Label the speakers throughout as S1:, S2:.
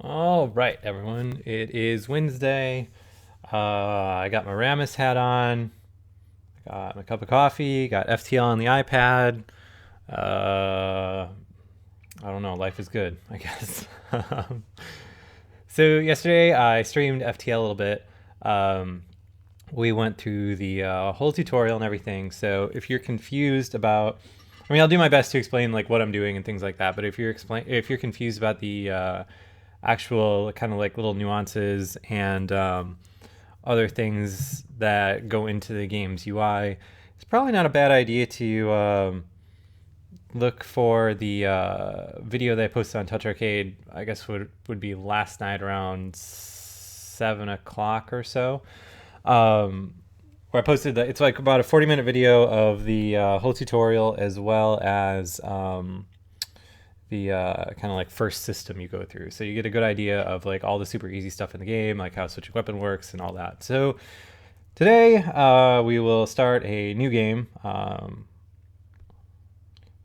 S1: All right, everyone. It is Wednesday. I got my Ramus hat on. Got my cup of coffee. Got FTL on the iPad. I don't know. Life is good, I guess. So yesterday I streamed FTL a little bit. We went through the whole tutorial and everything. So if you're confused about, I mean, I'll do my best to explain like what I'm doing and things like that. But if you're confused about the actual kind of like little nuances and other things that go into the game's UI, it's probably not a bad idea to look for the video that I posted on TouchArcade. I guess would be last night around 7 o'clock or so. Where I posted that it's like about a 40-minute video of the whole tutorial as well as the kind of like first system you go through. So you get a good idea of like all the super easy stuff in the game, like how switching weapon works and all that. So today we will start a new game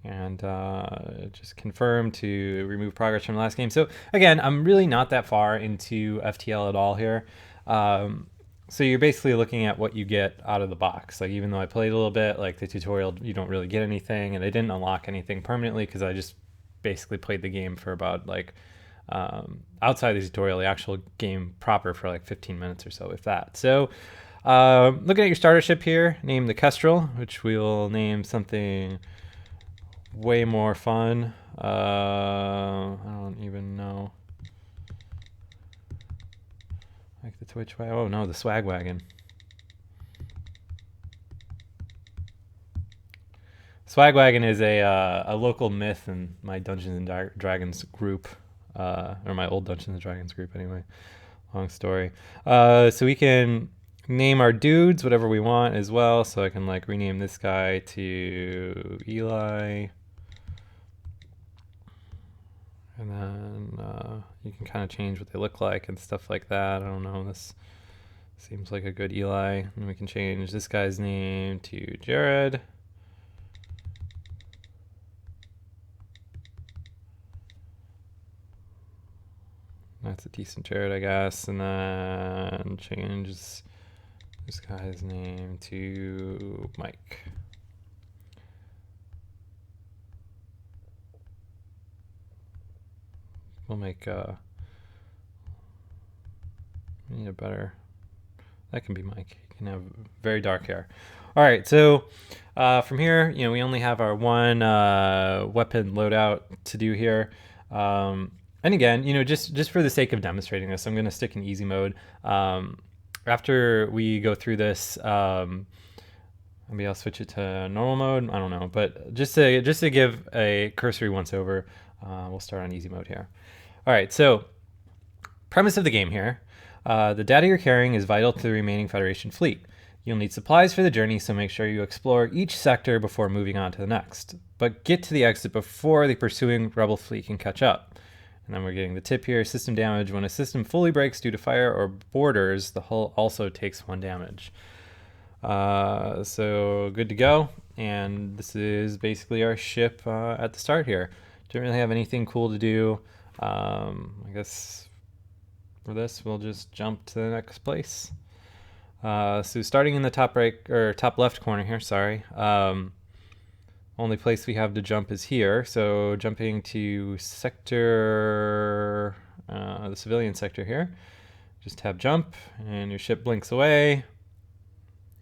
S1: and just confirm to remove progress from the last game. So again, I'm really not that far into FTL at all here. So you're basically looking at what you get out of the box. Like even though I played a little bit, like the tutorial, you don't really get anything, and I didn't unlock anything permanently because I just basically played the game for about like outside the tutorial, the actual game proper for like 15 minutes or so, if that. So looking at your starter ship here, name the Kestrel, which we'll name something way more fun. I don't even know. Like the Twitch wagon. Oh no, the swag wagon. Swag wagon is a local myth in my Dungeons and Dragons group, or my old Dungeons and Dragons group anyway. Long story. So we can name our dudes whatever we want as well. So I can like rename this guy to Eli. And then you can kind of change what they look like and stuff like that. I don't know. This seems like a good Eli. And we can change this guy's name to Jared. That's a decent Jared, I guess. And then change this guy's name to Mike. We'll make we need a better, that can be Mike. He can have very dark hair. All right, so from here, we only have our one weapon loadout to do here. And again, just for the sake of demonstrating this, I'm going to stick in easy mode. After we go through this, maybe I'll switch it to normal mode. I don't know, but just to give a cursory once over, we'll start on easy mode here. All right, so premise of the game here. The data you're carrying is vital to the remaining Federation fleet. You'll need supplies for the journey, so make sure you explore each sector before moving on to the next. But get to the exit before the pursuing Rebel fleet can catch up. And then we're getting the tip here, system damage. When a system fully breaks due to fire or boarders, the hull also takes 1 damage. So good to go. And this is basically our ship at the start here. Don't really have anything cool to do. I guess for this, we'll just jump to the next place. So starting in the top right or top left corner here, sorry. Only place we have to jump is here. So jumping to sector, the civilian sector here. Just tap jump and your ship blinks away.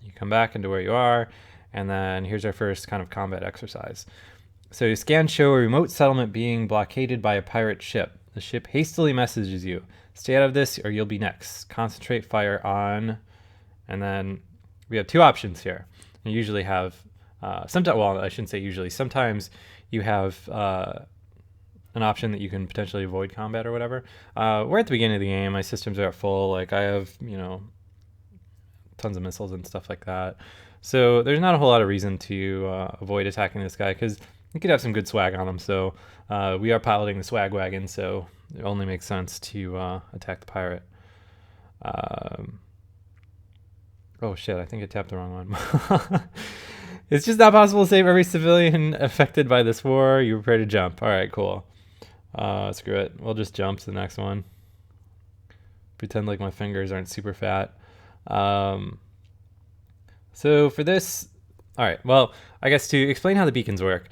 S1: You come back into where you are. And then here's our first kind of combat exercise. So scans show a remote settlement being blockaded by a pirate ship. The ship hastily messages you. Stay out of this or you'll be next. Concentrate fire on... And then we have 2 options here. You usually have... sometimes, well, I shouldn't say usually. Sometimes you have an option that you can potentially avoid combat or whatever. We're at the beginning of the game. My systems are at full. Like I have, tons of missiles and stuff like that. So there's not a whole lot of reason to avoid attacking this guy because he could have some good swag on him. So we are piloting the swag wagon, so it only makes sense to attack the pirate. Oh shit, I think I tapped the wrong one. It's just not possible to save every civilian affected by this war. You prepare to jump. All right, cool. Screw it. We'll just jump to the next one. pretend like my fingers aren't super fat. So for this, all right, well, I guess to explain how the beacons work,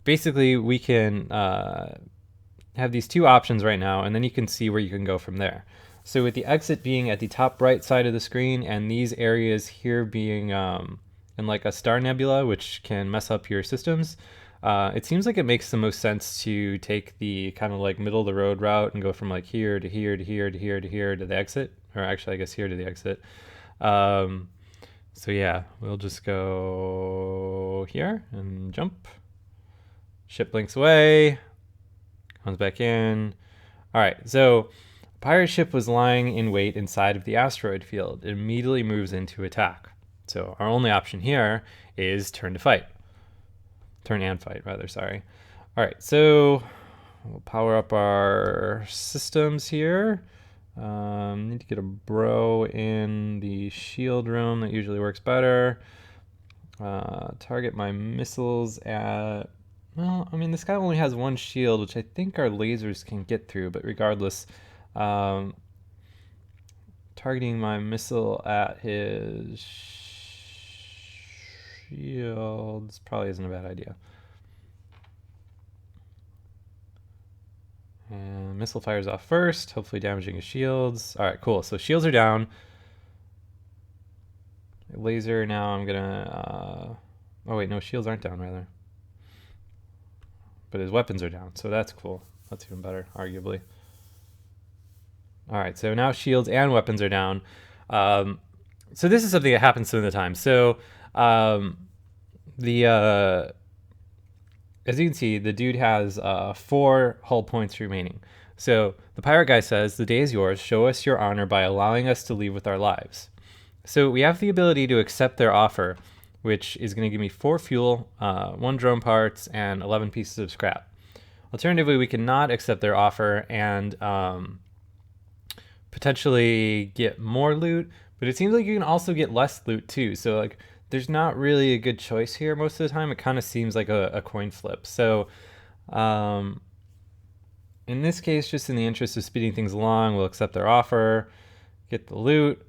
S1: basically we can have these two options right now, and then you can see where you can go from there. So with the exit being at the top right side of the screen, and these areas here being in like a star nebula, which can mess up your systems, it seems like it makes the most sense to take the kind of like middle of the road route and go from like here to here to here to here to here to the exit, or actually I guess here to the exit. So yeah, we'll just go here and jump. Ship blinks away, comes back in. All right, so a pirate ship was lying in wait inside of the asteroid field. It immediately moves into attack. So our only option here is turn to fight. Turn and fight, rather, sorry. All right, so we'll power up our systems here. Need to get a bro in the shield room. That usually works better. Target my missiles at... Well, I mean, this guy only has one shield, which I think our lasers can get through, but regardless, targeting my missile at his shields probably isn't a bad idea. And missile fires off first, hopefully damaging his shields. All right, cool. So shields are down. Laser now I'm gonna... oh wait, no, shields aren't down, rather. But his weapons are down, so that's cool. That's even better, arguably. All right, so now shields and weapons are down. So this is something that happens some of the time. So as you can see, the dude has 4 hull points remaining. So the pirate guy says, "The day is yours. Show us your honor by allowing us to leave with our lives." So we have the ability to accept their offer, which is going to give me 4 fuel, 1 drone parts, and 11 pieces of scrap. Alternatively, we cannot accept their offer and potentially get more loot, but it seems like you can also get less loot too. So like, there's not really a good choice here most of the time. It kind of seems like a coin flip. So in this case, just in the interest of speeding things along, we'll accept their offer, get the loot,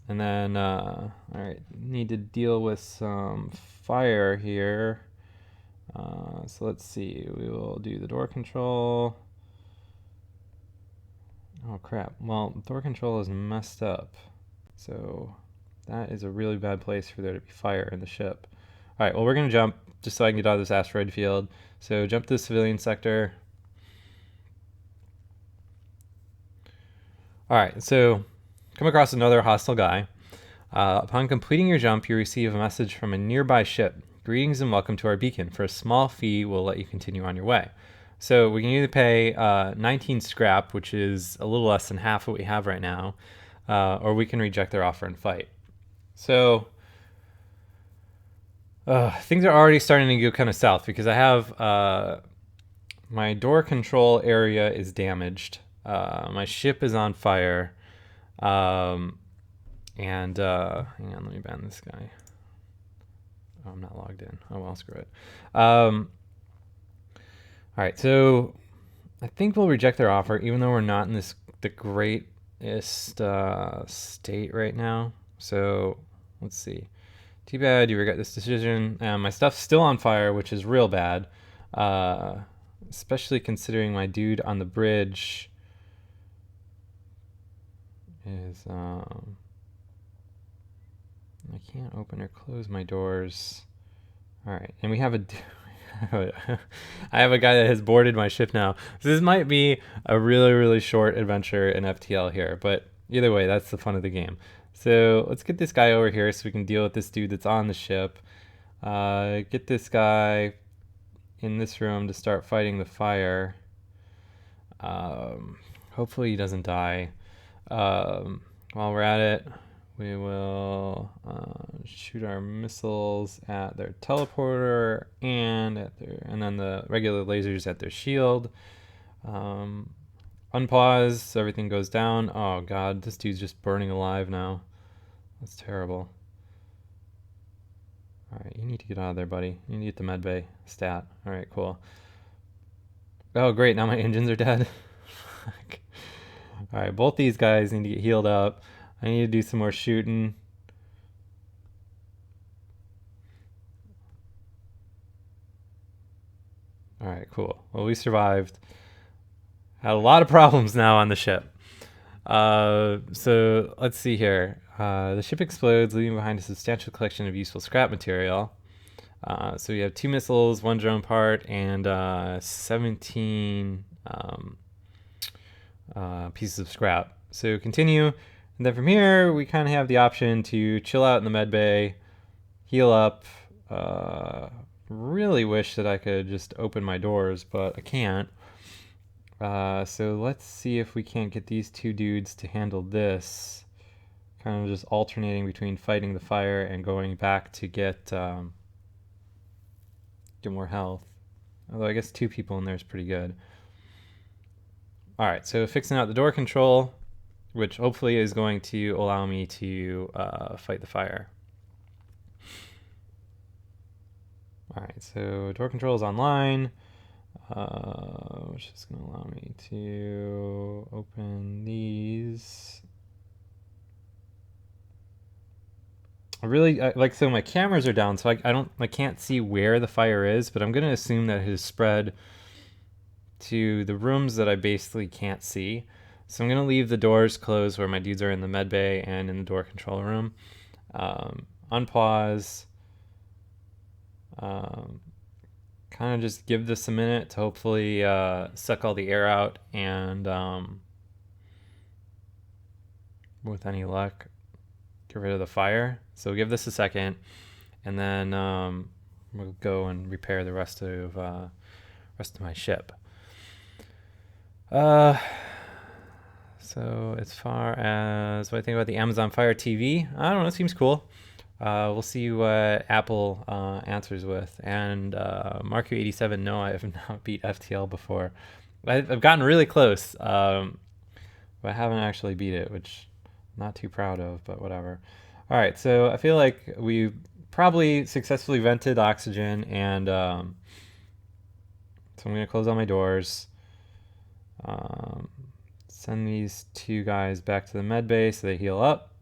S1: and then, all right, need to deal with some fire here. So let's see, we will do the door control. Oh crap, well, door control is messed up. So that is a really bad place for there to be fire in the ship. All right, well, we're gonna jump just so I can get out of this asteroid field. So jump to the civilian sector. All right, so come across another hostile guy. Upon completing your jump, you receive a message from a nearby ship. Greetings and welcome to our beacon. For a small fee, we'll let you continue on your way. So we can either pay 19 scrap, which is a little less than half what we have right now, or we can reject their offer and fight. So things are already starting to go kind of south because I have my door control area is damaged. My ship is on fire. And hang on, let me ban this guy. Oh, I'm not logged in. Oh well, screw it. All right, so I think we'll reject their offer, even though we're not in the greatest state right now. So let's see. Too bad you regret this decision. My stuff's still on fire, which is real bad, especially considering my dude on the bridge is I can't open or close my doors. All right, and we have I have a guy that has boarded my ship now. So this might be a really, really short adventure in FTL here, but either way, that's the fun of the game. So let's get this guy over here so we can deal with this dude that's on the ship. Get this guy in this room to start fighting the fire. Hopefully he doesn't die. While we're at it, we will shoot our missiles at their teleporter and then the regular lasers at their shield. Unpause, so everything goes down. Oh god, this dude's just burning alive now. That's terrible. Alright, you need to get out of there, buddy. You need to get the medbay stat. Alright, cool. Oh great, now my engines are dead. All right, both these guys need to get healed up. I need to do some more shooting. All right, cool. Well, we survived. Had a lot of problems now on the ship. So let's see here. The ship explodes, leaving behind a substantial collection of useful scrap material. So we have 2 missiles, 1 drone part, and 17 pieces of scrap. So continue. And then from here, we kind of have the option to chill out in the med bay, heal up. Really wish that I could just open my doors, but I can't. So let's see if we can't get these 2 dudes to handle this. Kind of just alternating between fighting the fire and going back to get more health. Although I guess 2 people in there is pretty good. Alright, so fixing out the door control, which hopefully is going to allow me to fight the fire. Alright, so door control is online, which is going to allow me to open these. So my cameras are down, so I can't see where the fire is, but I'm going to assume that it has spread to the rooms that I basically can't see. So I'm going to leave the doors closed where my dudes are in the med bay and in the door control room. Unpause. Kind of just give this a minute to hopefully suck all the air out and with any luck get rid of the fire. So give this a second and then we'll go and repair the rest of my ship. So as far as what I think about the Amazon Fire TV, I don't know, it seems cool. We'll see what Apple answers with. And Marku87, no, I have not beat FTL before. I've gotten really close, but I haven't actually beat it, which I'm not too proud of, but whatever. All right, so I feel like we probably successfully vented oxygen, and so I'm going to close all my doors. Send these 2 guys back to the med bay so they heal up.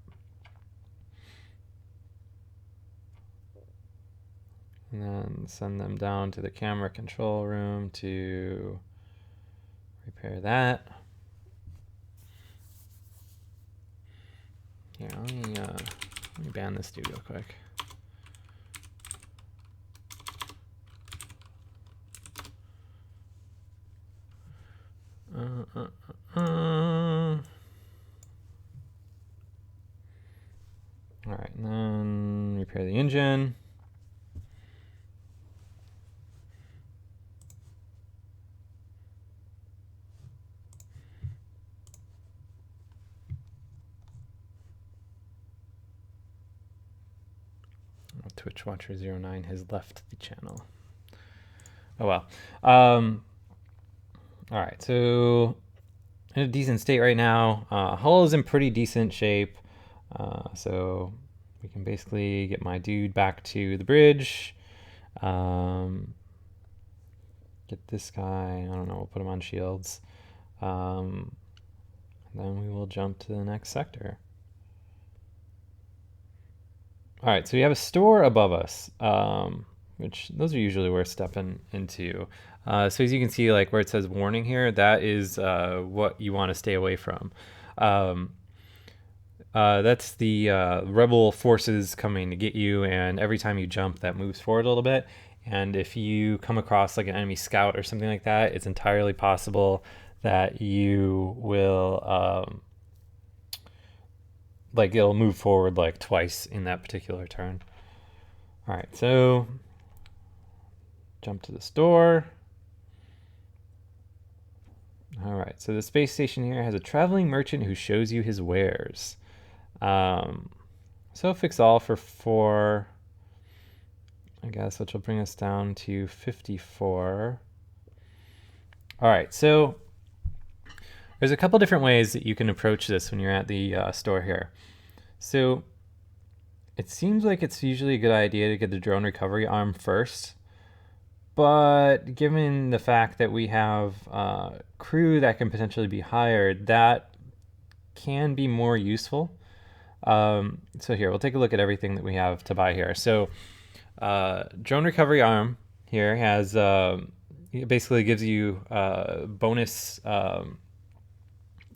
S1: And then send them down to the camera control room to repair that. Here, let me ban this dude real quick. All right, and then repair the engine. Twitch Watcher 09 has left the channel. Oh well. All right, so in a decent state right now. Hull is in pretty decent shape. So we can basically get my dude back to the bridge. Get this guy, I don't know, we'll put him on shields. Then we will jump to the next sector. All right, so we have a store above us, which those are usually worth stepping into. So as you can see, like where it says warning here, that is what you want to stay away from. That's the rebel forces coming to get you, and every time you jump, that moves forward a little bit. And if you come across like an enemy scout or something like that, it's entirely possible that you will like it'll move forward like twice in that particular turn. All right, so jump to the store. All right, so the space station here has a traveling merchant who shows you his wares. So fix all for 4, I guess, which will bring us down to 54. All right, so there's a couple different ways that you can approach this when you're at the store here. So it seems like it's usually a good idea to get the drone recovery arm first, but given the fact that we have crew that can potentially be hired, that can be more useful. So here, we'll take a look at everything that we have to buy here. So drone recovery arm here has it basically gives you bonus, or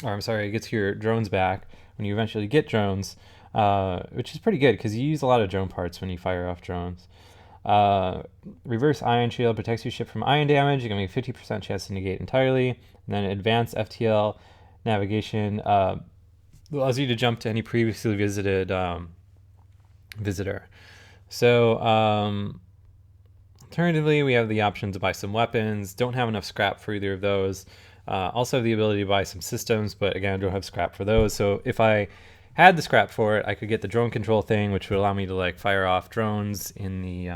S1: I'm sorry, it gets your drones back when you eventually get drones, which is pretty good because you use a lot of drone parts when you fire off drones. Reverse ion shield protects your ship from ion damage. You can make a 50% chance to negate entirely. And then advanced FTL navigation allows you to jump to any previously visited visitor. So alternatively, we have the option to buy some weapons. Don't have enough scrap for either of those. Also have the ability to buy some systems, but again, I don't have scrap for those. So if I had the scrap for it, I could get the drone control thing, which would allow me to like fire off drones in the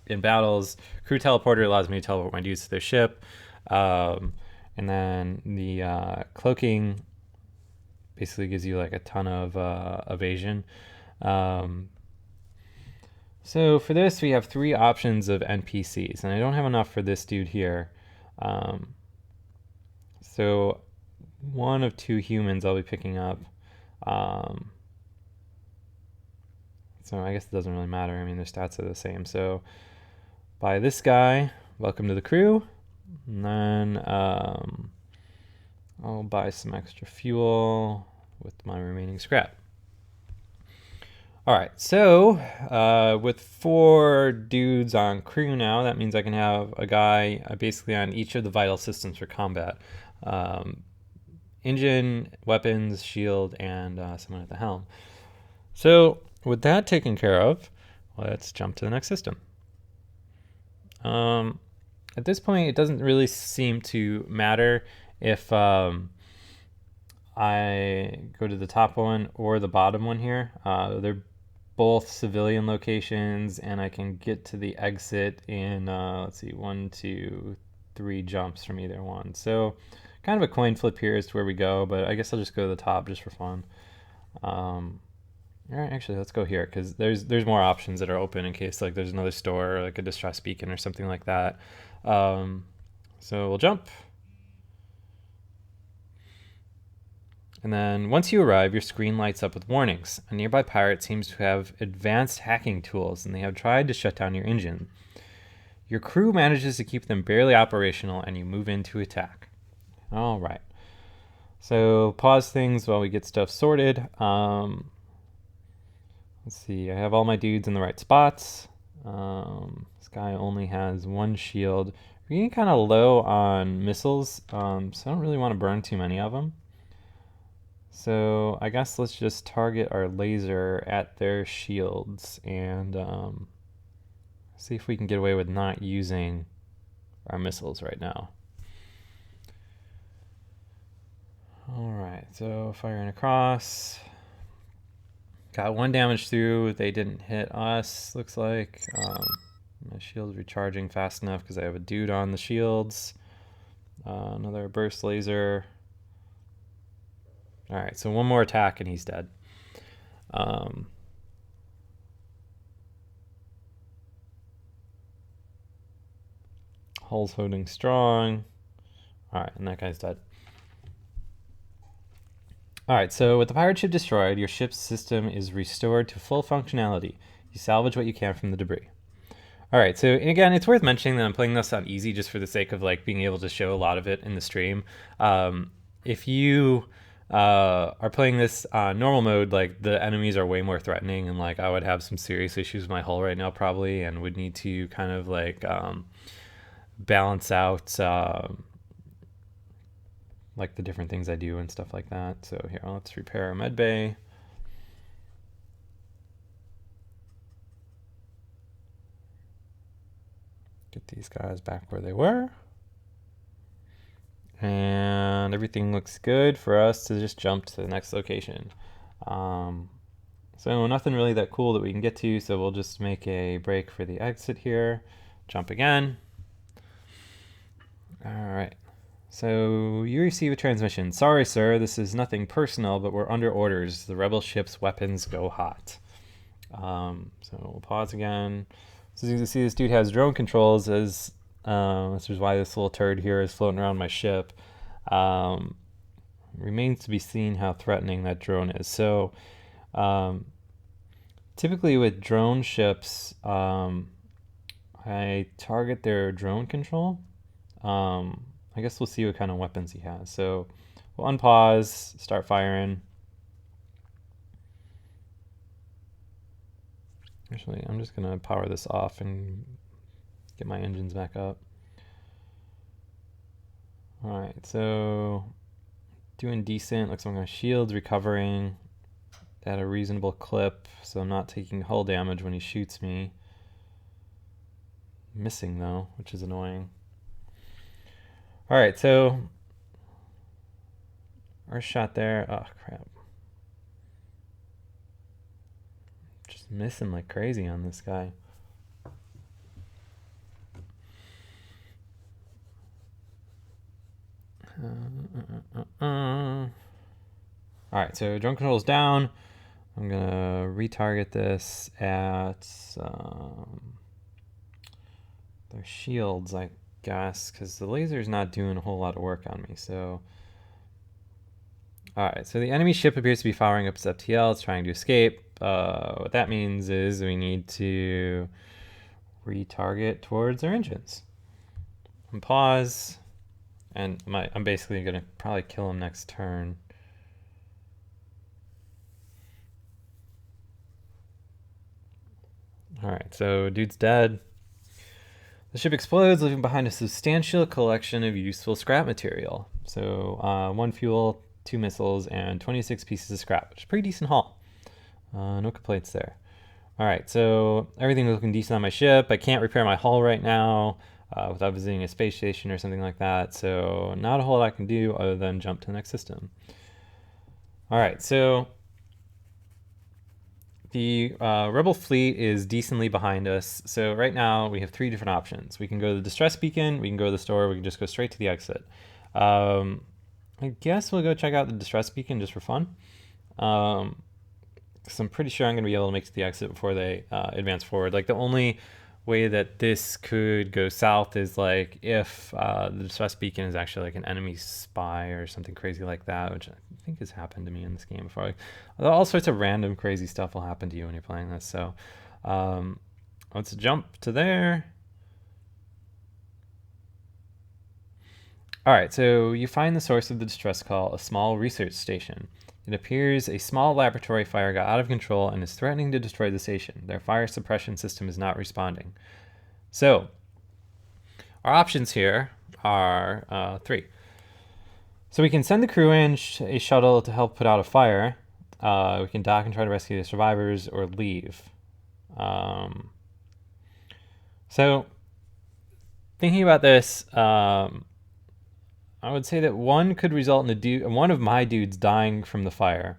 S1: in battles. Crew teleporter allows me to teleport my dudes to their ship, and then the cloaking basically gives you like a ton of evasion. So for this, we have 3 options of NPCs, and I don't have enough for this dude here. So one of 2 humans I'll be picking up. So I guess it doesn't really matter. I mean, their stats are the same. So buy this guy, welcome to the crew. And then I'll buy some extra fuel with my remaining scrap. All right, so with 4 dudes on crew now, that means I can have a guy basically on each of the vital systems for combat. Engine, weapons, shield, and someone at the helm. So with that taken care of, let's jump to the next system. At this point, it doesn't really seem to matter if I go to the top one or the bottom one here. They're both civilian locations, and I can get to the exit in, let's see, 1, 2, 3 jumps from either one. So kind of a coin flip here as to where we go, but I guess I'll just go to the top just for fun. All right, actually, let's go here because there's more options that are open in case like there's another store or like a distress beacon or something like that. So we'll jump. And then once you arrive, your screen lights up with warnings. A nearby pirate seems to have advanced hacking tools, and they have tried to shut down your engine. Your crew manages to keep them barely operational, and you move in to attack. All right. So pause things while we get stuff sorted. Let's see. I have all my dudes in the right spots. This guy only has 1 shield. We're getting kind of low on missiles, so I don't really want to burn too many of them. So I guess let's just target our laser at their shields and see if we can get away with not using our missiles right now. All right, so firing across. Got 1 damage through. They didn't hit us, looks like. My shield's recharging fast enough because I have a dude on the shields. Another burst laser. All right, so 1 more attack and he's dead. Hull's holding strong. All right, and that guy's dead. All right, so with the pirate ship destroyed, your ship's system is restored to full functionality. You salvage what you can from the debris. All right, so again, it's worth mentioning that I'm playing this on easy just for the sake of like being able to show a lot of it in the stream. If you are playing this on normal mode, like the enemies are way more threatening, and like I would have some serious issues with my hull right now probably, and would need to kind of like balance out like the different things I do and stuff like that. So here, let's repair our med bay. Get these guys back where they were. And everything looks good for us to just jump to the next location. So nothing really that cool that we can get to, so we'll just make a break for the exit here. Jump again. All right. So you receive a transmission. Sorry, sir, this is nothing personal, but we're under orders. The rebel ship's weapons go hot. So we'll pause again. So as you can see, this dude has drone controls. As this is why this little turd here is floating around my ship. remains to be seen how threatening that drone is. So typically with drone ships, I target their drone control. I guess we'll see what kind of weapons he has. So we'll unpause, start firing. Actually, I'm just going to power this off and get my engines back up. All right, so doing decent. Looks like my shield's recovering at a reasonable clip, so I'm not taking hull damage when he shoots me. Missing though, which is annoying. All right, so our shot there. Oh crap! Just missing like crazy on this guy. All right, so drone control's down. I'm gonna retarget this at their shields, I guess, because the laser's not doing a whole lot of work on me. So, all right, so the enemy ship appears to be firing up its FTL. It's trying to escape. What that means is we need to retarget towards our engines. And pause, and I'm basically gonna probably kill him next turn. All right, so dude's dead. The ship explodes, leaving behind a substantial collection of useful scrap material. So 1 fuel, 2 missiles, and 26 pieces of scrap, which is a pretty decent haul. No complaints there. All right, so everything's looking decent on my ship. I can't repair my hull right now without visiting a space station or something like that. So not a whole lot I can do other than jump to the next system. All right, so the Rebel fleet is decently behind us. So right now we have 3 different options. We can go to the distress beacon, we can go to the store, we can just go straight to the exit. I guess we'll go check out the distress beacon just for fun. Because I'm pretty sure I'm going to be able to make it to the exit before they advance forward. Like the only way that this could go south is like if the distress beacon is actually like an enemy spy or something crazy like that, which I think has happened to me in this game before. Like, all sorts of random crazy stuff will happen to you when you're playing this. So let's jump to there. All right, so you find the source of the distress call, a small research station. It appears a small laboratory fire got out of control and is threatening to destroy the station. Their fire suppression system is not responding. So, our options here are 3. So we can send the crew in a shuttle to help put out a fire. We can dock and try to rescue the survivors or leave. So, thinking about this, I would say that 1 could result in one of my dudes dying from the fire.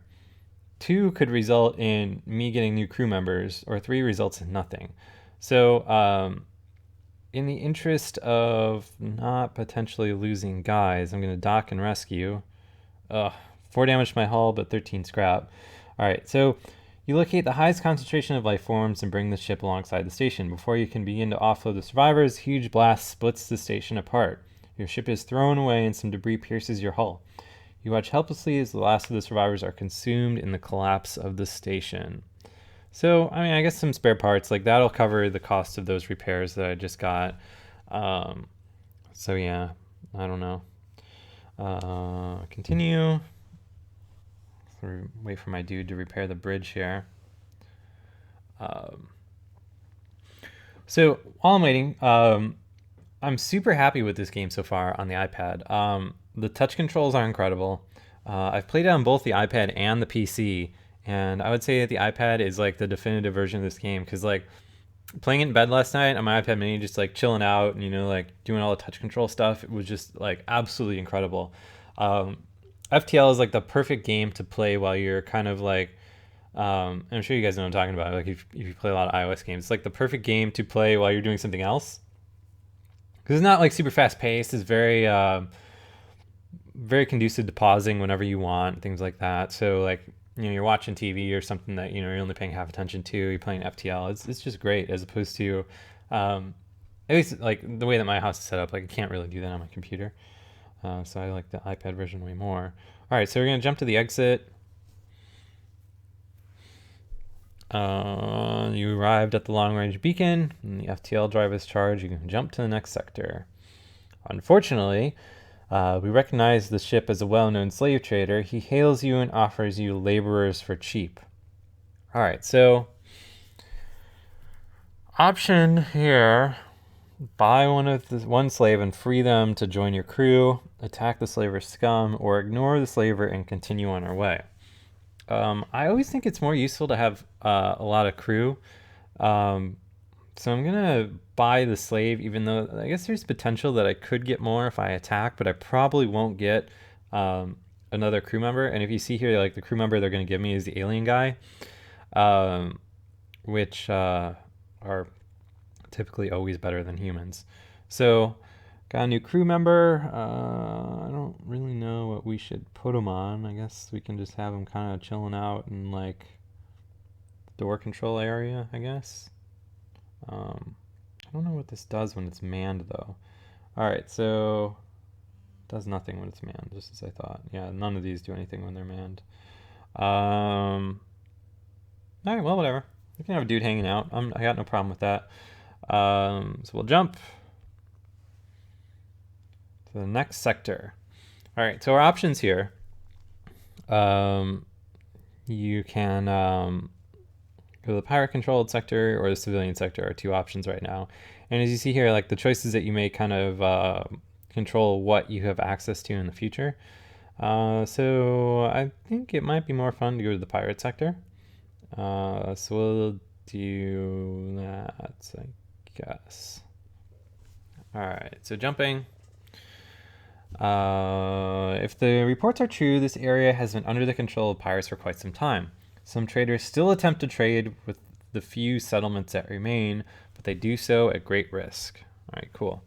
S1: 2 could result in me getting new crew members, or 3 results in nothing. So, in the interest of not potentially losing guys, I'm going to dock and rescue. 4 damage to my hull, but 13 scrap. All right, so you locate the highest concentration of life forms and bring the ship alongside the station. Before you can begin to offload the survivors, huge blast splits the station apart. Your ship is thrown away and some debris pierces your hull. You watch helplessly as the last of the survivors are consumed in the collapse of the station. So, I mean, I guess some spare parts, like that'll cover the cost of those repairs that I just got. So yeah, I don't know. Continue. Wait for my dude to repair the bridge here. So while I'm waiting, I'm super happy with this game so far on the iPad. The touch controls are incredible. I've played it on both the iPad and the PC, and I would say that the iPad is like the definitive version of this game, because like playing it in bed last night on my iPad mini, just like chilling out and, you know, like doing all the touch control stuff, it was just like absolutely incredible. FTL is like the perfect game to play while you're kind of like, I'm sure you guys know what I'm talking about. Like if you play a lot of iOS games, it's like the perfect game to play while you're doing something else. Because it's not like super fast paced. It's very, very conducive to pausing whenever you want, things like that. So like, you know, you're watching TV or something that, you know, you're only paying half attention to, you're playing FTL. It's just great, as opposed to, at least like the way that my house is set up, like I can't really do that on my computer. So I like the iPad version way more. All right, so we're going to jump to the exit. You arrived at the long-range beacon, and the FTL drive is charged. You can jump to the next sector. Unfortunately, we recognize the ship as a well-known slave trader. He hails you and offers you laborers for cheap. All right, so option here: buy one slave and free them to join your crew, attack the slaver scum, or ignore the slaver and continue on our way. I always think it's more useful to have a lot of crew. So I'm gonna buy the slave, even though I guess there's potential that I could get more if I attack, but I probably won't get another crew member. And if you see here, like the crew member they're gonna give me is the alien guy, which are typically always better than humans. So got a new crew member. I don't really know what we should put him on. I guess we can just have him kind of chilling out in like door control area, I guess. I don't know what this does when it's manned though. All right, so it does nothing when it's manned, just as I thought. Yeah, none of these do anything when they're manned. All right, well, whatever. We can have a dude hanging out. I got no problem with that. So we'll jump to the next sector. All right, so our options here. You can go to the pirate-controlled sector or the civilian sector are two options right now. And as you see here, like the choices that you make kind of control what you have access to in the future. So I think it might be more fun to go to the pirate sector. So we'll do that, I guess. All right, so jumping. If the reports are true, this area has been under the control of pirates for quite some time. Some traders still attempt to trade with the few settlements that remain, but they do so at great risk. All right, cool.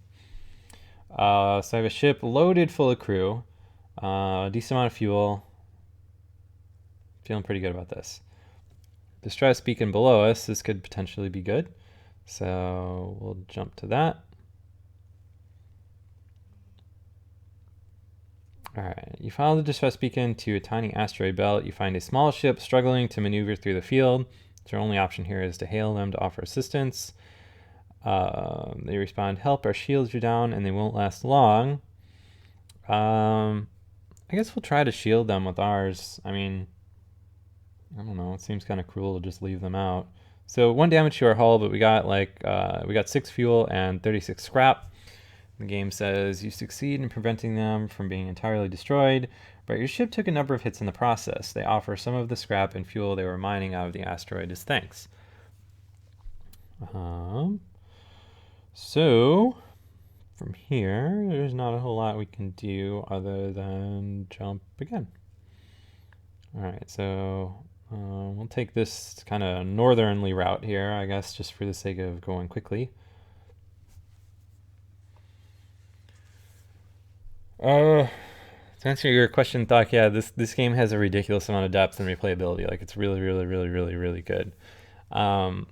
S1: So I have a ship loaded full of crew, decent amount of fuel. Feeling pretty good about this. Distress beacon below us. This could potentially be good. So we'll jump to that. All right, you follow the distress beacon to a tiny asteroid belt. You find a small ship struggling to maneuver through the field. Their only option here is to hail them to offer assistance. They respond, help, our shields are down, and they won't last long. I guess we'll try to shield them with ours. I mean, I don't know. It seems kind of cruel to just leave them out. So 1 damage to our hull, but we got 6 fuel and 36 scrap. The game says you succeed in preventing them from being entirely destroyed, but your ship took a number of hits in the process. They offer some of the scrap and fuel they were mining out of the asteroid as thanks. So from here, there's not a whole lot we can do other than jump again. All right, so we'll take this kind of northernly route here, I guess, just for the sake of going quickly. To answer your question, Doc, yeah, this game has a ridiculous amount of depth and replayability. Like, it's really, really, really, really, really good. All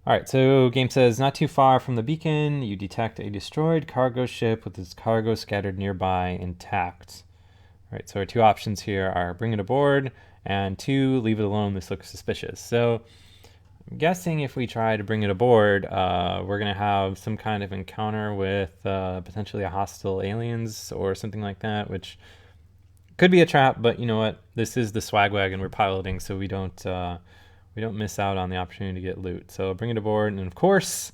S1: right, so game says, not too far from the beacon, you detect a destroyed cargo ship with its cargo scattered nearby intact. All right, so our two options here are bring it aboard, and 2, leave it alone, this looks suspicious. So I'm guessing if we try to bring it aboard, we're going to have some kind of encounter with potentially a hostile aliens or something like that, which could be a trap, but you know what? This is the swag wagon we're piloting, so we don't miss out on the opportunity to get loot. So bring it aboard, and of course,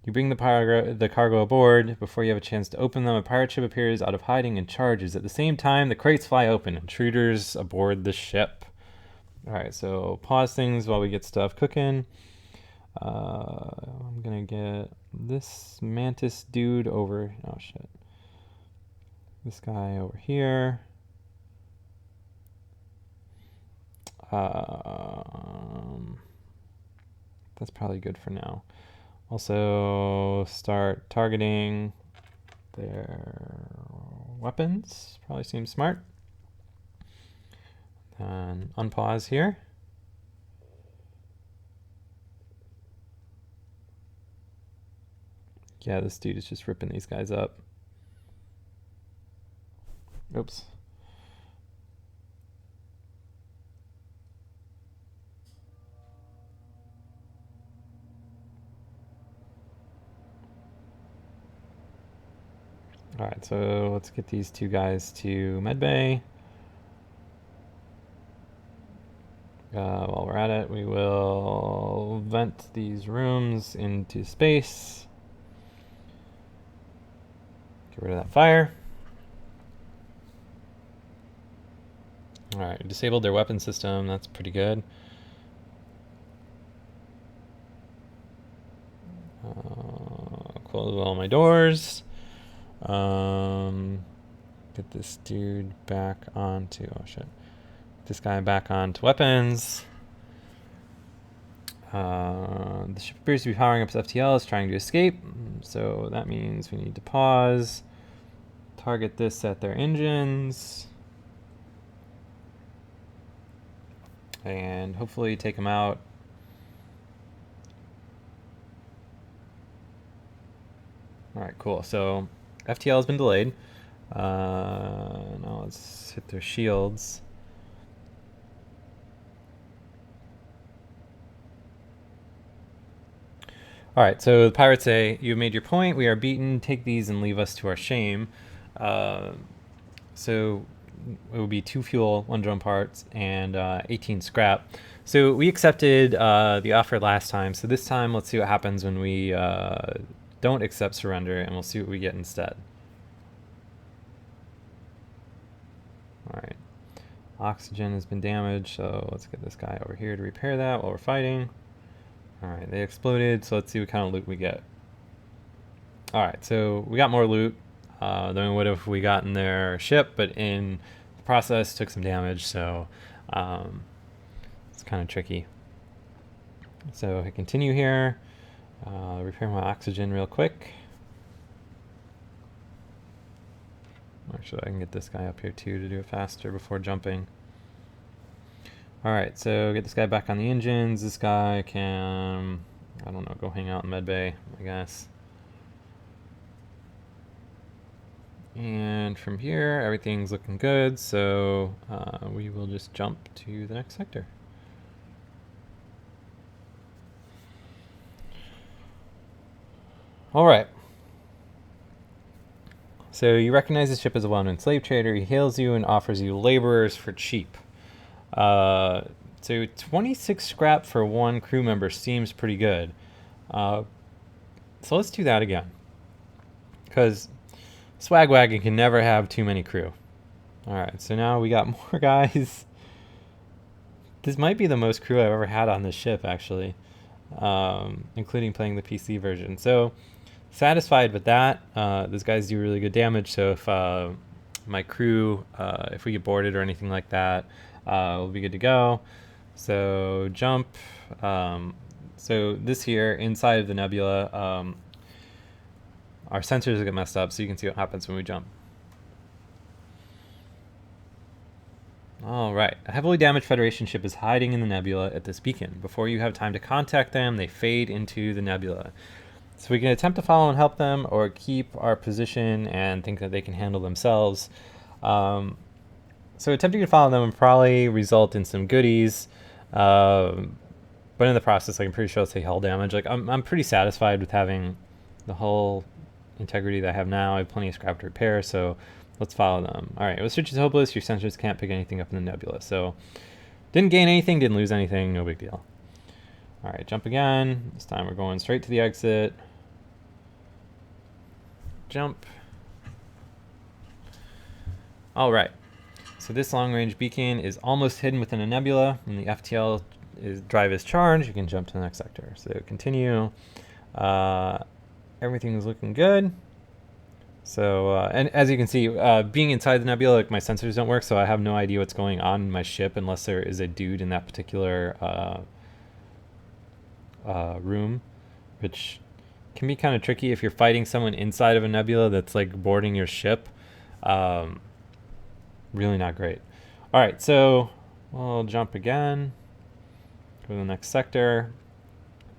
S1: you bring the cargo aboard. Before you have a chance to open them, a pirate ship appears out of hiding and charges. At the same time, the crates fly open. Intruders aboard the ship. All right, so pause things while we get stuff cooking. I'm gonna get this mantis dude over. Oh shit! This guy over here. That's probably good for now. Also, start targeting their weapons. Probably seems smart. And unpause here. Yeah, this dude is just ripping these guys up. Oops. All right, so let's get these two guys to medbay. While we're at it, we will vent these rooms into space. Get rid of that fire. All right, disabled their weapon system. That's pretty good. Close all my doors. Get this dude back onto, oh shit. This guy back onto weapons. The ship appears to be powering up its FTL. It's trying to escape. So that means we need to pause. Target this at their engines. And hopefully take them out. Alright, cool. So FTL has been delayed. Now let's hit their shields. Alright, so the pirates say, "You have made your point. We are beaten. Take these and leave us to our shame." So it will be 2 fuel, 1 drone parts, and 18 scrap. So we accepted the offer last time. So this time, let's see what happens when we don't accept surrender, and we'll see what we get instead. All right. Oxygen has been damaged, so let's get this guy over here to repair that while we're fighting. All right, they exploded, so let's see what kind of loot we get. All right, so we got more loot than we would if we got in their ship, but in the process took some damage, so it's kind of tricky. So I continue here, repair my oxygen real quick. Actually, I can get this guy up here too to do it faster before jumping. Alright, so get this guy back on the engines. This guy can, I don't know, go hang out in medbay, I guess. And from here, everything's looking good, so we will just jump to the next sector. Alright. So you recognize the ship as a well-known slave trader. He hails you and offers you laborers for cheap. So 26 scrap for 1 crew member seems pretty good. So let's do that again. Because Swagwagon can never have too many crew. Alright, so now we got more guys. This might be the most crew I've ever had on this ship, actually. Including playing the PC version. So satisfied with that. Those guys do really good damage, so if my crew, if we get boarded or anything like that, we'll be good to go. So jump. So this here, inside of the nebula, our sensors get messed up, so you can see what happens when we jump. Alright, a heavily damaged Federation ship is hiding in the nebula at this beacon. Before you have time to contact them, they fade into the nebula. So we can attempt to follow and help them, or keep our position and think that they can handle themselves. So attempting to follow them would probably result in some goodies, but in the process, like, I'm pretty sure it'll take hull damage. Like, I'm pretty satisfied with having the hull integrity that I have now. I have plenty of scrap to repair, so let's follow them. All right, well, search is hopeless. Your sensors can't pick anything up in the nebula. So didn't gain anything, didn't lose anything, no big deal. All right, jump again. This time we're going straight to the exit. Jump. All right. So this long-range beacon is almost hidden within a nebula. When the FTL drive is charged, you can jump to the next sector. So continue. Everything is looking good. So, and as you can see, being inside the nebula, like, my sensors don't work, so I have no idea what's going on in my ship unless there is a dude in that particular room, which can be kind of tricky if you're fighting someone inside of a nebula that's, like, boarding your ship. Really not great. All right, so we'll jump again. Go to the next sector.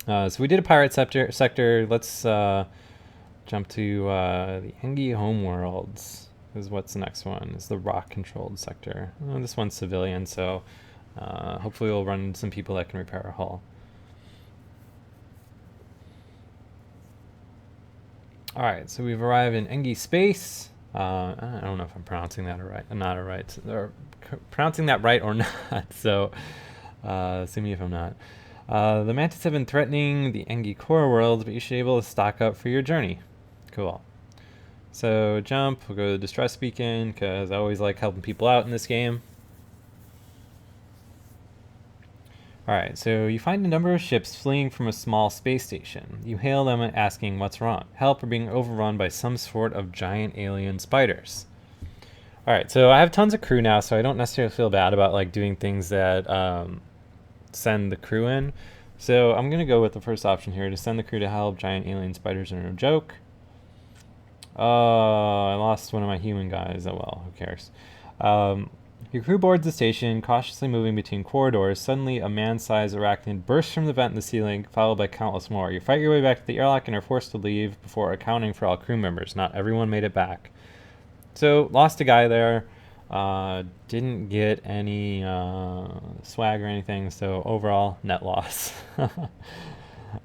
S1: So we did a pirate sector. Let's jump to the Engi homeworlds. is what's the next one? Is the rock-controlled sector. Oh, this one's civilian, so hopefully we'll run into some people that can repair our hull. All right, so we've arrived in Engi space. I don't know if I'm pronouncing that right, not right, or pronouncing that right or not. So, sue me if I'm not. The mantis have been threatening the Engi core world, but you should be able to stock up for your journey. Cool. So jump. We'll go to distress beacon because I always like helping people out in this game. Alright, so you find a number of ships fleeing from a small space station. You hail them asking what's wrong. Help or being overrun by some sort of giant alien spiders. Alright, so I have tons of crew now, so I don't necessarily feel bad about like doing things that send the crew in. So I'm going to go with the first option here, to send the crew to help. Giant alien spiders are no joke. I lost one of my human guys. Oh well, who cares? Your crew boards the station, cautiously moving between corridors. Suddenly, a man-sized arachnid bursts from the vent in the ceiling, followed by countless more. You fight your way back to the airlock and are forced to leave before accounting for all crew members. Not everyone made it back. So, lost a guy there. Didn't get any swag or anything, so overall, net loss.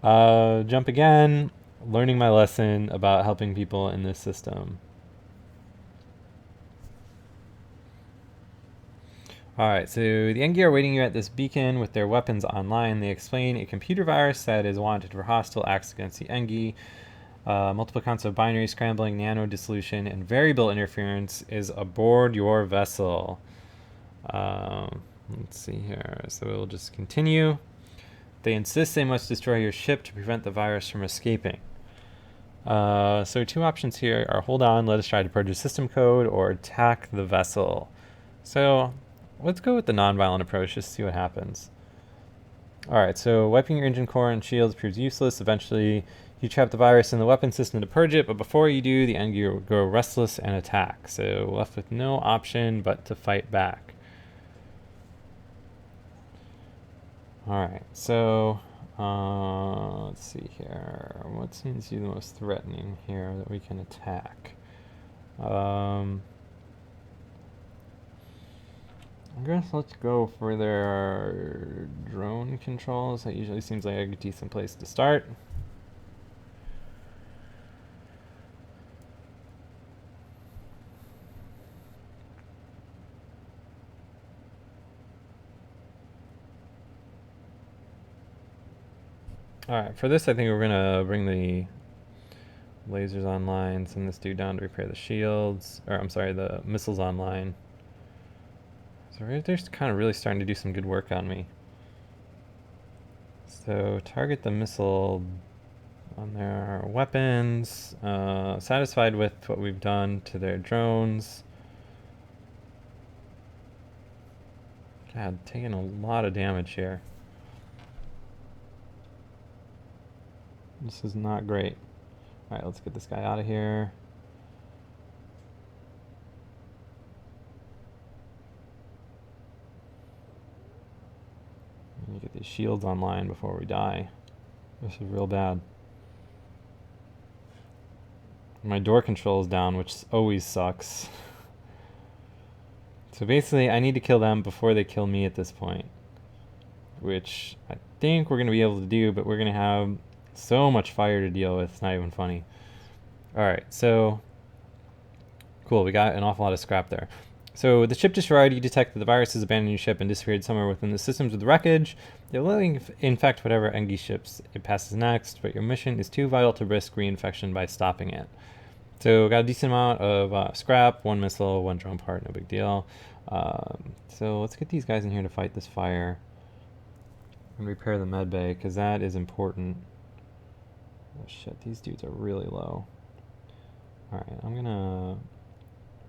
S1: Jump again. Learning my lesson about helping people in this system. Alright, so the Engi are waiting you at this beacon with their weapons online. They explain a computer virus that is wanted for hostile acts against the Engi. Multiple counts of binary scrambling, nano dissolution, and variable interference is aboard your vessel. Let's see here. So we'll just continue. They insist they must destroy your ship to prevent the virus from escaping. So two options here are hold on, let us try to purge system code, or attack the vessel. So let's go with the non-violent approach just to see what happens. Alright, so wiping your engine core and shields proves useless. Eventually, you trap the virus in the weapon system to purge it, but before you do, the Engi will grow restless and attack. So left with no option but to fight back. Alright, so let's see here. What seems to be the most threatening here that we can attack? I guess let's go for their drone controls. That usually seems like a decent place to start. Alright, for this I think we're going to bring the lasers online, send this dude down to repair the shields, or I'm sorry, the missiles online. So they're kind of really starting to do some good work on me. So target the missile on their weapons. Satisfied with what we've done to their drones. God, taking a lot of damage here. This is not great. Alright, let's get this guy out of here. Let me get these shields online before we die. This is real bad. My door control is down, which always sucks. So basically, I need to kill them before they kill me at this point. Which I think we're going to be able to do, but we're going to have so much fire to deal with, it's not even funny. Alright, so cool, we got an awful lot of scrap there. So the ship destroyed, you detect that the virus has abandoned your ship and disappeared somewhere within the systems of the wreckage. It will infect whatever Engi ships it passes next, but your mission is too vital to risk reinfection by stopping it. So got a decent amount of scrap, one missile, one drone part, no big deal. So let's get these guys in here to fight this fire and repair the med bay, because that is important. Oh shit, these dudes are really low. Alright, I'm gonna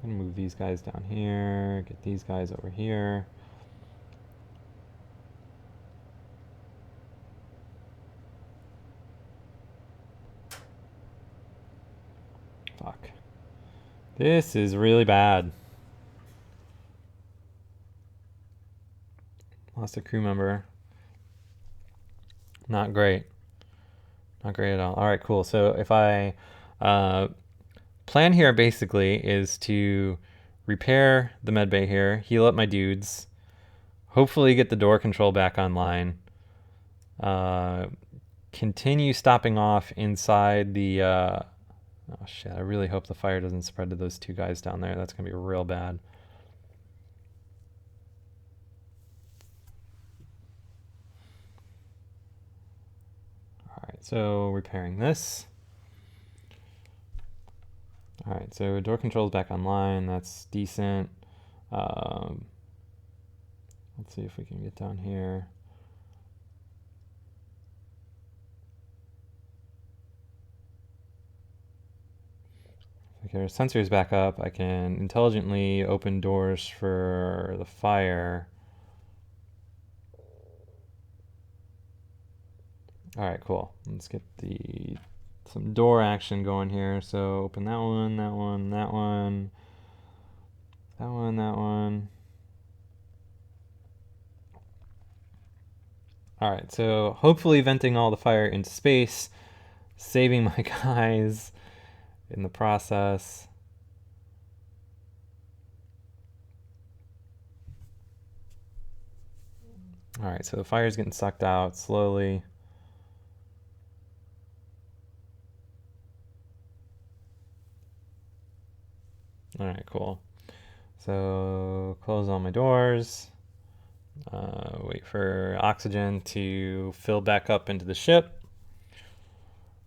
S1: move these guys down here, get these guys over here. Fuck. This is really bad. Lost a crew member. Not great. Not great at all. Alright, cool. So if I plan here basically is to repair the medbay here, heal up my dudes, hopefully get the door control back online, continue stopping off inside the... oh shit, I really hope the fire doesn't spread to those two guys down there. That's going to be real bad. Alright, so repairing this. Alright, so door control is back online. That's decent. Let's see if we can get down here. If our sensors back up, I can intelligently open doors for the fire. Alright, cool. Let's get some door action going here. So open that one, that one, that one, that one, that one. Alright, so hopefully venting all the fire into space, saving my guys in the process. Alright, so the fire's getting sucked out slowly. Alright, cool. So close all my doors. Wait for oxygen to fill back up into the ship.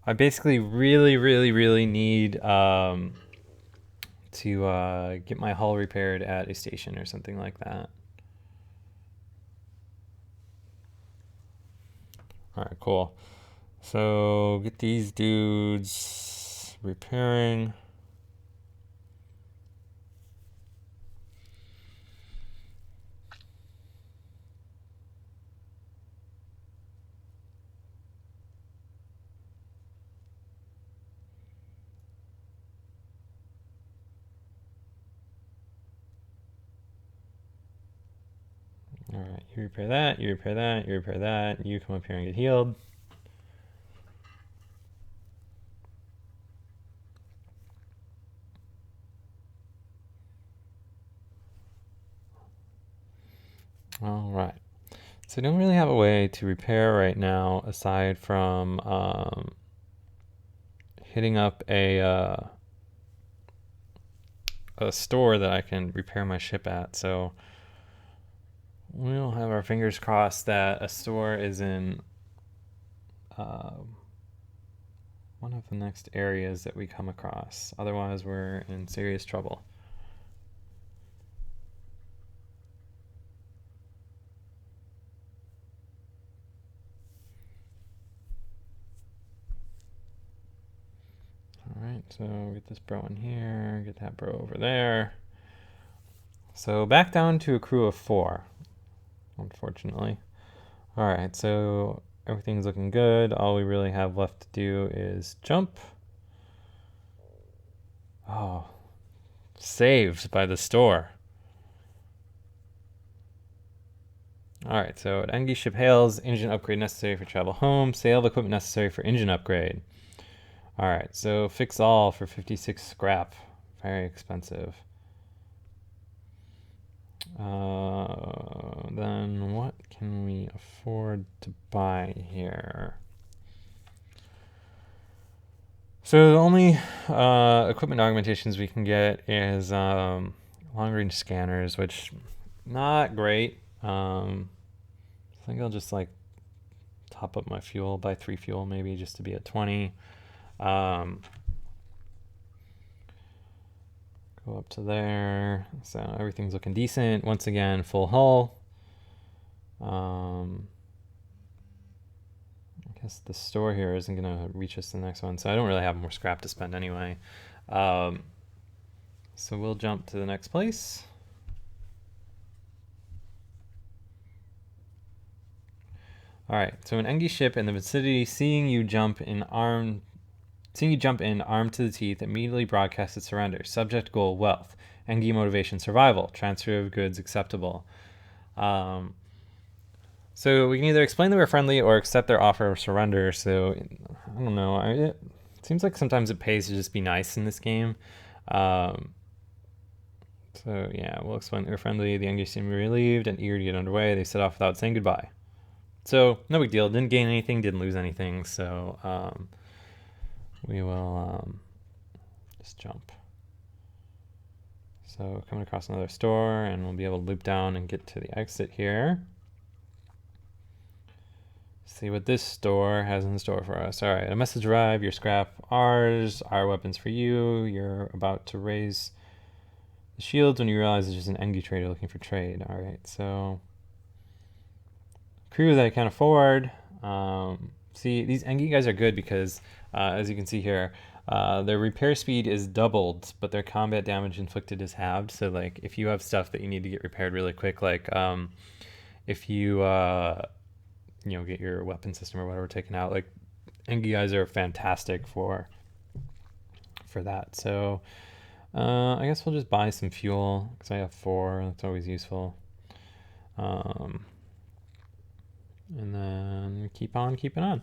S1: I basically really need to get my hull repaired at a station or something like that. Alright, cool. So get these dudes repairing. Alright, you repair that, you repair that, you repair that, you come up here and get healed. Alright, so I don't really have a way to repair right now aside from hitting up a store that I can repair my ship at, so we'll have our fingers crossed that a store is in one of the next areas that we come across. Otherwise, we're in serious trouble. Alright, so get this bro in here, get that bro over there. So back down to a crew of 4, unfortunately. Alright, so everything's looking good. All we really have left to do is jump. Oh, saved by the store. Alright, so at Engi ship hails, engine upgrade necessary for travel home, sale of equipment necessary for engine upgrade. Alright, so fix all for 56 scrap. Very expensive. Then what can we afford to buy here? So the only equipment augmentations we can get is long-range scanners, which not great. I think I'll just like top up my fuel, buy 3 fuel maybe just to be at 20. Go up to there. So everything's looking decent. Once again, full hull. I guess the store here isn't going to reach us to the next one, so I don't really have more scrap to spend anyway. So we'll jump to the next place. Alright, so an Engi ship in the vicinity, seeing you jump in armed to the teeth, immediately broadcasts its surrender. Subject goal, wealth. Engi motivation, survival. Transfer of goods acceptable. So we can either explain that we're friendly or accept their offer of surrender. So, I don't know. Seems like sometimes it pays to just be nice in this game. So yeah, we'll explain that we're friendly. The Engi seem relieved and eager to get underway. They set off without saying goodbye. So no big deal. Didn't gain anything, didn't lose anything. So we will just jump. So coming across another store, and we'll be able to loop down and get to the exit here. See what this store has in store for us. All right, a message arrived. Your scrap ours, our weapons for you. You're about to raise the shields when you realize it's just an Engi trader looking for trade. All right, so crew that I can afford. See, these Engi guys are good because, as you can see here, their repair speed is doubled, but their combat damage inflicted is halved. So, like, if you have stuff that you need to get repaired really quick, like if you get your weapon system or whatever taken out, like, Engi guys are fantastic for that. So, I guess we'll just buy some fuel because I have 4. That's always useful. And then keep on keeping on.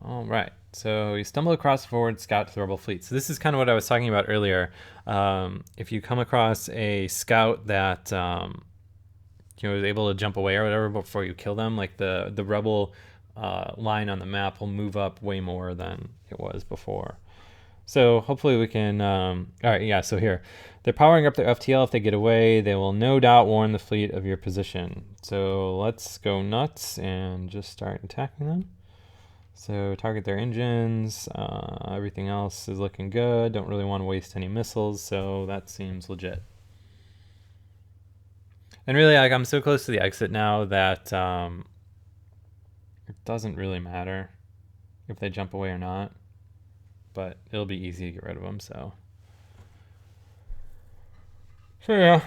S1: All right, so you stumble across a forward scout to the rebel fleet. So this is kind of what I was talking about earlier. If you come across a scout that is able to jump away or whatever before you kill them, like the rebel line on the map will move up way more than it was before. So hopefully we can, all right, yeah, so here. They're powering up their FTL. If they get away, they will no doubt warn the fleet of your position. So let's go nuts and just start attacking them. So target their engines. Everything else is looking good. Don't really want to waste any missiles, so that seems legit. And really, like, I'm so close to the exit now that it doesn't really matter if they jump away or not. But it'll be easy to get rid of them, so yeah.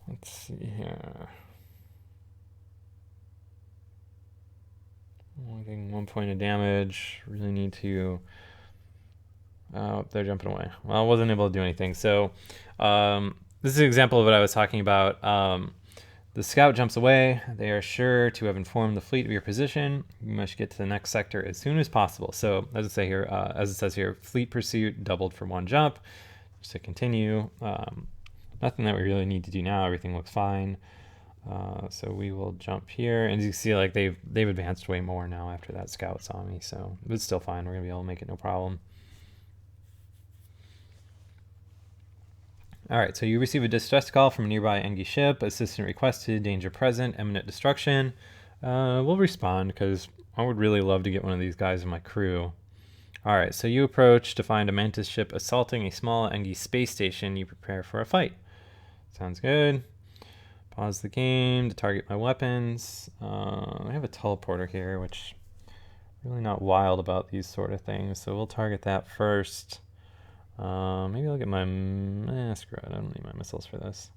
S1: Let's see here. Only getting 1 point of damage. Really need to... Oh, they're jumping away. Well, I wasn't able to do anything. So this is an example of what I was talking about. The scout jumps away. They are sure to have informed the fleet of your position. You must get to the next sector as soon as possible. So as it says here, fleet pursuit doubled for 1 jump. Just to continue. Nothing that we really need to do now. Everything looks fine. So we will jump here, and as you can see, like they've advanced way more now after that scout saw me. So it's still fine. We're gonna be able to make it no problem. All right, so you receive a distress call from a nearby Engi ship. Assistant requested, danger present, imminent destruction. We'll respond because I would really love to get one of these guys in my crew. All right, so you approach to find a Mantis ship assaulting a small Engi space station. You prepare for a fight. Sounds good. Pause the game to target my weapons. I have a teleporter here, which I'm really not wild about these sort of things, so we'll target that first. Maybe I'll get my... screw it, I don't need my missiles for this.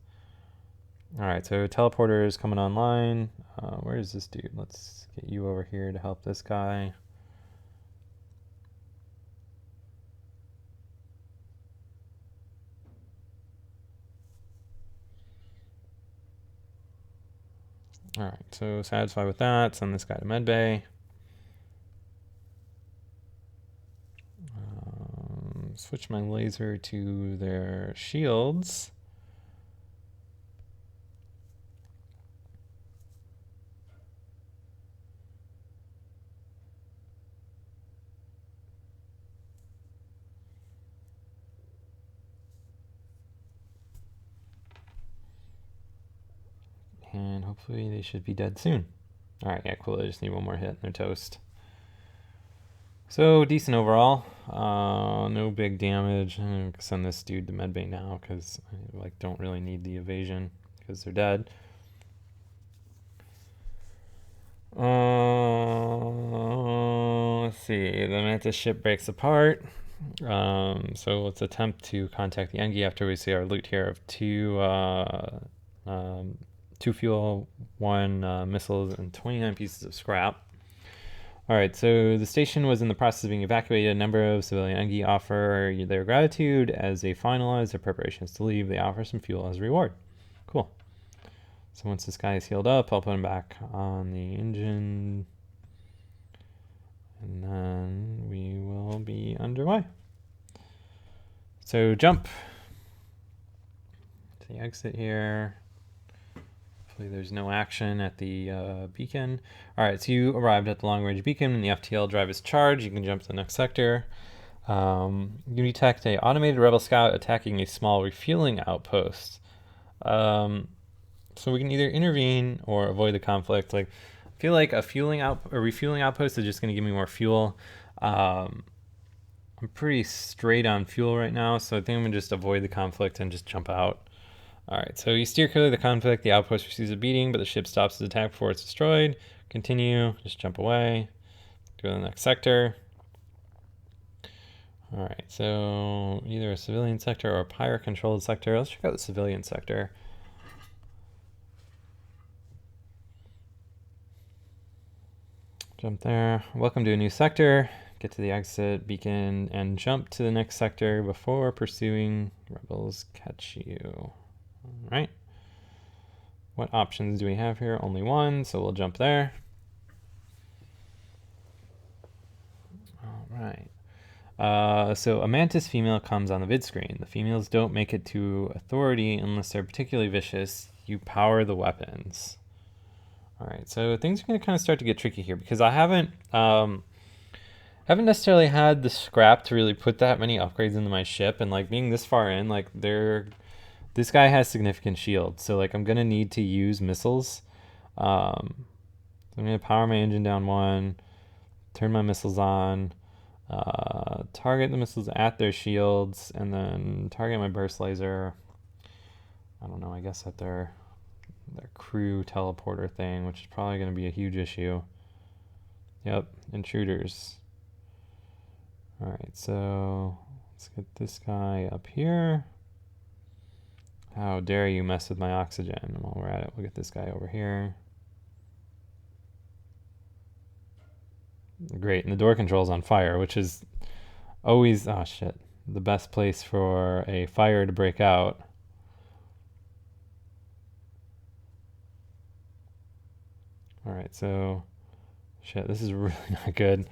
S1: Alright, so teleporter is coming online. Where is this dude? Let's get you over here to help this guy. Alright, so satisfied with that. Send this guy to medbay. Switch my laser to their shields. And hopefully they should be dead soon. Alright, yeah, cool. I just need 1 more hit and they're toast. So, decent overall. No big damage. I'm going to send this dude to medbay now because I don't really need the evasion because they're dead. Let's see. The Mantis ship breaks apart. So let's attempt to contact the Engi after we see our loot here of 2 fuel, 1 missiles, and 29 pieces of scrap. All right, so the station was in the process of being evacuated. A number of civilian Engi offer their gratitude as they finalize their preparations to leave. They offer some fuel as a reward. Cool. So once this guy is healed up, I'll put him back on the engine. And then we will be underway. So jump to the exit here. Hopefully there's no action at the beacon. All right, so you arrived at the long-range beacon and the FTL drive is charged. You can jump to the next sector. You detect a automated rebel scout attacking a small refueling outpost. So we can either intervene or avoid the conflict. Like, I feel like a refueling outpost is just going to give me more fuel. I'm pretty straight on fuel right now, so I think I'm going to just avoid the conflict and just jump out. All right, so you steer clear of the conflict. The outpost receives a beating, but the ship stops its attack before it's destroyed. Continue, just jump away. Go to the next sector. All right, so either a civilian sector or a pirate-controlled sector. Let's check out the civilian sector. Jump there. Welcome to a new sector. Get to the exit beacon and jump to the next sector before pursuing rebels catch you. All right. What options do we have here? Only one, so we'll jump there. All right. So a mantis female comes on the vid screen. The females don't make it to authority unless they're particularly vicious. You power the weapons. All right, so things are going to kind of start to get tricky here because I haven't necessarily had the scrap to really put that many upgrades into my ship, and like being this far in, like this guy has significant shield, so like I'm going to need to use missiles. So I'm going to power my engine down one, turn my missiles on, target the missiles at their shields, and then target my burst laser. I don't know, I guess at their crew teleporter thing, which is probably going to be a huge issue. Yep, intruders. All right, so let's get this guy up here. How dare you mess with my oxygen? While we're at it, we'll get this guy over here. Great, and the door control's on fire, which is always, oh shit, the best place for a fire to break out. All right, so shit, this is really not good.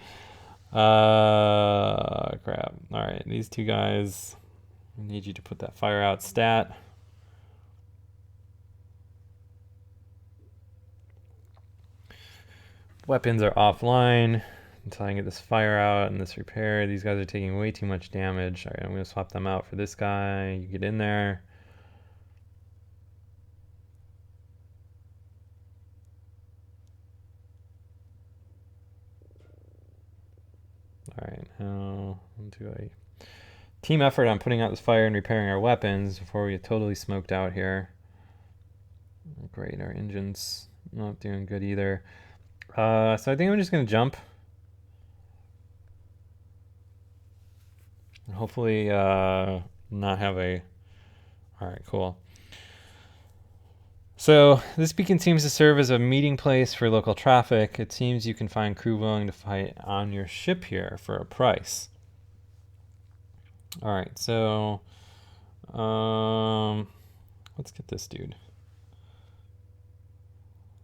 S1: Crap. All right, these two guys, I need you to put that fire out stat. Weapons are offline until I can get this fire out and this repair. These guys are taking way too much damage. All right, I'm going to swap them out for this guy. You get in there. All right, now we'll do a team effort on putting out this fire and repairing our weapons before we get totally smoked out here. Great, our engine's not doing good either. So I think I'm just going to jump. Hopefully not have a... All right, cool. So this beacon seems to serve as a meeting place for local traffic. It seems you can find crew willing to fight on your ship here for a price. All right, so let's get this dude.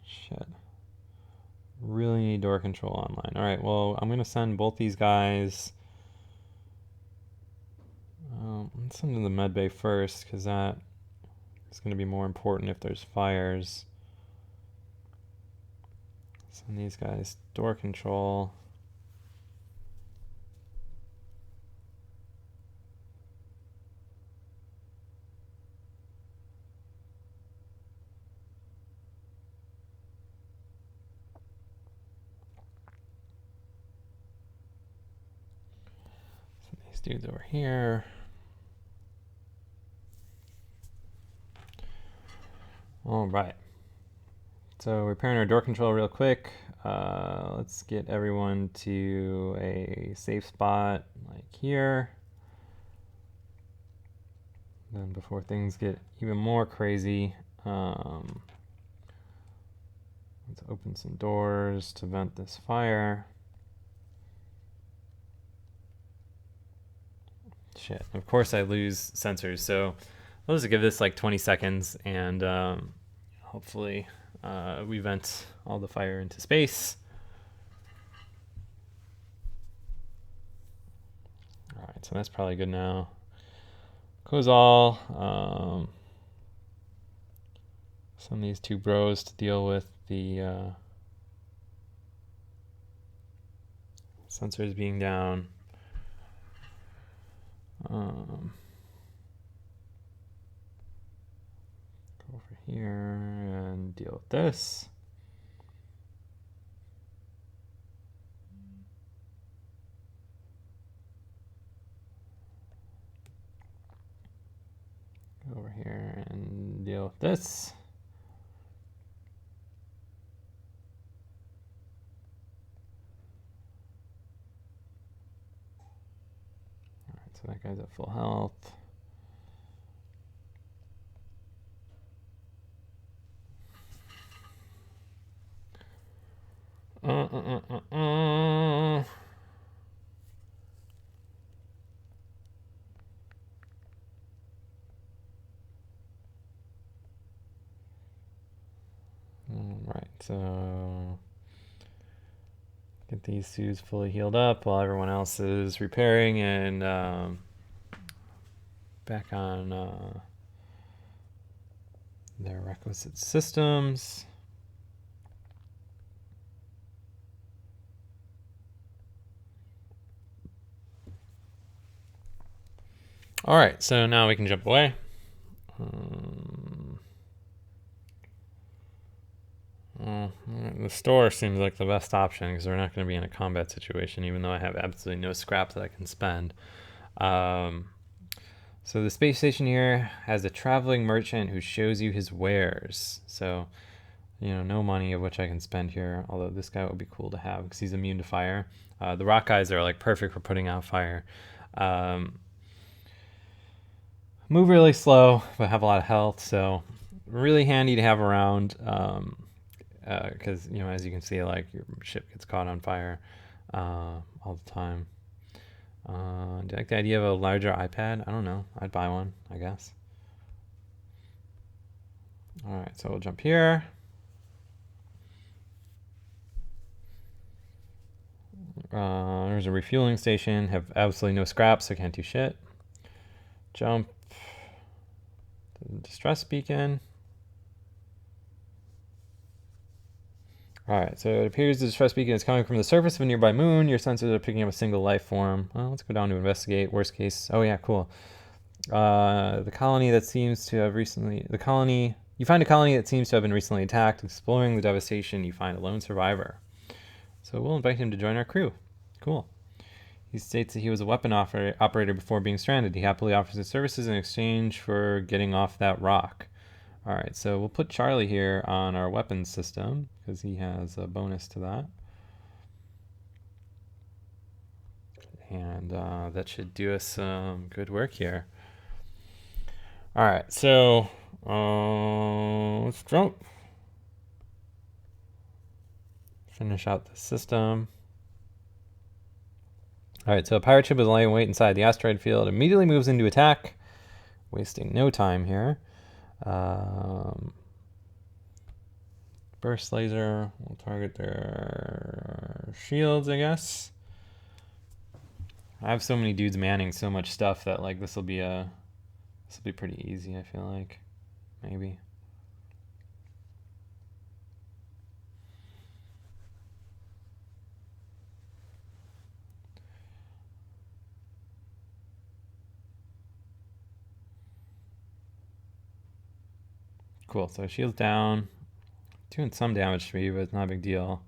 S1: Shit. Really need door control online. All right, well, I'm going to send both these guys. Let's send them to the med bay first because that is going to be more important if there's fires. Send these guys door control. Send these dudes over here. All right. So repairing our door control real quick. Let's get everyone to a safe spot like here. Then before things get even more crazy, let's open some doors to vent this fire. shit. Of course I lose sensors, so I'll just give this like 20 seconds and hopefully we vent all the fire into space. All right, so that's probably good now. Close all. Some of these two bros to deal with the sensors being down. Go over here and deal with this. Go over here and deal with this. Alright, so that guy's at full health. Right, so get these suits fully healed up while everyone else is repairing and back on their requisite systems. All right, so now we can jump away. The store seems like the best option because we're not going to be in a combat situation, even though I have absolutely no scrap that I can spend. So the space station here has a traveling merchant who shows you his wares. So, no money of which I can spend here, although this guy would be cool to have because he's immune to fire. The rock guys are like perfect for putting out fire. Move really slow, but have a lot of health, so really handy to have around. Because as you can see, like your ship gets caught on fire all the time. Do you like the idea of a larger iPad? I don't know. I'd buy one, I guess. All right, so we'll jump here. There's a refueling station. Have absolutely no scraps, so can't do shit. Jump. Distress beacon. Alright, so it appears the distress beacon is coming from the surface of a nearby moon. Your sensors are picking up a single life form. Well, let's go down to investigate. Worst case. Oh yeah, cool. The colony that seems to have recently... You find a colony that seems to have been recently attacked. Exploring the devastation, you find a lone survivor. So we'll invite him to join our crew. Cool. He states that he was a weapon operator before being stranded. He happily offers his services in exchange for getting off that rock. All right, so we'll put Charlie here on our weapons system because he has a bonus to that. And that should do us some good work here. All right, so let's jump. Finish out the system. All right, so a pirate ship is lying in wait inside the asteroid field. Immediately moves into attack, wasting no time here. Burst laser will target their shields, I guess. I have so many dudes manning so much stuff that like this will be pretty easy, I feel like. Maybe. Cool, so shield's down. Doing some damage to me, but it's not a big deal.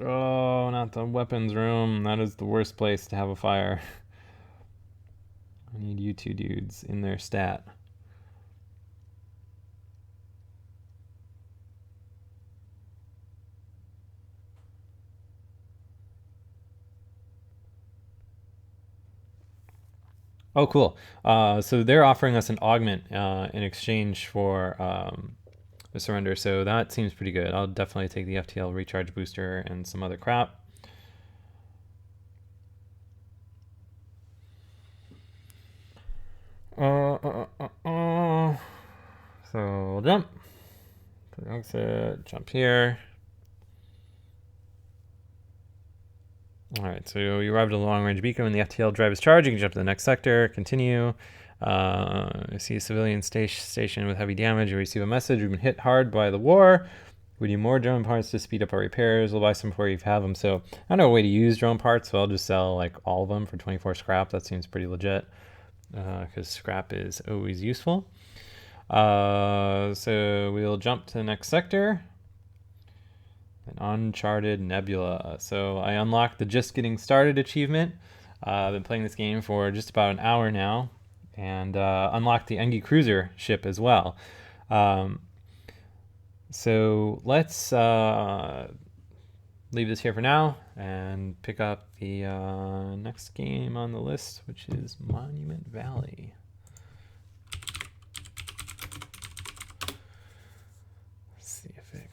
S1: Oh, not the weapons room. That is the worst place to have a fire. I need you two dudes in their stat. Oh, cool. So they're offering us an augment in exchange for the surrender. So that seems pretty good. I'll definitely take the FTL recharge booster and some other crap. So we'll jump. Exit, jump here. All right, so you arrived at a long-range beacon. When the FTL drive is charged, you can jump to the next sector, continue. You see a civilian station with heavy damage. You receive a message. We've been hit hard by the war. We need more drone parts to speed up our repairs. We'll buy some before you have them. So I don't know a way to use drone parts, so I'll just sell like all of them for 24 scrap. That seems pretty legit because scrap is always useful. So we'll jump to the next sector. An uncharted nebula. So I unlocked the just getting started achievement. I've been playing this game for just about an hour now, and unlocked the Engi cruiser ship as well. So let's leave this here for now and pick up the next game on the list, which is Monument Valley.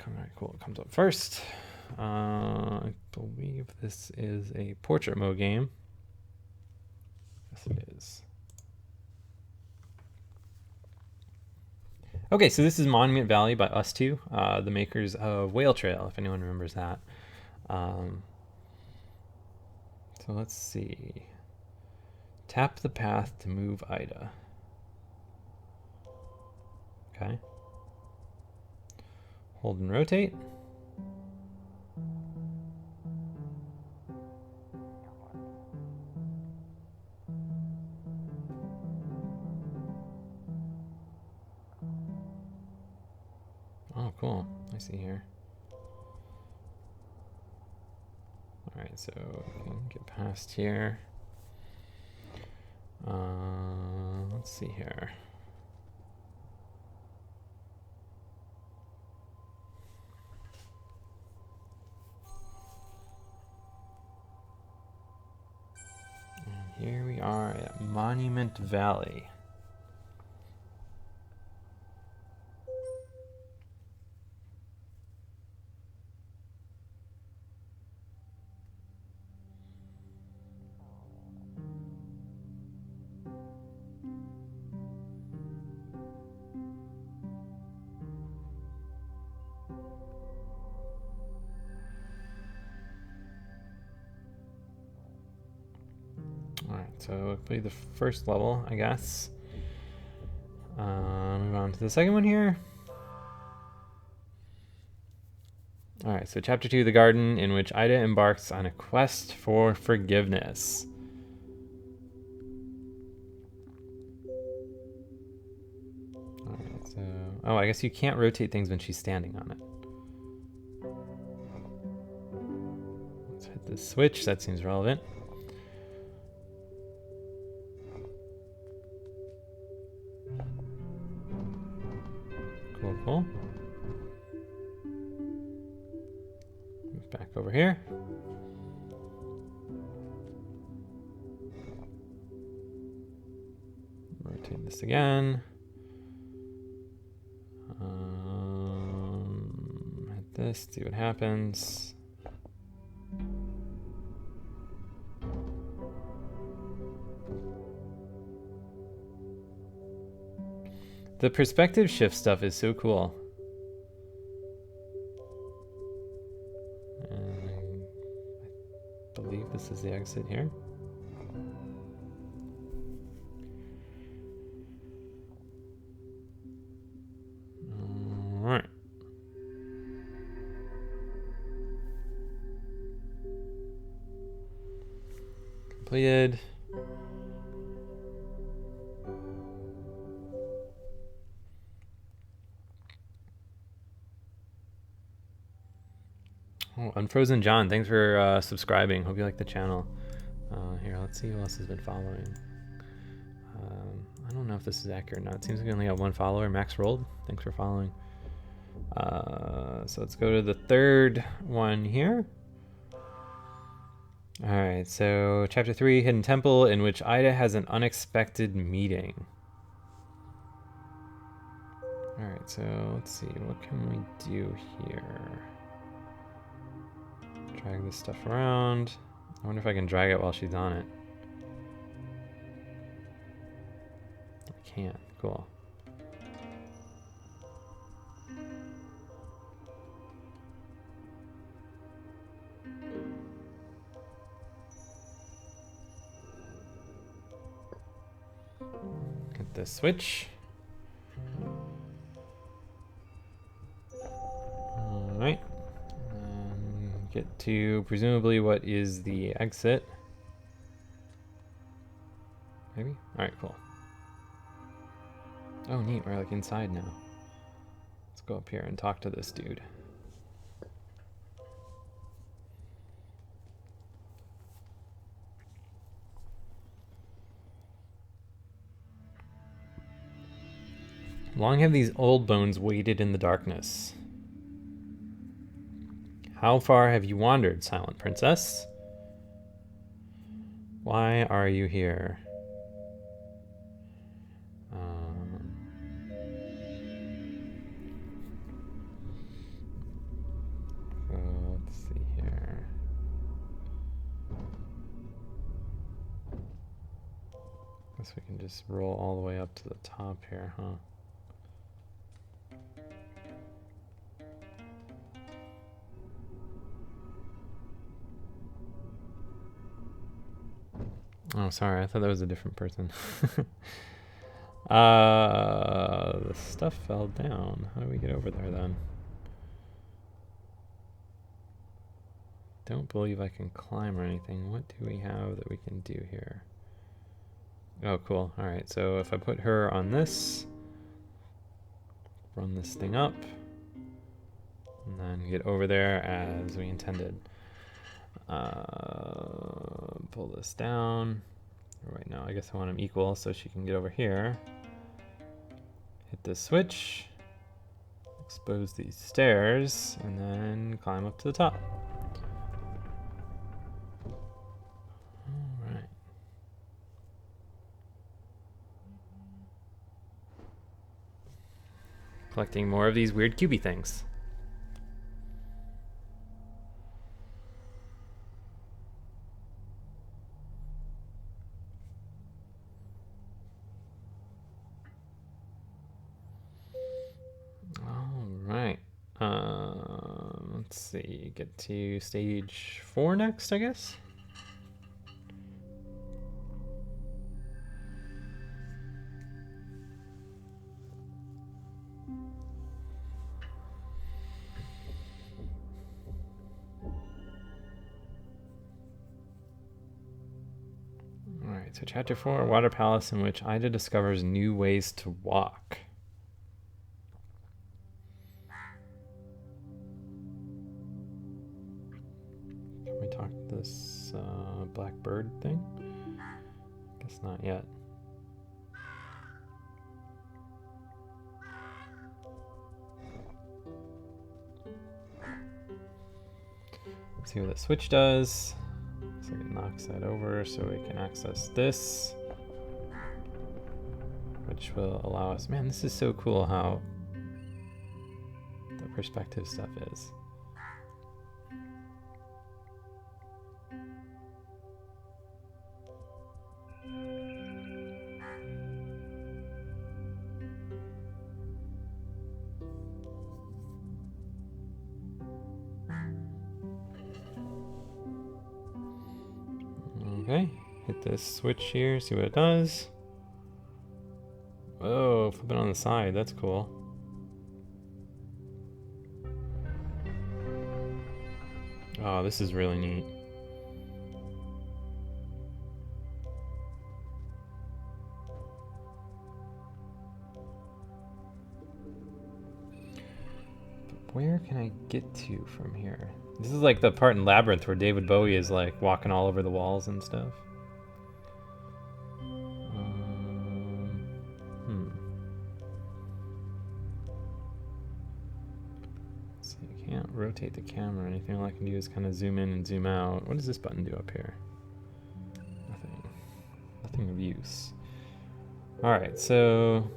S1: Alright, cool. It comes up first. I believe this is a portrait mode game. Yes, it is. Okay, so this is Monument Valley by Us2, the makers of Whale Trail, if anyone remembers that. So let's see. Tap the path to move Ida. Okay. Hold and rotate. Oh, cool. I see here. All right, so we can get past here. Let's see here. Here we are at Monument Valley. Alright, so play the first level, I guess. Move on to the second one here. Alright, so Chapter 2, The Garden, in which Ida embarks on a quest for forgiveness. Alright, so... Oh, I guess you can't rotate things when she's standing on it. Let's hit the switch, that seems relevant. Cool. Move back over here. Rotate this again. Hit this, see what happens. The perspective shift stuff is so cool. I believe this is the exit here. Alright. Completed. Oh, Unfrozen John, thanks for subscribing. Hope you like the channel. Here, let's see who else has been following. I don't know if this is accurate or not. It seems like we only got one follower. Max Rolled, thanks for following. So let's go to the third one here. Alright, so Chapter 3, Hidden Temple, in which Ida has an unexpected meeting. Alright, so let's see, what can we do here? Drag this stuff around. I wonder if I can drag it while she's on it. I can't, cool. Hit the switch. Alright. Get to presumably what is the exit. Maybe? Alright, cool. Oh neat, we're like inside now. Let's go up here and talk to this dude. Long have these old bones waited in the darkness. How far have you wandered, silent princess? Why are you here? Let's see here. Guess we can just roll all the way up to the top here, huh? Oh, sorry. I thought that was a different person. The stuff fell down. How do we get over there then? Don't believe I can climb or anything. What do we have that we can do here? Oh, cool. All right. So if I put her on this, run this thing up, and then get over there as we intended. Pull this down. Right now, I guess I want them equal so she can get over here. Hit this switch. Expose these stairs, and then climb up to the top. All right. Collecting more of these weird cubey things. Let's see, get to stage 4 next, I guess? Alright, so chapter 4, Water Palace, in which Ida discovers new ways to walk. Can we talk to this black bird thing? Guess not yet. Let's see what the switch does. Looks like it knocks that over so we can access this, which will allow us... Man, this is so cool how the perspective stuff is. Okay, hit this switch here, see what it does. Whoa, flip it on the side, that's cool. Oh, this is really neat. But where can I get to from here? This is like the part in Labyrinth where David Bowie is like walking all over the walls and stuff. So you can't rotate the camera or anything. All I can do is kind of zoom in and zoom out. What does this button do up here? Nothing. Nothing of use. Alright, so...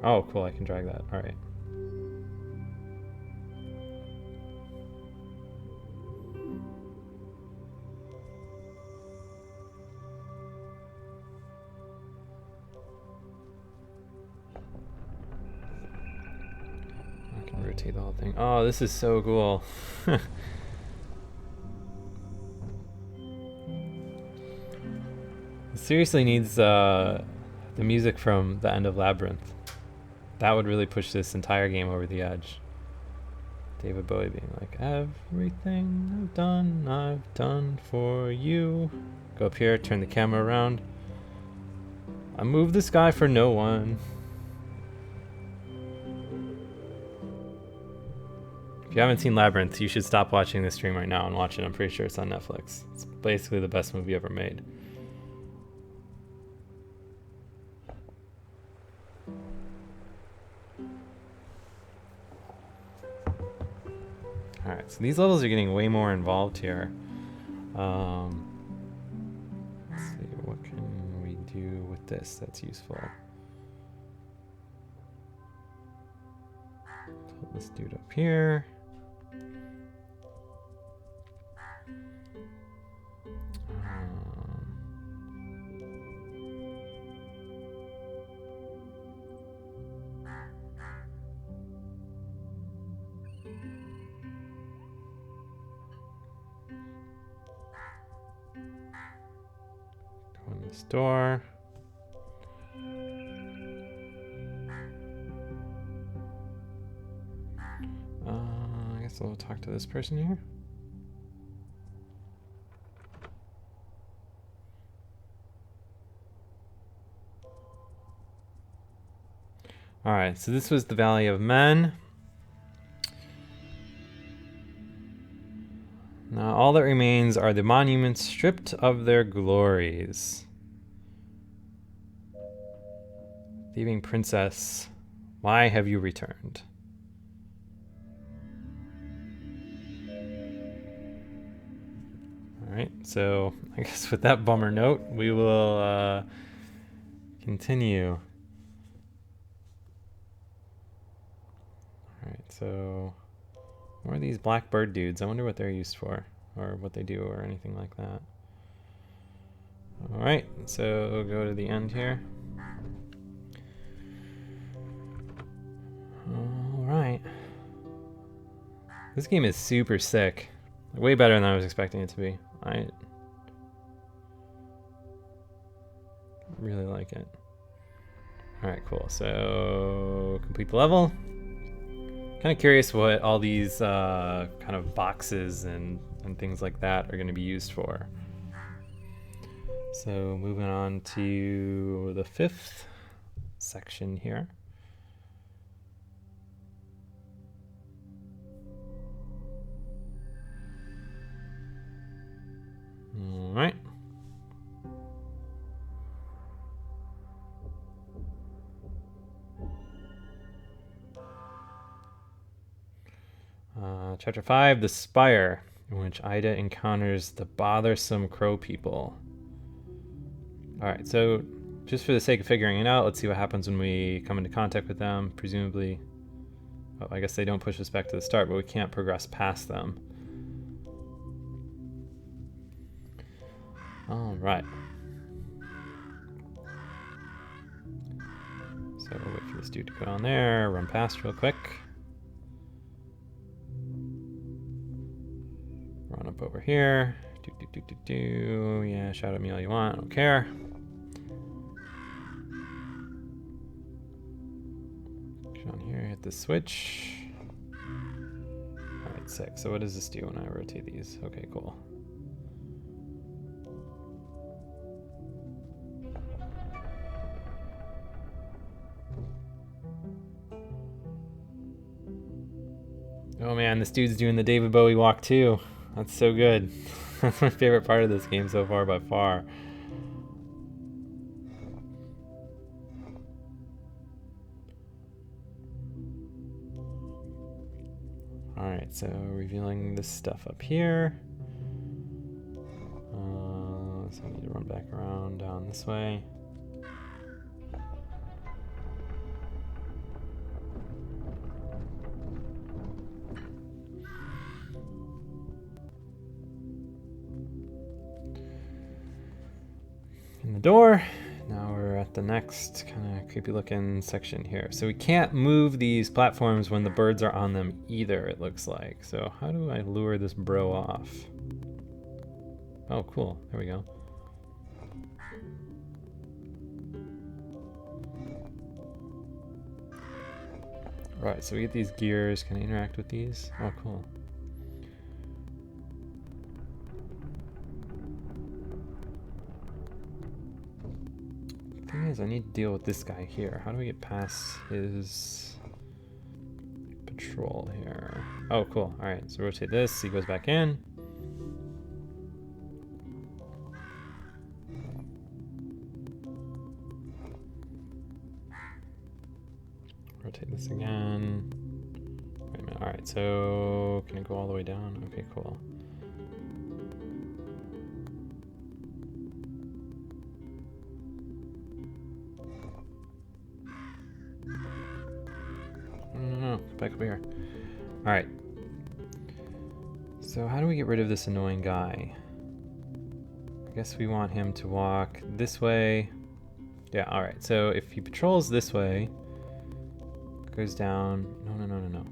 S1: oh, cool, I can drag that. Alright. I can rotate the whole thing. Oh, this is so cool. It seriously needs the music from the end of Labyrinth. That would really push this entire game over the edge. David Bowie being like, everything I've done for you. Go up here, turn the camera around. I move the sky for no one. If you haven't seen Labyrinth, you should stop watching this stream right now and watch it. I'm pretty sure it's on Netflix. It's basically the best movie ever made. Alright, so these levels are getting way more involved here. Let's see, what can we do with this that's useful? Put this dude up here. Go in this door. I guess I'll talk to this person here. Alright, so this was the Valley of Men. Now all that remains are the monuments stripped of their glories. Thieving princess, why have you returned? Alright, so I guess with that bummer note, we will continue. Alright, so what are these black bird dudes? I wonder what they're used for, or what they do, or anything like that. Alright, so go to the end here. Alright. This game is super sick. Way better than I was expecting it to be. I really like it. Alright, cool. So, complete the level. Kind of curious what all these kind of boxes and things like that are going to be used for. So, moving on to the 5th section here. All right. Chapter 5, The Spire, in which Ida encounters the bothersome crow people. Alright, so just for the sake of figuring it out, let's see what happens when we come into contact with them. Presumably, oh, I guess they don't push us back to the start, but we can't progress past them. Alright. So we'll wait for this dude to go down there, run past real quick. Run up over here. Yeah, shout at me all you want, I don't care. Down here, hit the switch. Alright, sick. So what does this do when I rotate these? Okay, cool. Oh man, this dude's doing the David Bowie walk too. That's so good. That's my favorite part of this game so far by far. Alright, so revealing this stuff up here. So I need to run back around down this way. In the door. Now we're at the next kind of creepy looking section here. So we can't move these platforms when the birds are on them either, it looks like. So how do I lure this bro off? Oh, cool. There we go. Right, so we get these gears. Can I interact with these? Oh, cool. Thing is, I need to deal with this guy here. How do we get past his patrol here? Oh, cool. All right, so rotate this. He goes back in. Rotate this again. Wait a minute. All right, so can I go all the way down? Okay, cool. No, back up here. All right. So how do we get rid of this annoying guy? I guess we want him to walk this way. Yeah, all right. So if he patrols this way, goes down. No.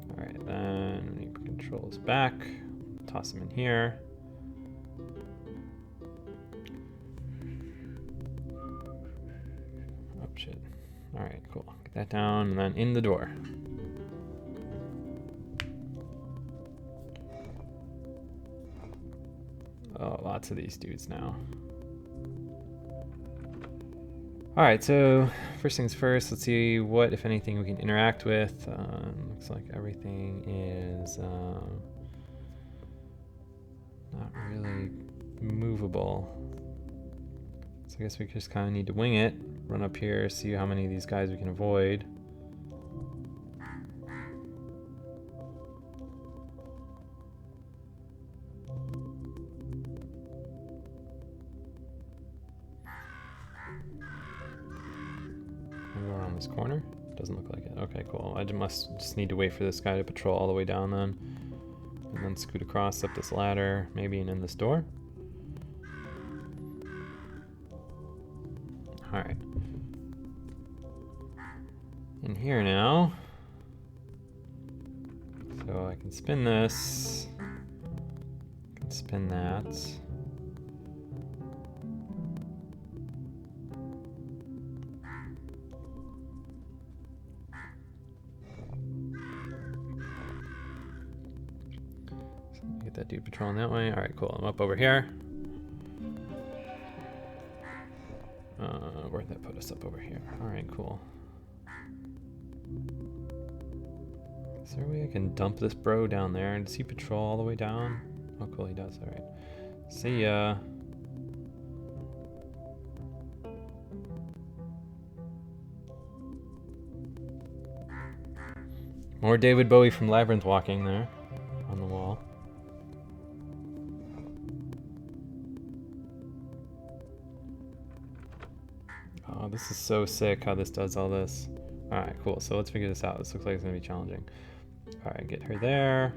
S1: All right, then he controls back. Toss him in here. Oh, shit. All right, cool. Get that down and then in the door. Oh, lots of these dudes now. All right, so first things first, let's see what, if anything, we can interact with. Looks like everything is not really movable. So I guess we just kind of need to wing it, run up here, see how many of these guys we can avoid. Around this corner? Doesn't look like it. Okay, cool. I must just need to wait for this guy to patrol all the way down then. And then scoot across up this ladder, maybe, and in this door. Alright. In here now. So I can spin this. I can spin that. Get that dude patrolling that way. All right, cool. I'm up over here. Where'd that put us? Up over here. All right, cool. Is there a way I can dump this bro down there? Does he patrol all the way down? Oh, cool, he does. All right. See ya. More David Bowie from Labyrinth walking there on the wall. Oh, this is so sick how this does all this. Alright, cool. So let's figure this out. This looks like it's going to be challenging. Alright, get her there.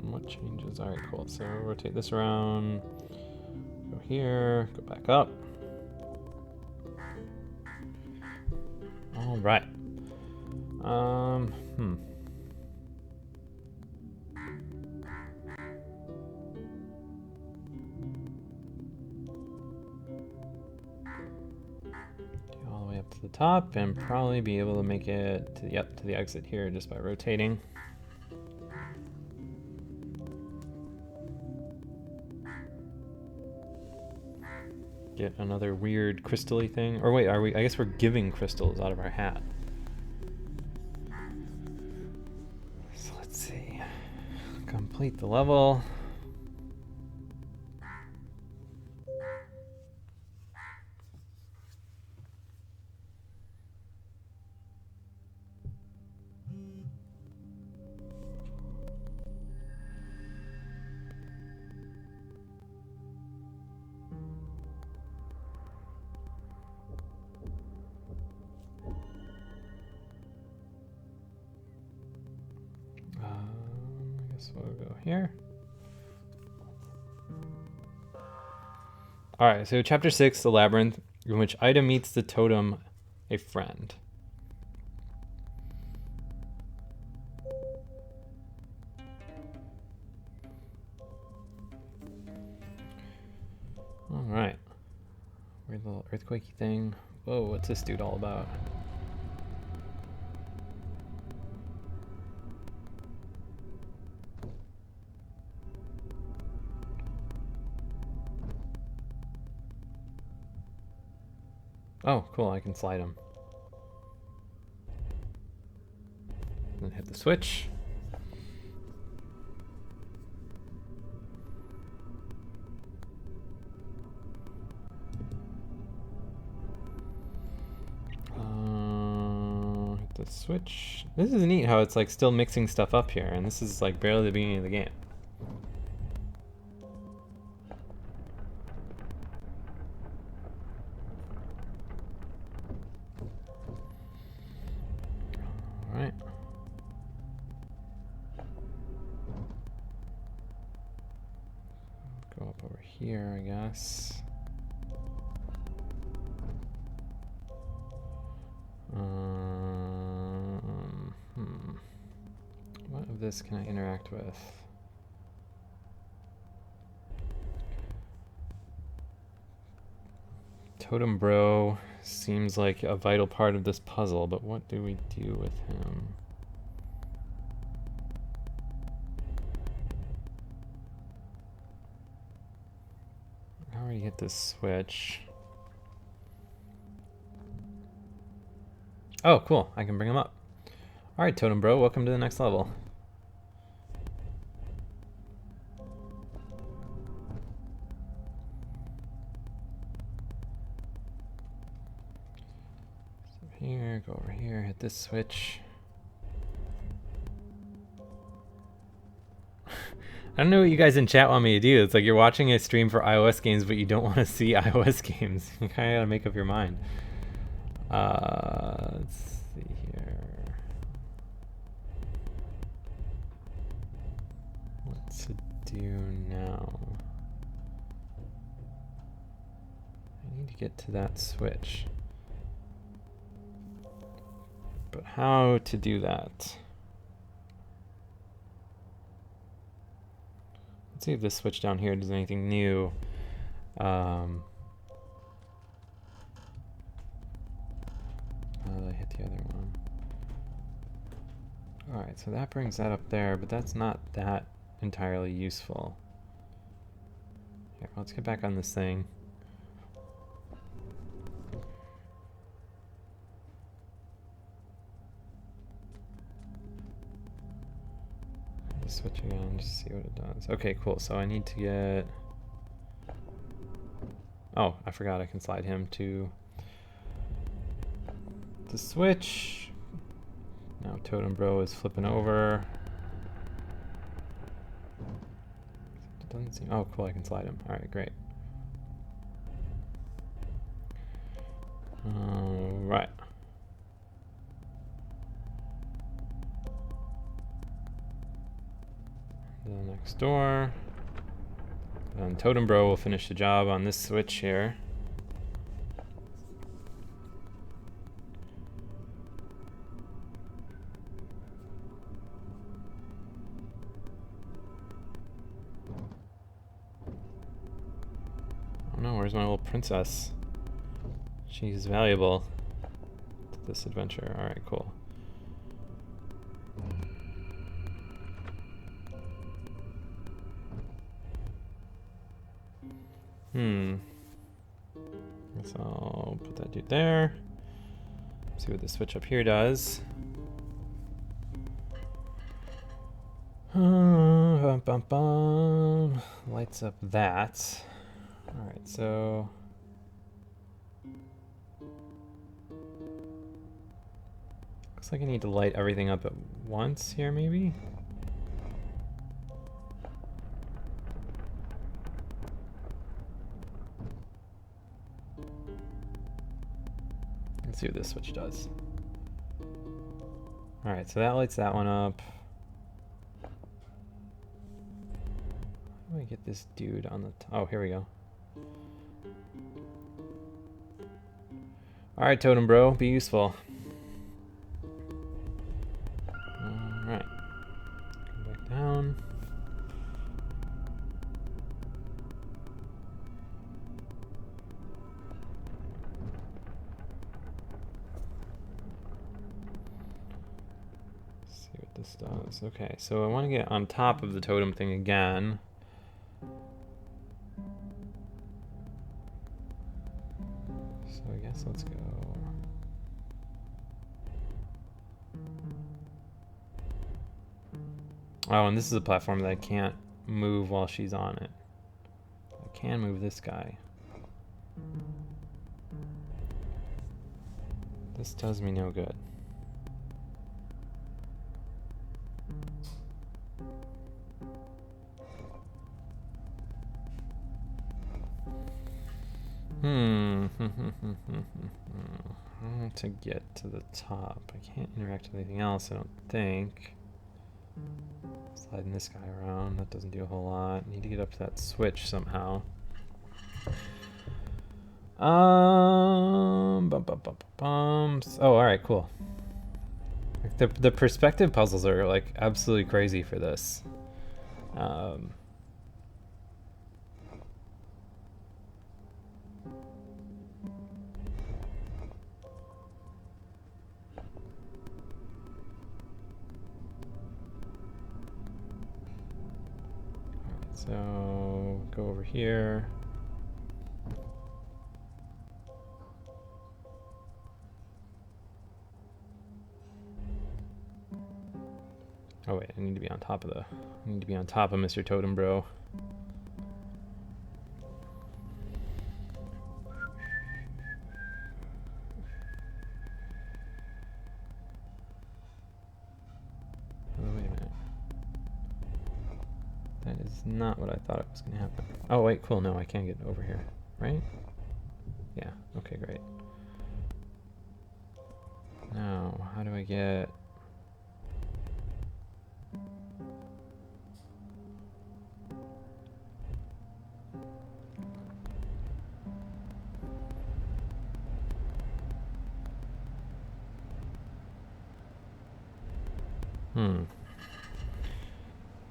S1: What changes? Alright, cool. So rotate this around. Go here. Go back up. Alright. All the way up to the top and probably be able to make it to, yep, to the exit here just by rotating. Get another weird crystal-y thing. Or wait, are we? I guess we're giving crystals out of our hat. So let's see. Complete the level. I guess we'll go here. All right, so chapter 6, the labyrinth, in which Ida meets the totem, a friend. All right, weird little earthquakey thing. Whoa, what's this dude all about? Oh, cool, I can slide him. Then hit the switch. Hit the switch. This is neat how it's like still mixing stuff up here, and this is like barely the beginning of the game. Alright. Go up over here, I guess. What of this can I interact with? Totem Bro seems like a vital part of this puzzle, but what do we do with him? I already hit this switch. Oh, cool. I can bring him up. Alright, Totem Bro, welcome to the next level. Here, go over here, hit this switch. I don't know what you guys in chat want me to do. It's like you're watching a stream for iOS games, but you don't want to see iOS games. You kind of gotta make up your mind. Let's see here. What to do now? I need to get to that switch. But how to do that? Let's see if this switch down here does anything new. I hit the other one. Alright, so that brings that up there, but that's not that entirely useful. Here, let's get back on this thing. Switch again, just see what it does. Okay, cool. So I need to get... Oh, I forgot I can slide him to the switch. Now Totem Bro is flipping over. It doesn't seem... Oh, cool, I can slide him. Alright, great. Right. The next door. And Totem Bro will finish the job on this switch here. Oh no, where's my little princess? She's valuable to this adventure. Alright, cool. Guess I'll put that dude there. See what the switch up here does. bum, bum, bum. Lights up that. All right, so looks like I need to light everything up at once here, maybe. Let's see what this switch does. All right, so that lights that one up. How do I get this dude on the oh, here we go. All right, Totem Bro, be useful. All right, go back down. See what this does. Okay, so I want to get on top of the totem thing again. So I guess let's go. Oh, and this is a platform that I can't move while she's on it. I can move this guy. This does me no good. To get to the top. I can't interact with anything else, I don't think. Sliding this guy around, that doesn't do a whole lot. Need to get up to that switch somehow. Bum, bum, bum, bum, bum. Oh, alright, cool. The perspective puzzles are like absolutely crazy for this. So go over here. Oh wait, I need to be on top of Mr. Totem Bro. Oh, wait a minute. That is not what I thought it was going to happen. Oh wait, cool. No, I can't get over here, right? Yeah. Okay, great. Now, how do I get?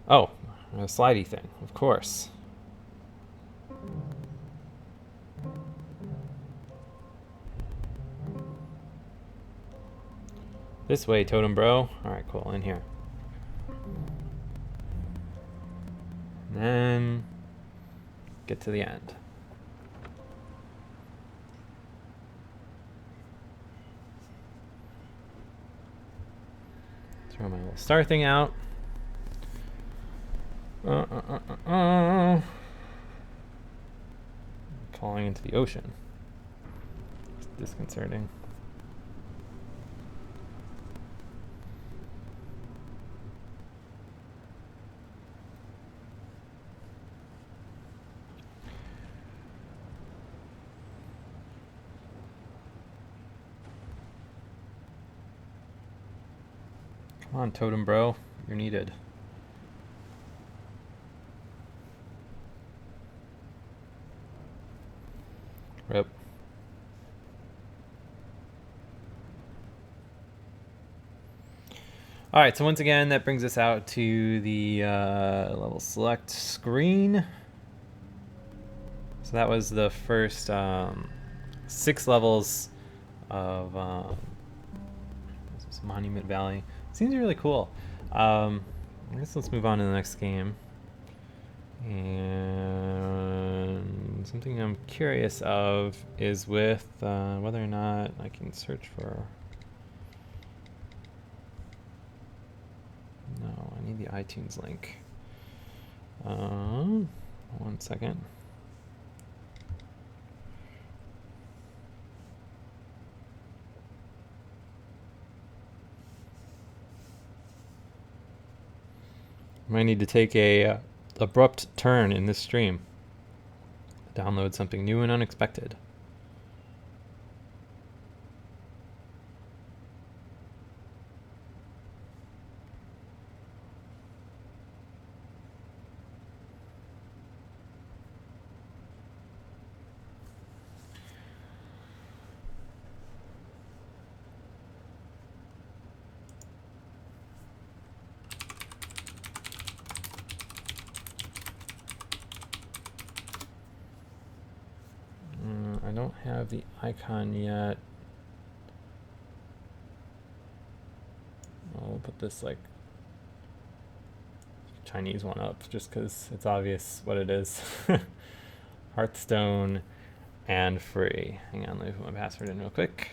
S1: Oh, a slidey thing, of course. This way, Totem Bro. Alright, cool, in here. And then get to the end. Throw my little star thing out. Falling into the ocean. It's disconcerting. Come on, Totem Bro, you're needed. Rip. All right, so once again, that brings us out to the level select screen. So that was the first 6 levels of Monument Valley. Seems really cool. I guess let's move on to the next game. And something I'm curious of is with whether or not I can search for... No, I need the iTunes link. One second. Might need to take a abrupt turn in this stream. Download something new and unexpected. I don't have the icon yet. I'll put this like Chinese one up just because it's obvious what it is. Hearthstone and free. Hang on, let me put my password in real quick.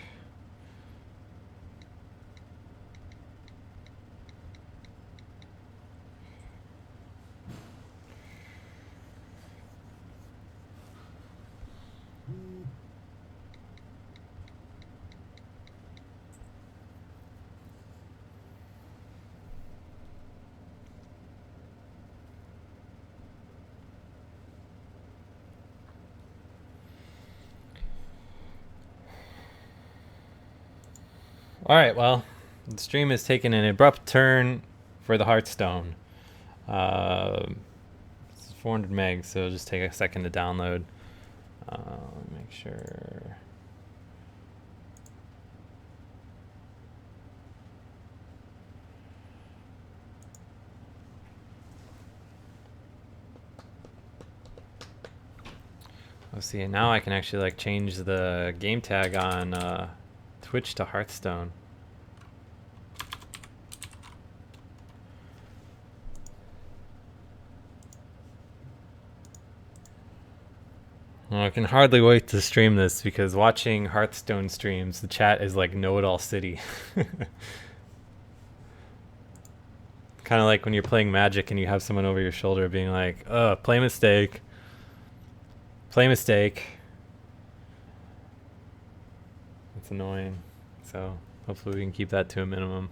S1: All right, well, the stream has taken an abrupt turn for the Hearthstone. It's 400 megs, so it'll just take a second to download. Make sure. Let's see, now I can actually like change the game tag on Twitch to Hearthstone. Well, I can hardly wait to stream this because watching Hearthstone streams, the chat is like know-it-all city. Kind of like when you're playing Magic and you have someone over your shoulder being like, play mistake. Play mistake. It's annoying. So hopefully we can keep that to a minimum.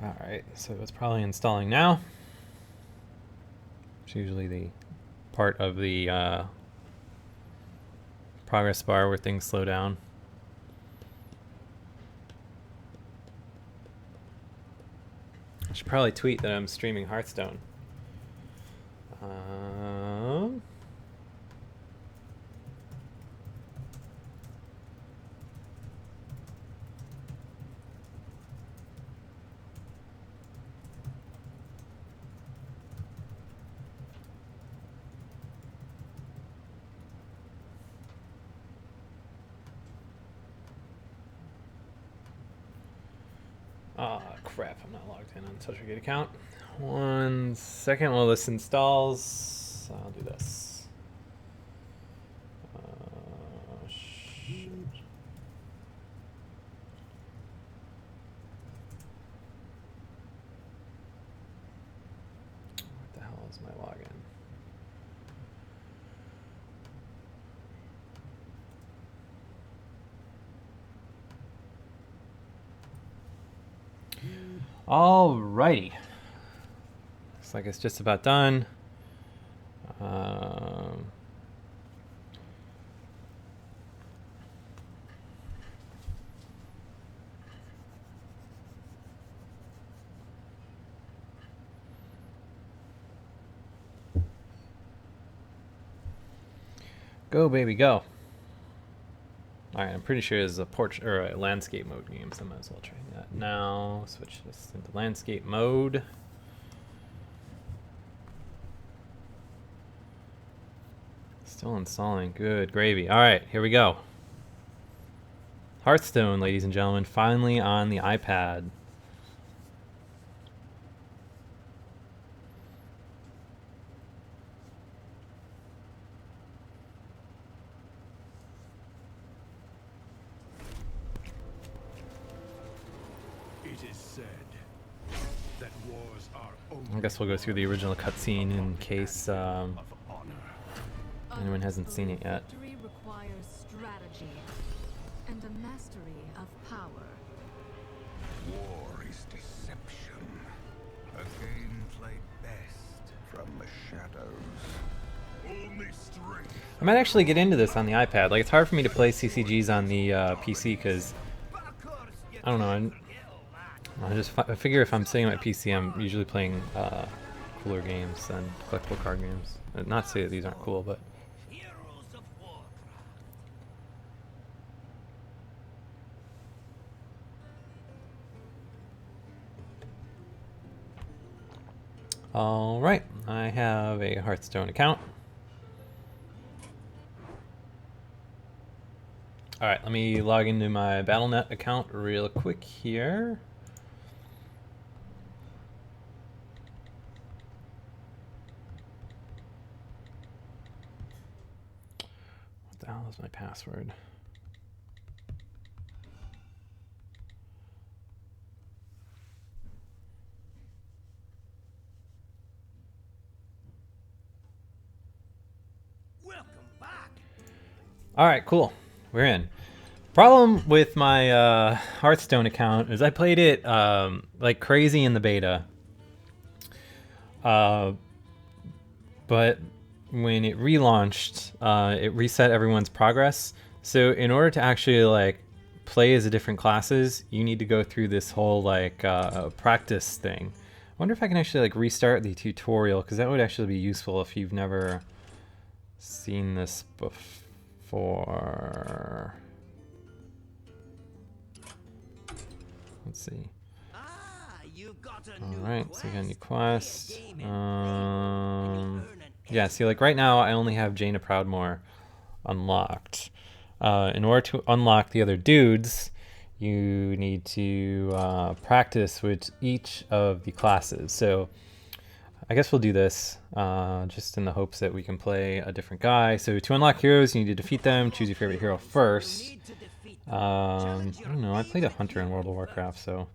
S1: Alright, so it's probably installing now. It's usually the part of the progress bar where things slow down. I should probably tweet that I'm streaming Hearthstone. Crap, I'm not logged in on TouchArcade account. 1 second while this installs. I'll do this. Shit. What the hell is my login? Alrighty. Looks like it's just about done. Go, baby, go. Alright, I'm pretty sure it's a portrait or a landscape mode game, so I might as well try that now. Switch this into landscape mode. Still installing. Good gravy. Alright, here we go. Hearthstone, ladies and gentlemen, finally on the iPad.
S2: It is said that wars are
S1: I guess we'll go through the original cutscene in case anyone hasn't seen it yet.
S3: Victory requires strategy and a mastery of power.
S4: War is deception. A game played best from the shadows.
S2: only strength.
S1: I might actually get into this on the iPad. Like, it's hard for me to play CCGs on the PC because I don't know. I figure if I'm sitting on my PC, I'm usually playing cooler games than collectible card games. Not to say that these aren't cool, but. Alright, I have a Hearthstone account. Alright, let me log into my Battle.net account real quick here. What the hell is my password? Alright, cool. We're in. Problem with my Hearthstone account is I played it like crazy in the beta. But when it relaunched, it reset everyone's progress. So in order to actually like play as a different classes, you need to go through this whole like practice thing. I wonder if I can actually like restart the tutorial, because that would actually be useful if you've never seen this before. Let's see. Alright, so we got a new quest. Yeah, see, like right now I only have Jaina Proudmoore unlocked. In order to unlock the other dudes, you need to practice with each of the classes. So I guess we'll do this just in the hopes that we can play a different guy. So to unlock heroes, you need to defeat them, choose your favorite hero first. I don't know, I played a hunter in World of Warcraft, so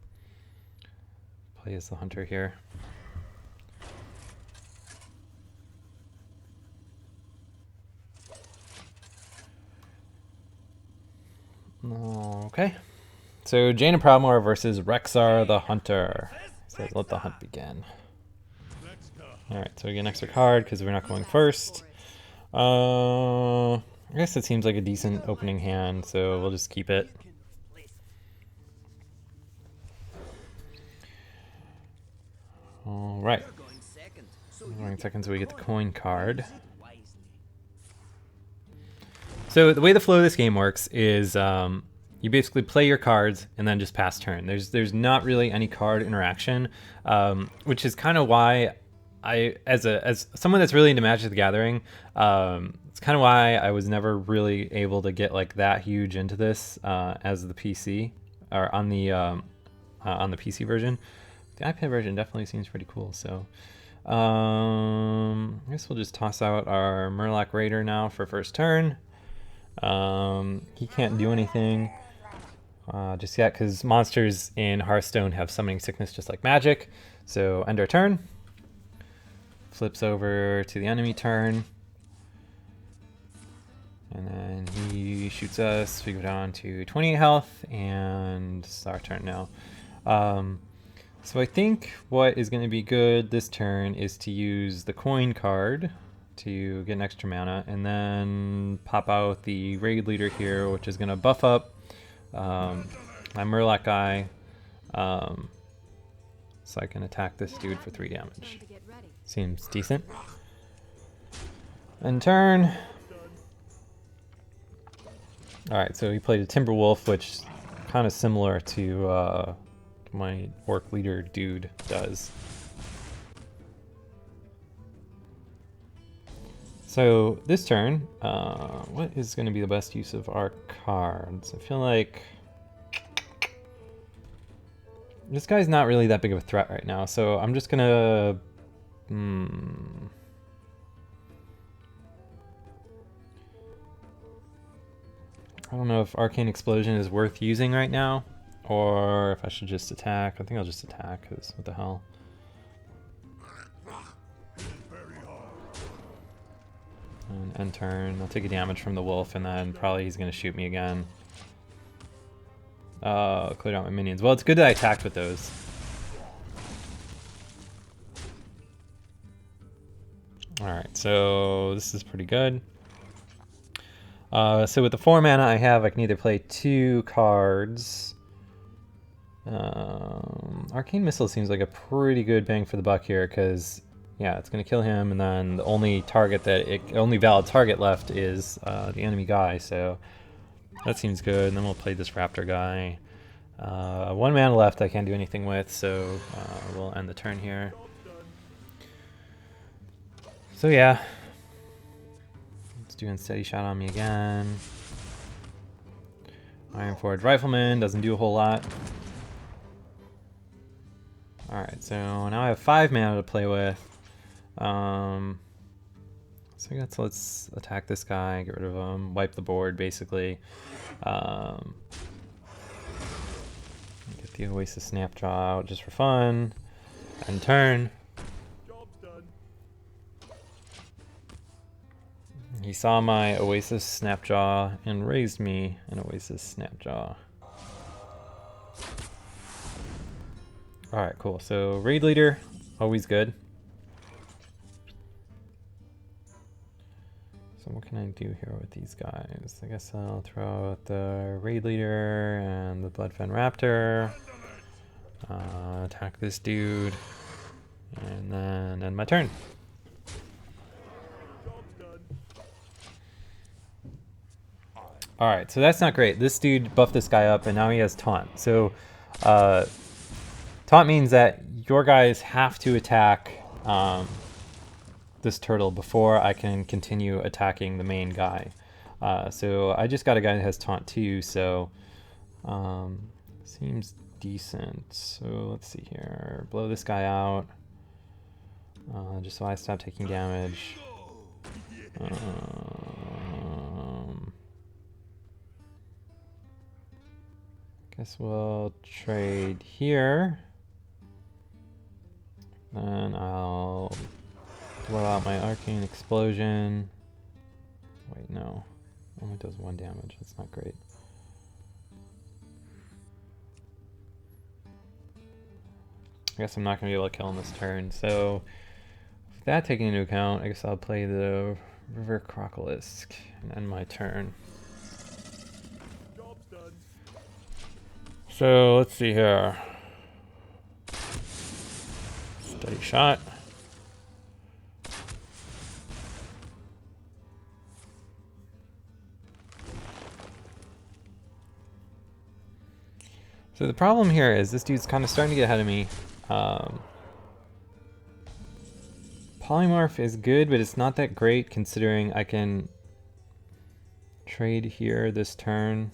S1: play as the hunter here. Okay, so Jaina Proudmoore versus Rexxar the Hunter. So let the hunt begin. Alright, so we get an extra card because we're not going first. I guess it seems like a decent opening hand, so we'll just keep it. Alright. Going second, so we get the coin card. So the way the flow of this game works is you basically play your cards and then just pass turn. There's not really any card interaction, which is kind of why as someone that's really into Magic the Gathering, it's kind of why I was never really able to get like that huge into this as the PC or on the PC version. The iPad version definitely seems pretty cool. So I guess we'll just toss out our Murloc Raider now for first turn. He can't do anything just yet because monsters in Hearthstone have summoning sickness just like Magic. So end our turn. Flips over to the enemy turn. And then he shoots us. We go down to 28 health and it's our turn now. So I think what is going to be good this turn is to use the coin card to get an extra mana, and then pop out the raid leader here, which is going to buff up my Murloc guy, so I can attack this dude for 3 damage. Seems decent. End turn. Alright, so he played a Timberwolf, which is kind of similar to my orc leader dude does. So this turn, what is going to be the best use of our cards? I feel like this guy's not really that big of a threat right now, so I'm just gonna I don't know if Arcane Explosion is worth using right now. Or if I should just attack. I think I'll just attack, because what the hell. And end turn. I'll take a damage from the wolf, and then probably he's going to shoot me again. Cleared out my minions. Well, it's good that I attacked with those. Alright, so this is pretty good. So with the 4 mana I have, I can either play 2 cards. Arcane Missile seems like a pretty good bang for the buck here, because yeah, it's going to kill him, and then the only valid target left is the enemy guy, so that seems good. And then we'll play this raptor guy. 1 mana left I can't do anything with, so we'll end the turn here. So yeah, it's doing steady shot on me again. Iron Forge Rifleman doesn't do a whole lot. Alright, so now I have 5 mana to play with. So I guess let's attack this guy, get rid of him, wipe the board basically. Get the Oasis Snapjaw out just for fun. End turn. He saw my Oasis Snapjaw and raised me an Oasis Snapjaw. Alright, cool. So raid leader, always good. So what can I do here with these guys? I guess I'll throw out the raid leader and the Bloodfen Raptor. Attack this dude. And then end my turn. Alright, so that's not great. This dude buffed this guy up, and now he has taunt. So, taunt means that your guys have to attack this turtle before I can continue attacking the main guy. So I just got a guy that has taunt too, so seems decent. So let's see here. Blow this guy out, just so I stop taking damage. Guess we'll trade here. Then I'll blow out my Arcane Explosion. Wait, no. Only does 1 damage. That's not great. I guess I'm not going to be able to kill him this turn. So, with that taken into account, I guess I'll play the River Crocolisk and end my turn. So let's see here. Steady shot. So the problem here is this dude's kind of starting to get ahead of me. Polymorph is good, but it's not that great considering I can trade here this turn.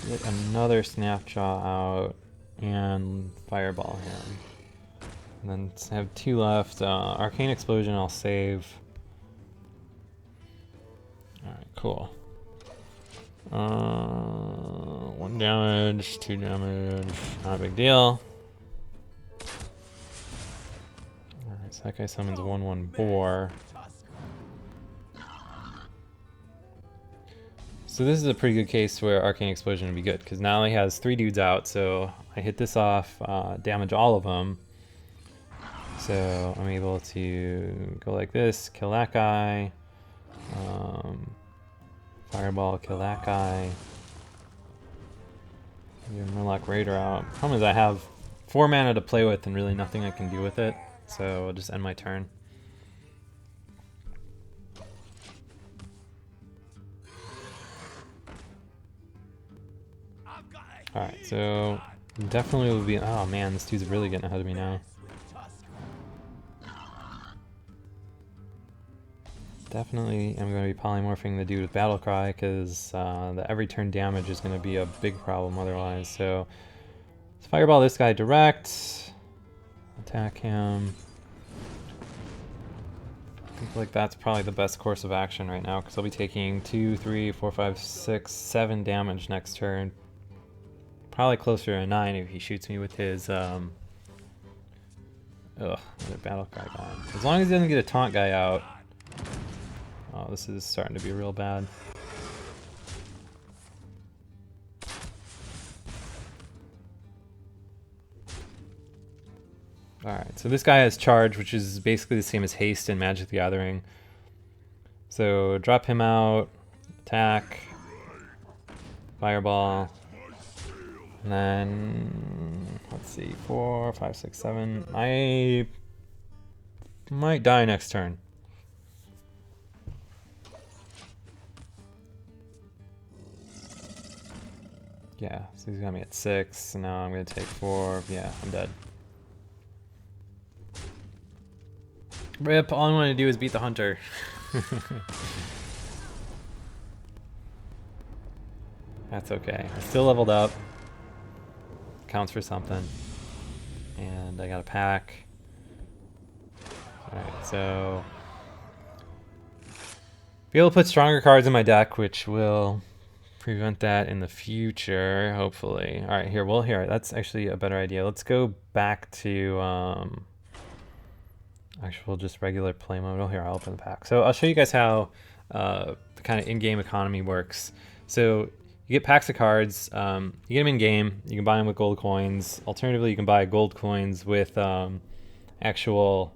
S1: Get another Snapjaw out and Fireball him. And then have 2 left. Arcane Explosion I'll save. Alright, cool. 1 damage, 2 damage, not a big deal. Alright, so that guy summons 1/1 boar. So this is a pretty good case where Arcane Explosion would be good, because now he has 3 dudes out, so I hit this off, damage all of them. So I'm able to go like this, kill that guy, Fireball, kill that guy, get Murloc Raider out. Problem is I have 4 mana to play with and really nothing I can do with it, so I'll just end my turn. Alright, so definitely will be... Oh man, this dude's really getting ahead of me now. Definitely am going to be polymorphing the dude with Battlecry, because the every turn damage is going to be a big problem otherwise. So let's Fireball this guy direct. Attack him. I think like that's probably the best course of action right now because I'll be taking 2, 3, 4, 5, 6, 7 damage next turn. Probably closer to 9 if he shoots me with his another battle cry guy. As long as he doesn't get a taunt guy out. Oh, this is starting to be real bad. Alright, so this guy has charge, which is basically the same as haste in Magic the Gathering. So drop him out, attack, fireball, and then let's see, 4, 5, 6, 7. I might die next turn. Yeah, so he's got me at 6, and now I'm gonna take 4. Yeah, I'm dead. Rip, all I want to do is beat the hunter. That's okay. I still leveled up. Counts for something. And I got a pack. Alright, so be able to put stronger cards in my deck, which will prevent that in the future, hopefully. Alright, here, that's actually a better idea. Let's go back to actual just regular play mode. Oh, here, I'll open the pack. So I'll show you guys how the kind of in-game economy works. So you get packs of cards. You get them in-game. You can buy them with gold coins. Alternatively, you can buy gold coins with actual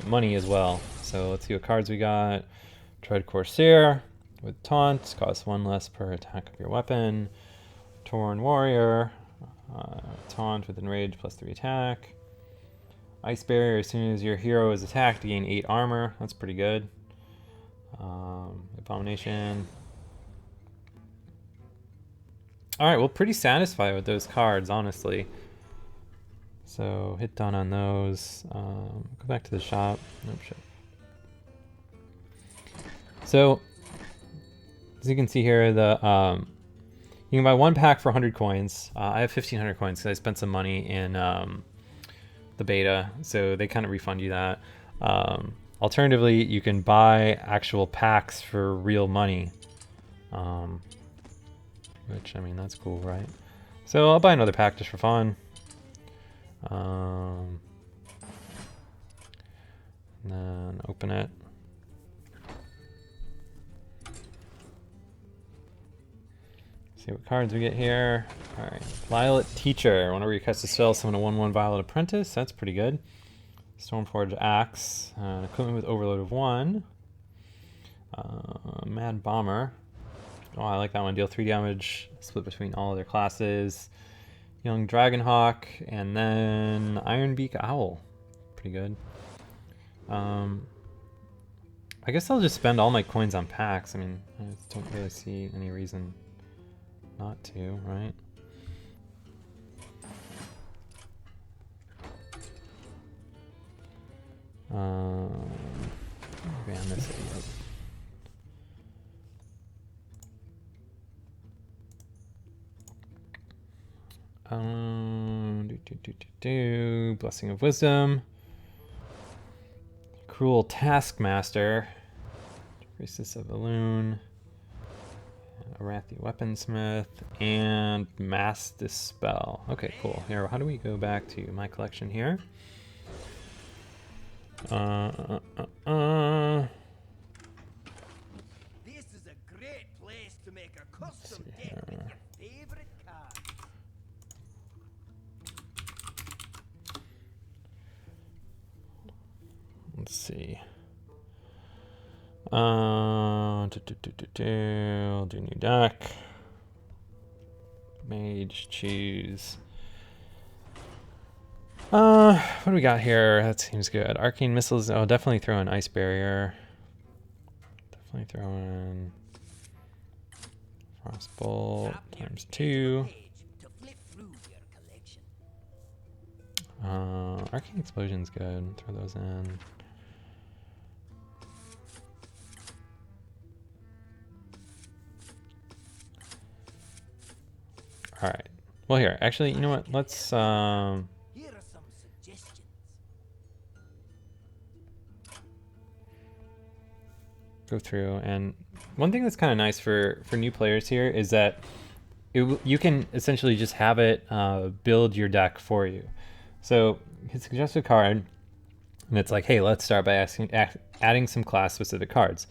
S1: money as well. So let's see what cards we got. Tread Corsair with taunt. Costs 1 less per attack of your weapon. Torn Warrior. Taunt with enrage plus 3 attack. Ice Barrier, as soon as your hero is attacked, you gain 8 armor. That's pretty good. Abomination. Alright, well, pretty satisfied with those cards, honestly. So, hit done on those. Go back to the shop. Nope, shit. So, as you can see here, the you can buy 1 pack for 100 coins. I have 1,500 coins because I spent some money in the beta, so they kind of refund you that. Alternatively, you can buy actual packs for real money, which, I mean, that's cool, right? So I'll buy another pack just for fun. And then open it. See what cards we get here. Alright, Violet Teacher. Whenever you cast a spell, summon a 1/1 Violet Apprentice. That's pretty good. Stormforge Axe. Equipment with Overload of 1. Mad Bomber. Oh, I like that one. Deal 3 damage, split between all other classes. Young Dragonhawk, and then Ironbeak Owl. Pretty good. I guess I'll just spend all my coins on packs. I mean, I just don't really see any reason not to, right? Maybe I missed it yet. Blessing of Wisdom. Cruel Taskmaster. Priestess of Elune. Arathi Weaponsmith, and Mass Dispel. Okay, cool. Here, how do we go back to my collection here?
S5: This is a great place to make a custom deck with your favorite card.
S1: Let's see. Do new deck. Mage, choose. What do we got here? That seems good. Arcane Missiles. Oh, definitely throw in Ice Barrier. Definitely throw in Frostbolt ×2. Arcane Explosion's good. Throw those in. All right. Well, here, actually, you know what? Let's
S5: Here are some suggestions.
S1: go through. And one thing that's kind of nice for new players here is that you can essentially just have it build your deck for you. So you suggest a card, and it's like, hey, let's start by adding some class-specific cards.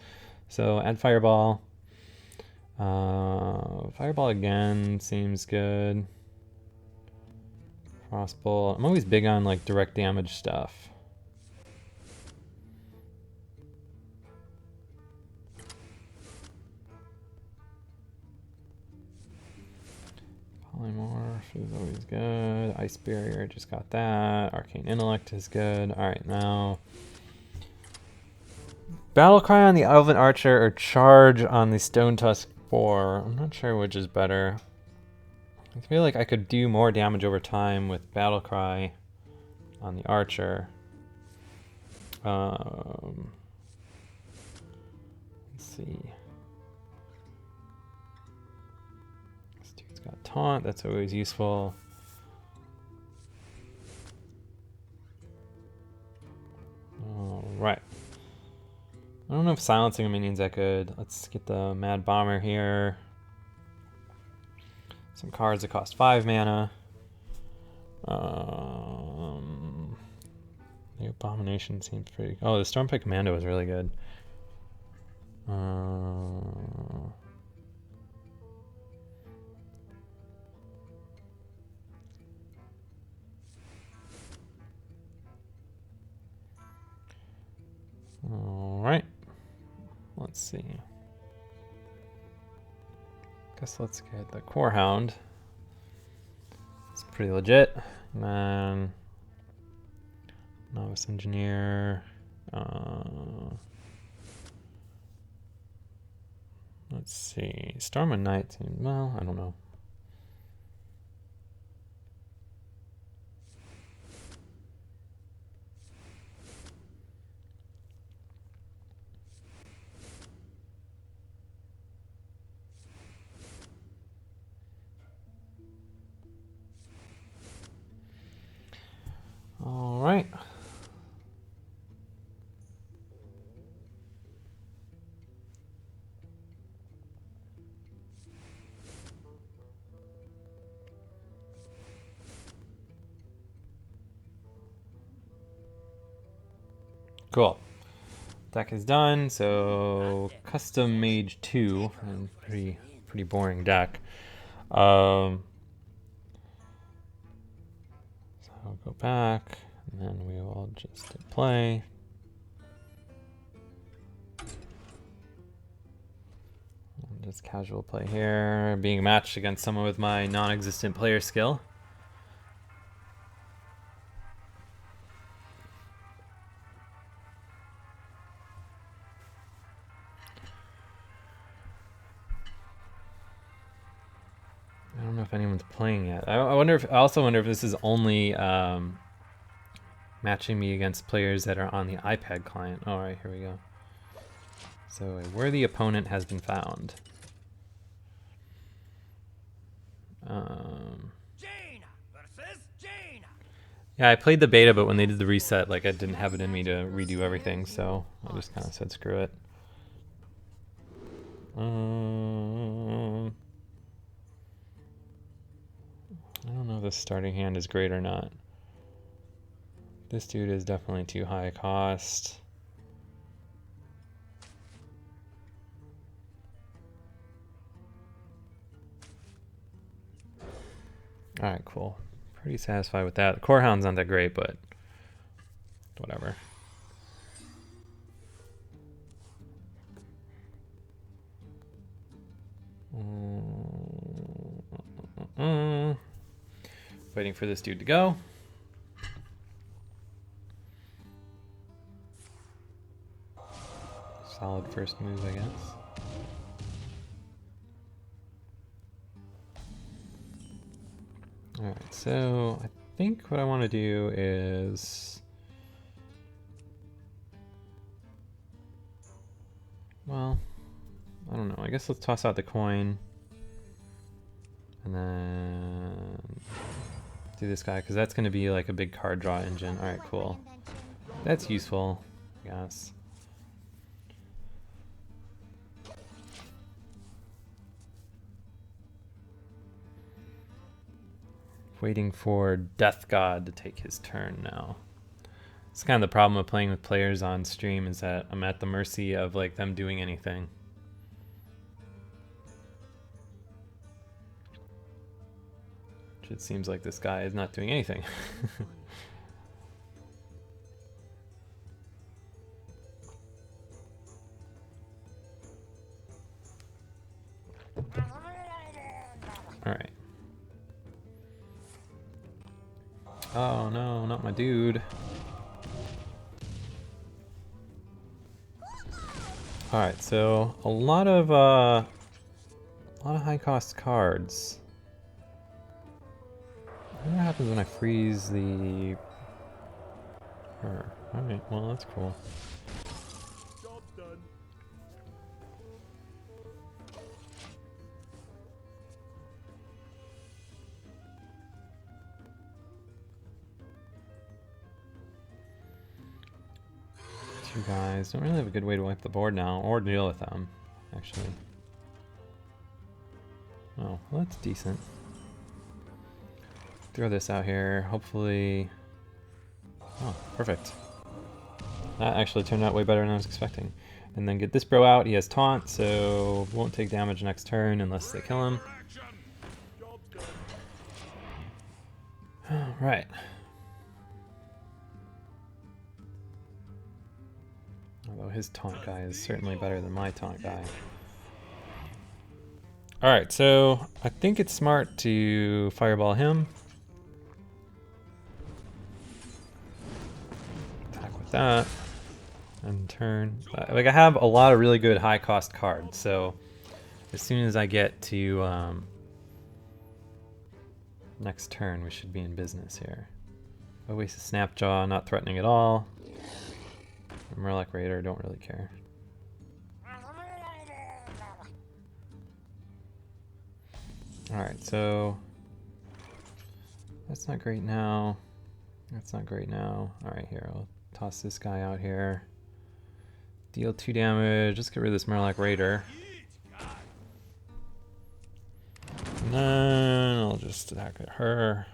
S1: So add Fireball. Fireball again seems good. Frostbolt. I'm always big on like direct damage stuff. Polymorph is always good. Ice Barrier, just got that. Arcane Intellect is good. Alright, now Battle Cry on the Elven Archer or Charge on the Stone Tusk Boar. I'm not sure which is better. I feel like I could do more damage over time with Battle Cry on the Archer. Let's see. This dude's got Taunt, that's always useful. Alright. I don't know if silencing a minion's that good. Let's get the Mad Bomber here. Some cards that cost 5 mana. The Abomination seems pretty... Oh, the Stormpike Commando is really good. Alright. Let's see. Guess let's get the Core Hound. It's pretty legit. And then Novice Engineer. Let's see. Storm and Night. Well, I don't know. All right. Cool. Deck is done. So custom Mage 2, and pretty boring deck. So I'll go back, and then we will just hit play. And just casual play here, being matched against someone with my non-existent player skill. I don't know if anyone's playing yet. I also wonder if this is only matching me against players that are on the iPad client. All right, here we go. So a worthy opponent has been found.
S5: Jaina versus Jaina.
S1: Yeah, I played the beta, but when they did the reset, like I didn't have it in me to redo everything, so I just kind of said screw it. I don't know if this starting hand is great or not. This dude is definitely too high cost. Alright, cool. Pretty satisfied with that. The Core Hound's not that great, but whatever. Waiting for this dude to go. Solid first move, I guess. Alright, so I think what I want to do is... Well, I don't know. I guess let's toss out the coin. And then do this guy, because that's going to be like a big card draw engine. Alright, cool. That's useful, I guess. Waiting for Death God to take his turn now. It's kind of the problem with playing with players on stream, is that I'm at the mercy of like them doing anything. Which it seems like this guy is not doing anything. Alright. Oh no, not my dude. Alright, so a lot of high cost cards. What happens when I freeze the her? Alright, well that's cool.
S2: Job done.
S1: Two guys. Don't really have a good way to wipe the board now, or deal with them, actually. Oh, well that's decent. Throw this out here, hopefully... Oh, perfect. That actually turned out way better than I was expecting. And then get this bro out, he has taunt, so won't take damage next turn unless they kill him.
S2: Job done.
S1: Right. Although his taunt guy is certainly better than my taunt guy. Alright, so I think it's smart to fireball him. Attack with that. And turn. Like, I have a lot of really good high cost cards, so as soon as I get to next turn, we should be in business here. I waste a Snapjaw, not threatening at all. Murloc Raider, don't really care. Alright, so that's not great now. That's not great now. Alright, here, I'll toss this guy out here. Deal 2 damage, just get rid of this Murloc Raider. And then I'll just attack at her.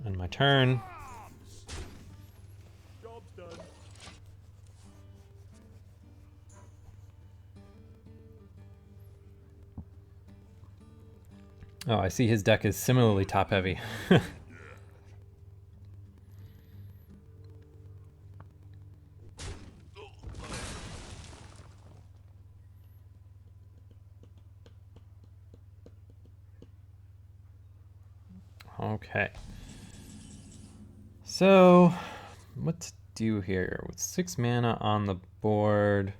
S1: End my turn.
S2: Job's done.
S1: Oh, I see his deck is similarly top heavy. Okay. So, what to do here? With 6 mana on the board,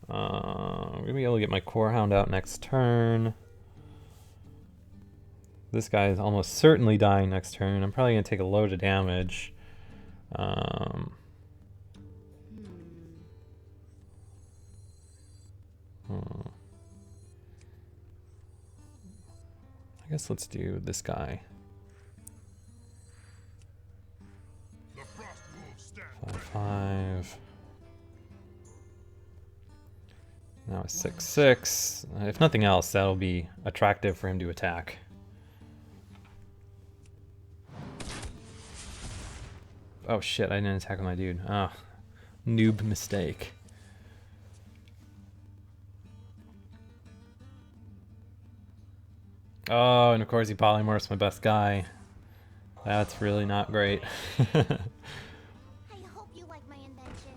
S1: I'm gonna be able to get my Core Hound out next turn. This guy is almost certainly dying next turn. I'm probably gonna take a load of damage. I guess let's do this guy.
S2: The frost wolves stand.
S1: 5/5. Now a 6/6. If nothing else, that'll be attractive for him to attack. Oh shit, I didn't attack with my dude. Ah, noob mistake. Oh, and of course he polymorphs my best guy. That's really not great.
S6: I hope you like my invention.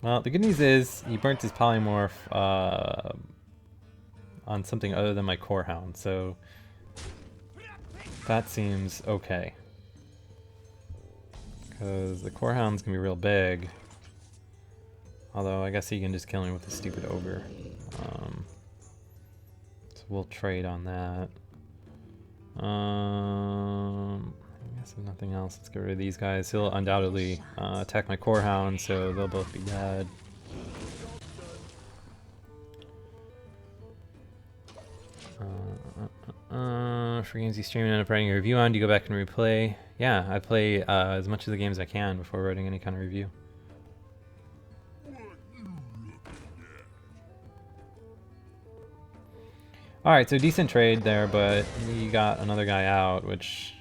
S1: Well, the good news is he burnt his polymorph on something other than my Core Hound, so that seems okay. Because the Core Hound's gonna be real big. Although I guess he can just kill me with the stupid ogre. So we'll trade on that. I guess there's nothing else. Let's get rid of these guys. He'll undoubtedly attack my Core Hound, so they'll both be dead. For games you stream and end up writing a review on, do you go back and replay? Yeah, I play as much of the games I can before writing any kind of review. Alright, so decent trade there, but we got another guy out, which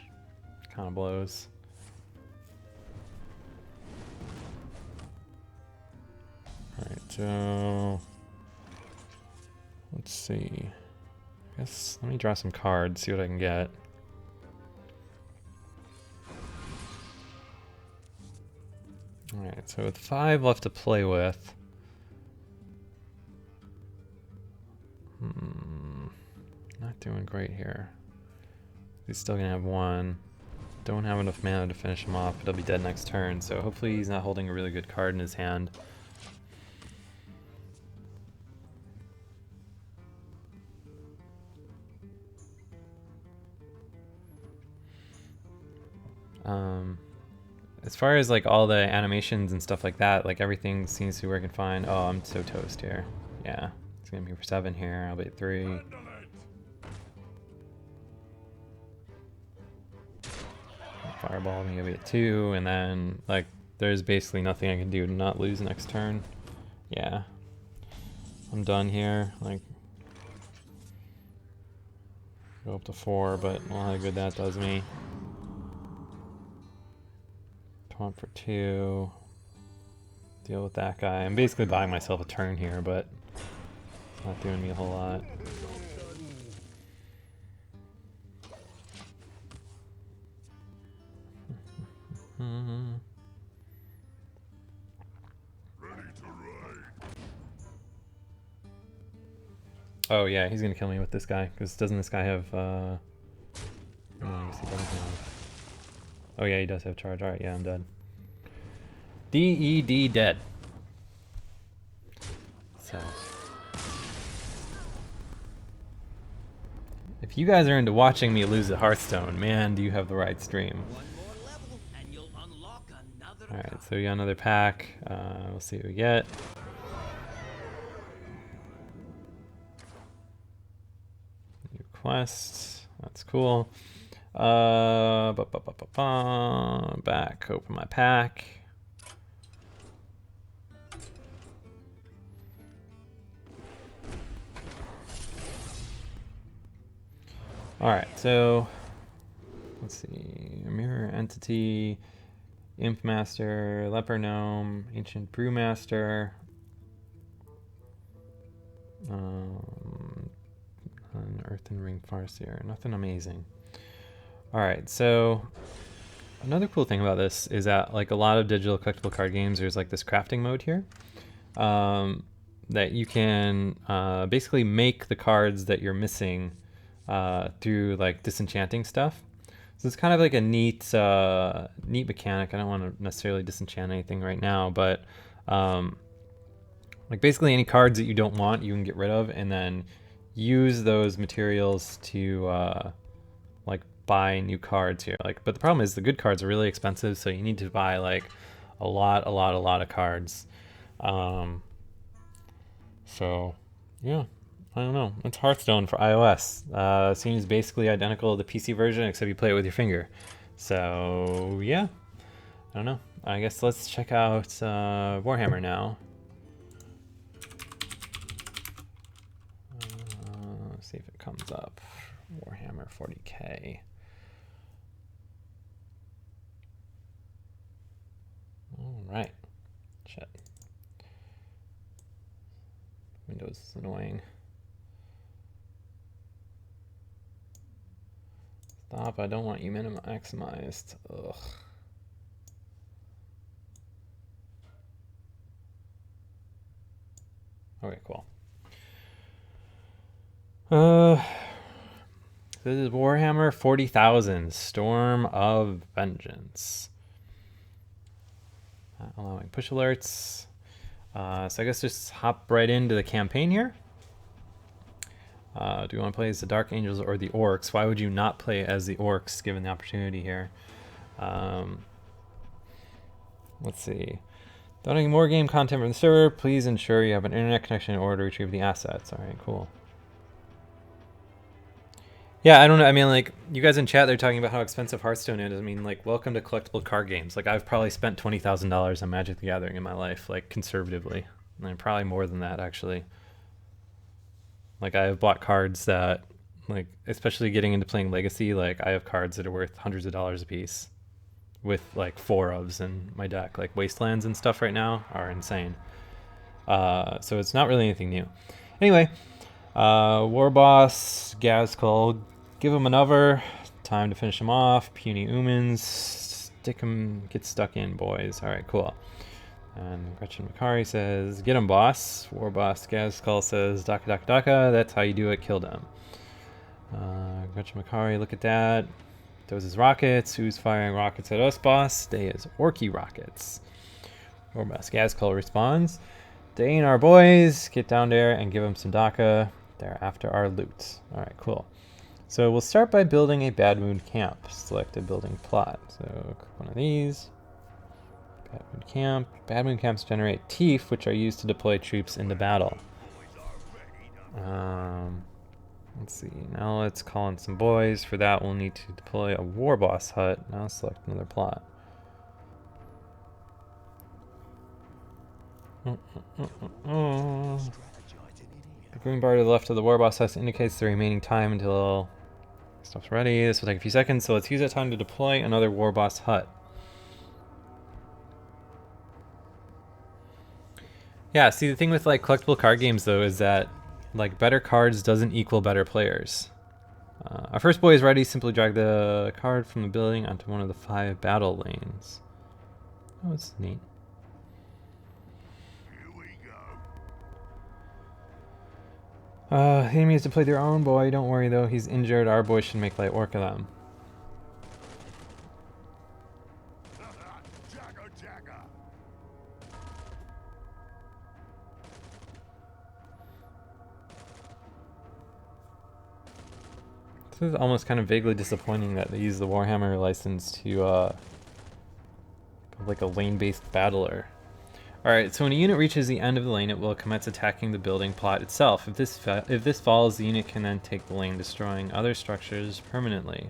S1: kind of blows. Alright, so let's see. I guess let me draw some cards, see what I can get. Alright, so with 5 left to play with. Not doing great here. He's still gonna have 1. Don't have enough mana to finish him off, but he'll be dead next turn, so hopefully he's not holding a really good card in his hand. As far as like all the animations and stuff like that, like everything seems to be working fine. Oh, I'm so toast here. Yeah, it's gonna be for 7 here. I'll be at 3. Fireball, I'm gonna be at 2, and then like there's basically nothing I can do to not lose next turn. Yeah, I'm done here. Like go up to 4, but well, how good that does me. 1 for 2. Deal with that guy. I'm basically buying myself a turn here, but it's not doing me a whole lot. Oh yeah, he's gonna kill me with this guy, because doesn't this guy have no, I guess he doesn't have. Oh yeah, he does have charge. Alright, yeah, I'm dead. DED dead. So if you guys are into watching me lose at Hearthstone, man, do you have the right stream. Alright, so we got another pack. We'll see what we get. New quest. That's cool. Back, open my pack. Alright, so let's see. Mirror Entity, Imp Master, Leper Gnome, Ancient Brewmaster, an Earthen Ring Farseer. Nothing amazing. Alright, so another cool thing about this is that like a lot of digital collectible card games, there's like this crafting mode here that you can basically make the cards that you're missing through like disenchanting stuff. So it's kind of like a neat mechanic. I don't want to necessarily disenchant anything right now, but like basically any cards that you don't want, you can get rid of, and then use those materials to like buy new cards here. Like, but the problem is the good cards are really expensive, so you need to buy like a lot of cards. So yeah, I don't know. It's Hearthstone for iOS. Seems basically identical to the PC version, except you play it with your finger. So yeah, I don't know. I guess let's check out Warhammer now. Let's see if it comes up. Warhammer 40K. All right. Shit. Windows is annoying. Stop, I don't want you maximized. Ugh. Okay, cool. This is Warhammer 40,000, Storm of Vengeance. Allowing push alerts. So I guess just hop right into the campaign here. Do you want to play as the Dark Angels or the Orcs? Why would you not play as the Orcs given the opportunity here? Let's see. Downloading more game content from the server. Please ensure you have an internet connection in order to retrieve the assets. All right, cool. Yeah, I don't know. I mean, like, you guys in chat, they're talking about how expensive Hearthstone is. I mean, like, welcome to collectible card games. Like, I've probably spent $20,000 on Magic the Gathering in my life, like, conservatively. And probably more than that, actually. Like I have bought cards that, like especially getting into playing Legacy, like I have cards that are worth hundreds of dollars a piece, with like 4 ofs in my deck. Like Wastelands and stuff right now are insane. So it's not really anything new. Anyway, War Boss, Gazcol, give him another. Time to finish him off. Puny Umans, stick him, get stuck in, boys. All right, cool. And Gretchen Makari says, get him, boss. War Boss Gazcol says, Daka Daka Daka, that's how you do it, killed him. Gretchen Makari, look at that. Those is rockets. Who's firing rockets at us, boss? They is Orky rockets. War Boss Gazcol responds, they ain't our boys. Get down there and give them some Daka. They're after our loot. All right, cool. So we'll start by building a Bad Moon Camp. Select a building plot. So click one of these. Bad Moon Camp. Bad Moon Camps generate teeth, which are used to deploy troops into battle. Let's see. Now let's call in some boys. For that, we'll need to deploy a War Boss hut. Now select another plot. The green bar to the left of the War Boss hut indicates the remaining time until stuff's ready. This will take a few seconds, so let's use that time to deploy another War Boss hut. Yeah, see, the thing with like collectible card games though is that like better cards doesn't equal better players. Our first boy is ready. Simply drag the card from the building onto one of the 5 battle lanes. Oh, that's neat. The enemy has to play their own boy. Don't worry though, he's injured. Our boy should make light work of them. This is almost kind of vaguely disappointing that they use the Warhammer license to like a lane-based battler. Alright, so when a unit reaches the end of the lane, it will commence attacking the building plot itself. If this falls, the unit can then take the lane, destroying other structures permanently.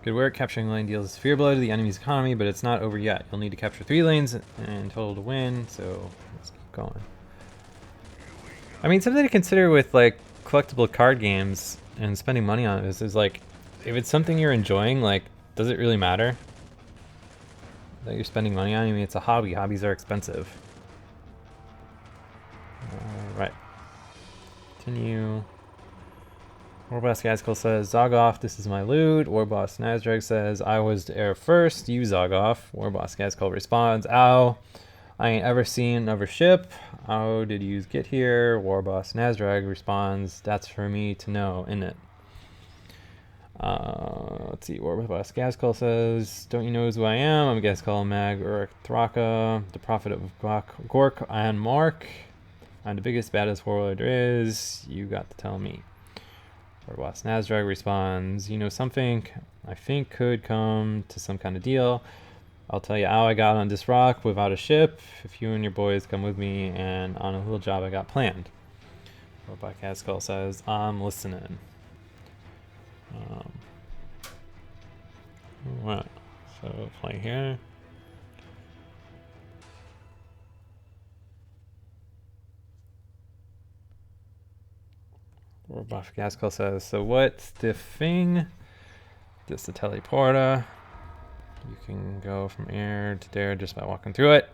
S1: Good work. Capturing a lane deals a fear blow to the enemy's economy, but it's not over yet. You'll need to capture 3 lanes in total to win, so let's keep going. I mean, something to consider with like collectible card games and spending money on this is like, if it's something you're enjoying, like, does it really matter that you're spending money on? I mean, it's a hobby. Hobbies are expensive. Right. Continue. War Boss Gazcol says, Zog off, this is my loot. War Boss Nazdrag says, I was to air first, you zog off. War Boss Gazcol responds, ow, I ain't ever seen another ship. How did you get here? War Boss Nazdrag responds, that's for me to know, innit? Let's see, War Boss Gazcol says, don't you know who I am? I'm Gazcol Mag Uruk Thraka, the prophet of Gork and Mark. I'm the biggest, baddest warlord there is. You got to tell me. War Boss Nazdrag responds, you know something I think could come to some kind of deal. I'll tell you how I got on this rock without a ship. If you and your boys come with me and on a little job I got planned. War Boss Gazcol says, I'm listening. Right, so play here. War Boss Gazcol says, so what's the thing? This is a teleporter. You can go from here to there just by walking through it.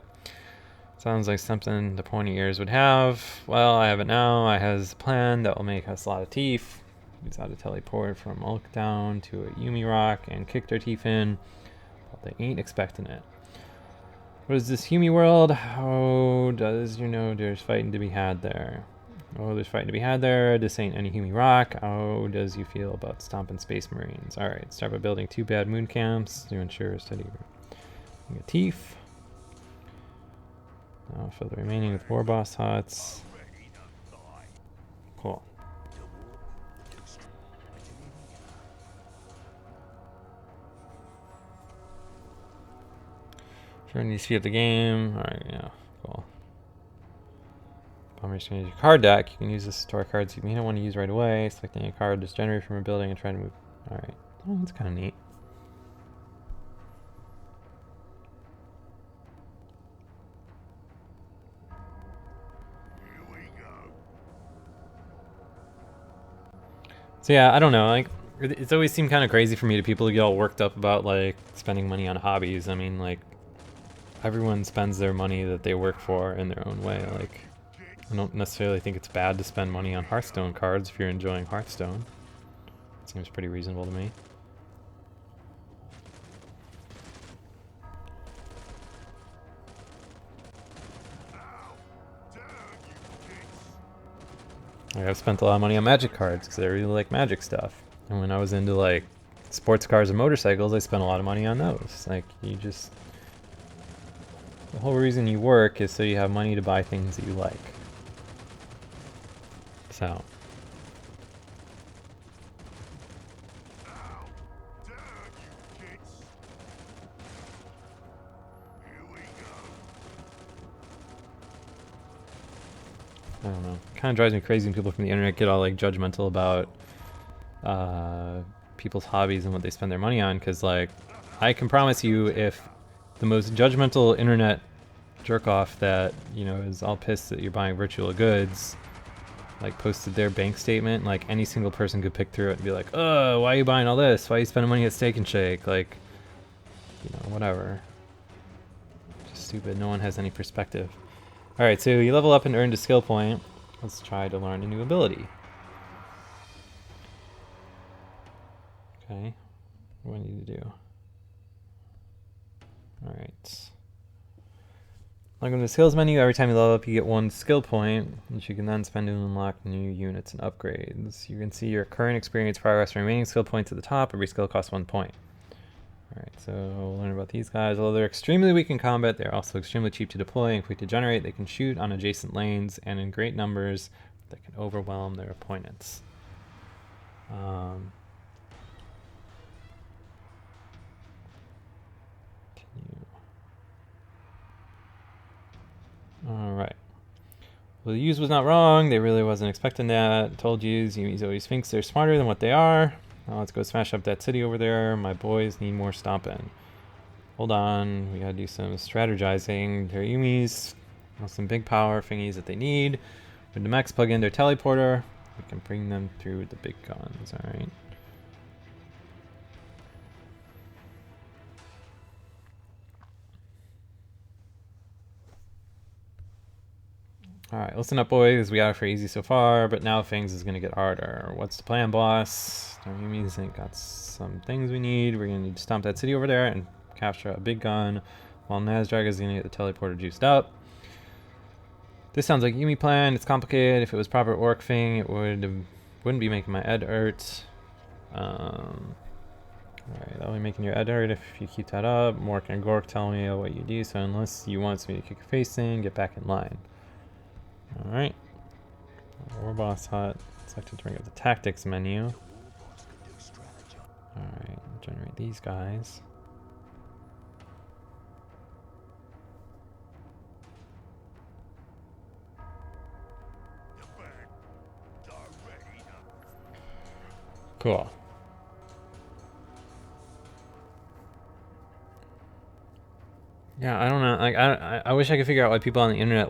S1: Sounds like something the pointy ears would have. Well, I have it now. I has a plan that will make us a lot of teeth. Use how to teleport from Ulk down to a Yumi rock and kick their teeth in. But they ain't expecting it. What is this Yumi world? How does you know there's fighting to be had there? Oh, there's fighting to be had there. This ain't any Yumi rock. How does you feel about stomping Space Marines? Alright, start by building 2 Bad Moon Camps to ensure steady teeth. Now fill the remaining with War Boss huts. Cool. Turn the speed of the game. Alright, yeah, cool. Bomber is going to use your card deck. You can use this to store cards you may not want to use right away. Selecting a card is generated from a building and trying to move. Alright. Oh, that's kind of neat.
S2: Here we go.
S1: So yeah, I don't know. Like, it's always seemed kind of crazy for me to people to get all worked up about like spending money on hobbies. I mean, like, everyone spends their money that they work for in their own way. Like, I don't necessarily think it's bad to spend money on Hearthstone cards if you're enjoying Hearthstone. It seems pretty reasonable to me. Like, I've spent a lot of money on Magic cards because I really like Magic stuff. And when I was into like sports cars and motorcycles, I spent a lot of money on those. Like, you just... The whole reason you work is so you have money to buy things that you like. So... I don't know. Kind of drives me crazy when people from the internet get all like judgmental about people's hobbies and what they spend their money on. Because like, I can promise you, if the most judgmental internet jerk off that is all pissed that you're buying virtual goods, like posted their bank statement, like any single person could pick through it and be like, "Oh, why are you buying all this? Why are you spending money at Steak and Shake?" Like, whatever. Just stupid. No one has any perspective. Alright, so you level up and earned a skill point. Let's try to learn a new ability. Okay. What do I need to do? Alright. Welcome to the skills menu. Every time you level up, you get 1 skill point, which you can then spend to unlock new units and upgrades. You can see your current experience, progress, and remaining skill points at the top. Every skill costs 1 point. Alright, so we'll learn about these guys. Although they're extremely weak in combat, they're also extremely cheap to deploy and quick to generate. They can shoot on adjacent lanes and in great numbers that can overwhelm their opponents. Alright. Well, the use was not wrong. They really wasn't expecting that. Told you, Yumi's always thinks they're smarter than what they are. Now let's go smash up that city over there. My boys need more stomping. Hold on, we gotta do some strategizing. Their Yumis have some big power thingies that they need. When the mechs plug in their teleporter, we can bring them through the big guns, alright? Alright, listen up boys, we got it for easy so far, but now things is gonna get harder. What's the plan, boss? Our Yumis ain't got some things we need. We're gonna need to stomp that city over there and capture a big gun, while Nazdrag is gonna get the teleporter juiced up. This sounds like Yumi plan. It's complicated. If it was proper orc thing, it wouldn't be making my head hurt. Alright, I'll be making your head hurt if you keep that up. Mork and Gork tell me what you do, so unless you want me to kick your face in, get back in line. Alright. War boss hut. Selected to bring up the tactics menu. Alright, generate these guys. Cool. Yeah, I don't know. Like, I wish I could figure out why people on the internet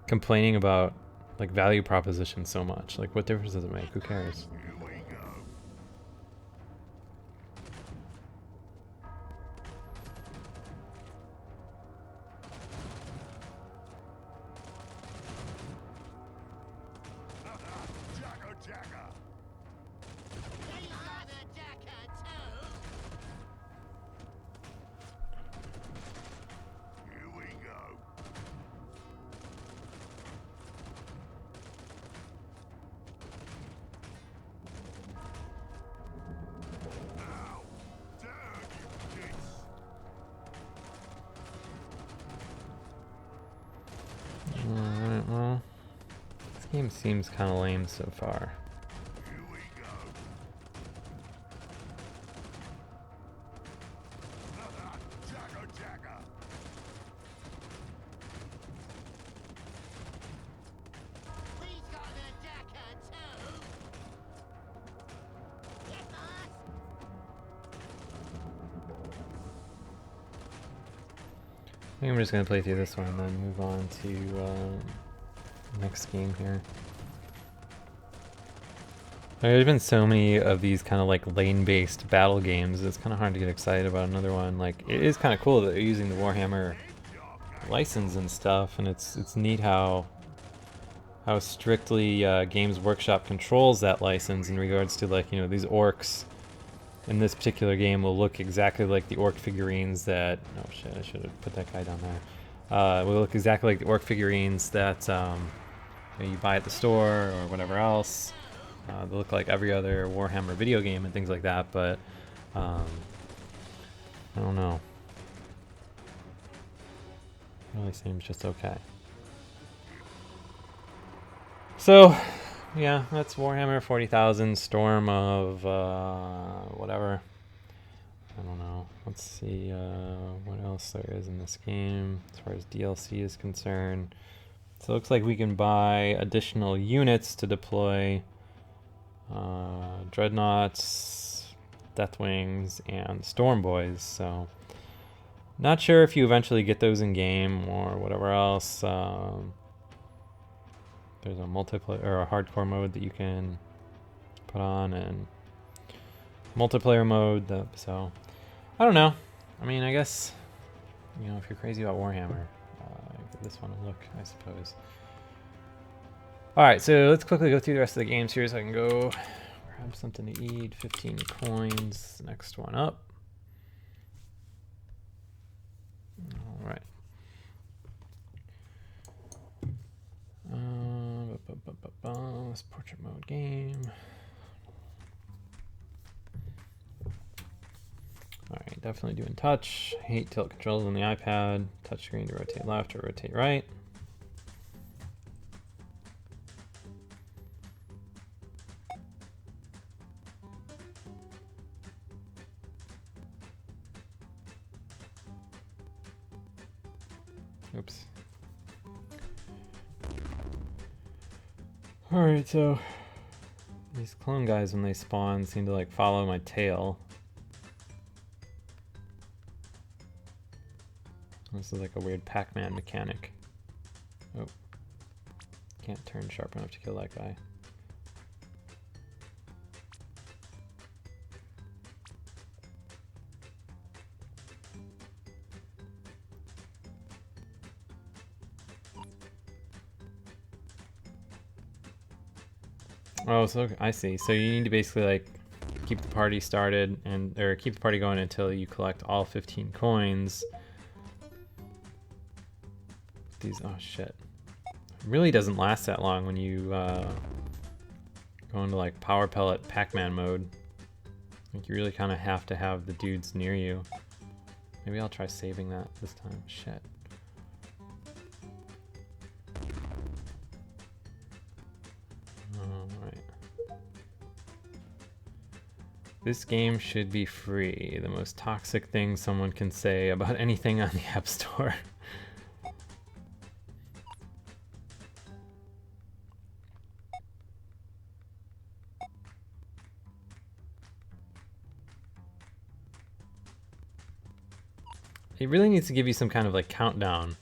S1: complaining about like value propositions so much. Like, what difference does it make? Who cares?
S2: Here we go. Jagger, Jagger. Here we go. Ow! Down, you kids.
S1: Alright, well, this game seems kind of lame so far.
S2: Here we go. Jagger, Jagger.
S1: I think I'm just gonna play through this one and then move on to next game here. There's been so many of these kind of like lane-based battle games. It's kind of hard to get excited about another one. Like it is kind of cool that they're using the Warhammer license and stuff, and it's neat how strictly Games Workshop controls that license in regards to, like, you know, these orcs in this particular game will look exactly like the orc figurines that, oh shit, I should have put that guy down there. Will look exactly like the orc figurines that you buy at the store or whatever else. They look like every other Warhammer video game and things like that, but I don't know. It really seems just okay. So, yeah, that's Warhammer 40,000 Storm of whatever. I don't know. Let's see what else there is in this game as far as DLC is concerned. So it looks like we can buy additional units to deploy Dreadnoughts, Deathwings, and Storm Boys. So not sure if you eventually get those in game or whatever else. There's a multiplayer or a hardcore mode that you can put on, and multiplayer mode. So I don't know. I mean, I guess, you know, if you're crazy about Warhammer, give this one a look, I suppose. All right, so let's quickly go through the rest of the games here so I can go grab something to eat. 15 coins. Next one up. All right. This portrait mode game. Alright, definitely doing touch. Hate tilt controls on the iPad. Touchscreen to rotate left or rotate right. Oops. Alright, so these clone guys, when they spawn, seem to like follow my tail. This is like a weird Pac-Man mechanic. Oh. Can't turn sharp enough to kill that guy. Oh, so I see. So you need to basically like keep the party started or keep the party going until you collect all 15 coins. These, oh shit. It really doesn't last that long when you go into like power pellet Pac-Man mode. Like you really kind of have to have the dudes near you. Maybe I'll try saving that this time. Shit. This game should be free. The most toxic thing someone can say about anything on the App Store. It really needs to give you some kind of like countdown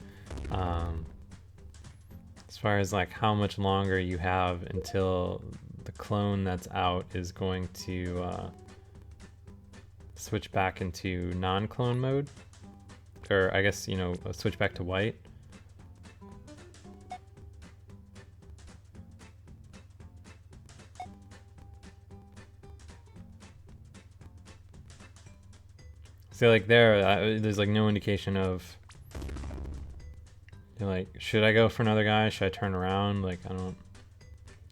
S1: as far as like how much longer you have until the clone that's out is going to switch back into non-clone mode, or I guess, you know, switch back to white. So like there's like no indication of, like, should I go for another guy? Should I turn around? Like, I don't,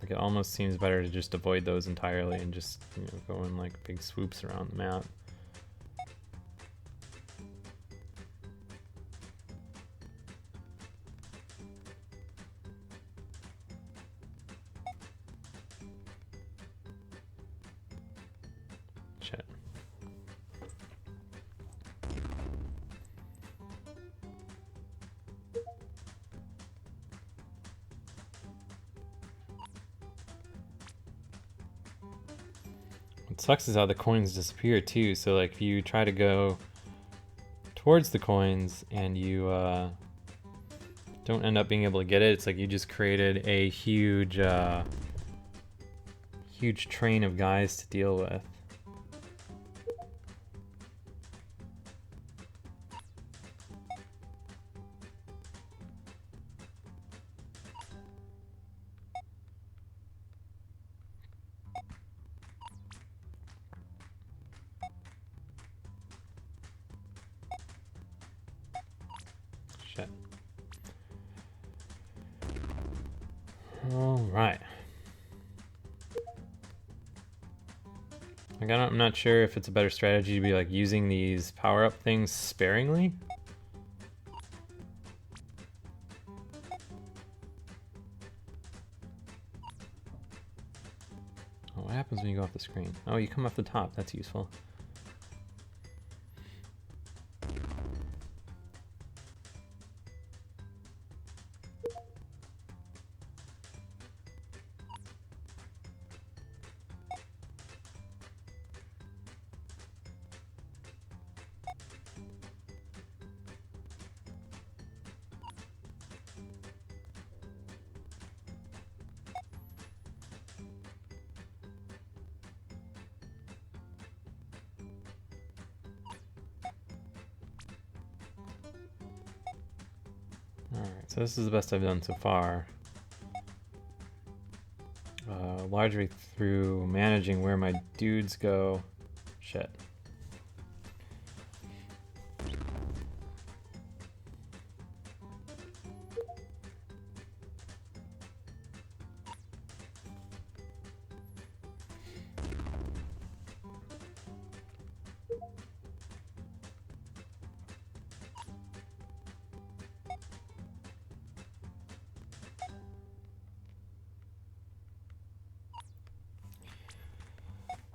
S1: like, it almost seems better to just avoid those entirely and just, you know, go in like big swoops around the map. Shit. What sucks is how the coins disappear too, so like if you try to go towards the coins and you don't end up being able to get it, it's like you just created a huge huge train of guys to deal with. Shit. All right. Like, I'm not sure if it's a better strategy to be like using these power-up things sparingly. Oh, what happens when you go off the screen? Oh, you come off the top. That's useful. Alright, so this is the best I've done so far. Largely through managing where my dudes go. Shit.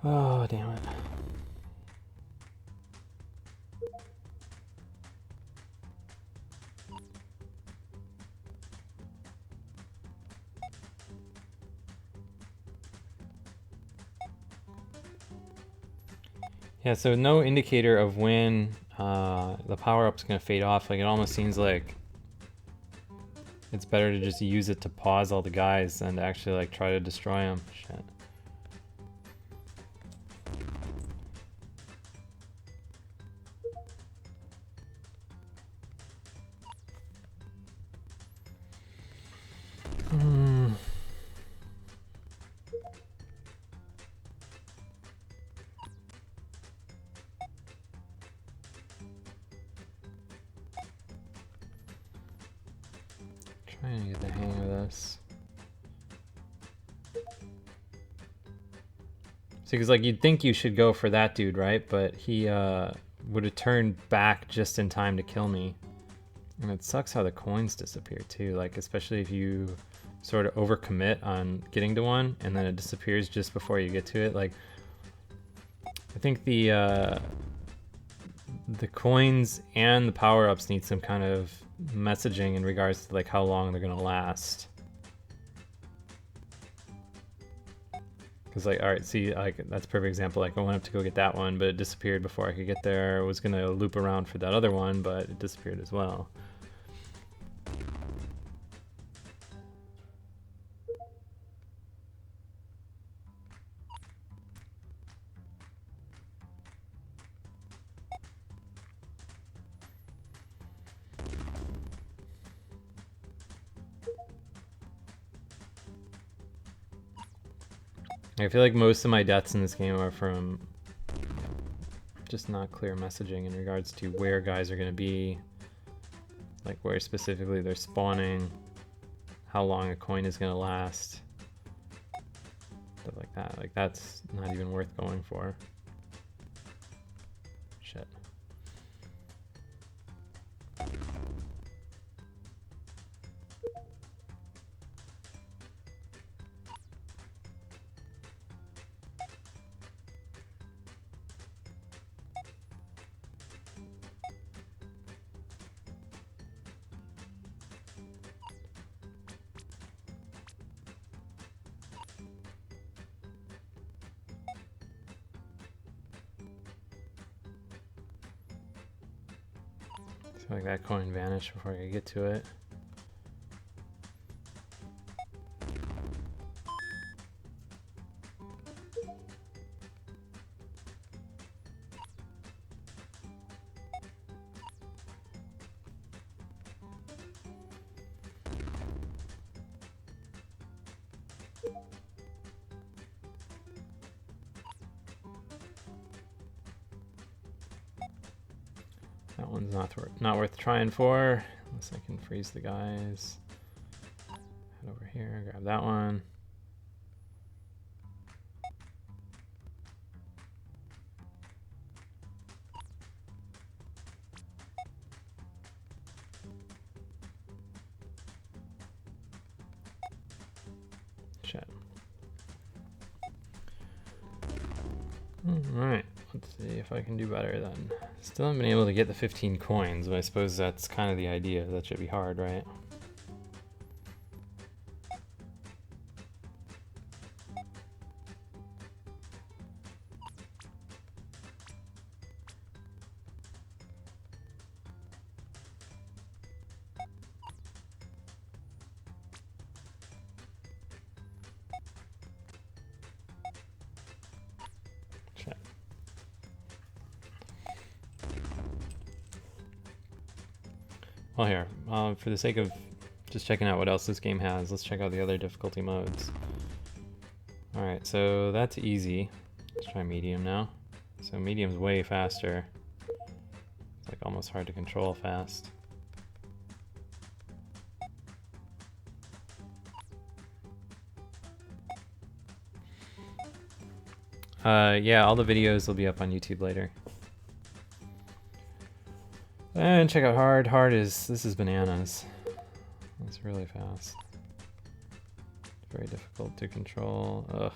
S1: Oh, damn it. Yeah, so no indicator of when the power-up's gonna fade off. Like, it almost seems like it's better to just use it to pause all the guys than to actually like try to destroy them. Shit. Trying to get the hang of this. See, because like you'd think you should go for that dude, right? But he would have turned back just in time to kill me. And it sucks how the coins disappear too. Like, especially if you sort of overcommit on getting to one and then it disappears just before you get to it. Like, I think the coins and the power-ups need some kind of messaging in regards to like how long they're gonna last. Because like, all right, see, like that's a perfect example. Like I went up to go get that one, but it disappeared before I could get there. I was gonna loop around for that other one, but it disappeared as well. I feel like most of my deaths in this game are from just not clear messaging in regards to where guys are going to be, like where specifically they're spawning, how long a coin is going to last, stuff like that. Like that's not even worth going for. Shit. feel like that coin vanished before I could get to it. That one's not worth trying for, unless I can freeze the guys. Head over here, grab that one. Shit. Alright, let's see if I can do better then. Still haven't been able to get the 15 coins, but I suppose that's kind of the idea. That should be hard, right? Check. Well, here, for the sake of just checking out what else this game has, let's check out the other difficulty modes. Alright, so that's easy. Let's try medium now. So medium's way faster. It's like almost hard to control fast. Yeah, all the videos will be up on YouTube later. And check out hard. Hard is, this is bananas. It's really fast. Very difficult to control. Ugh.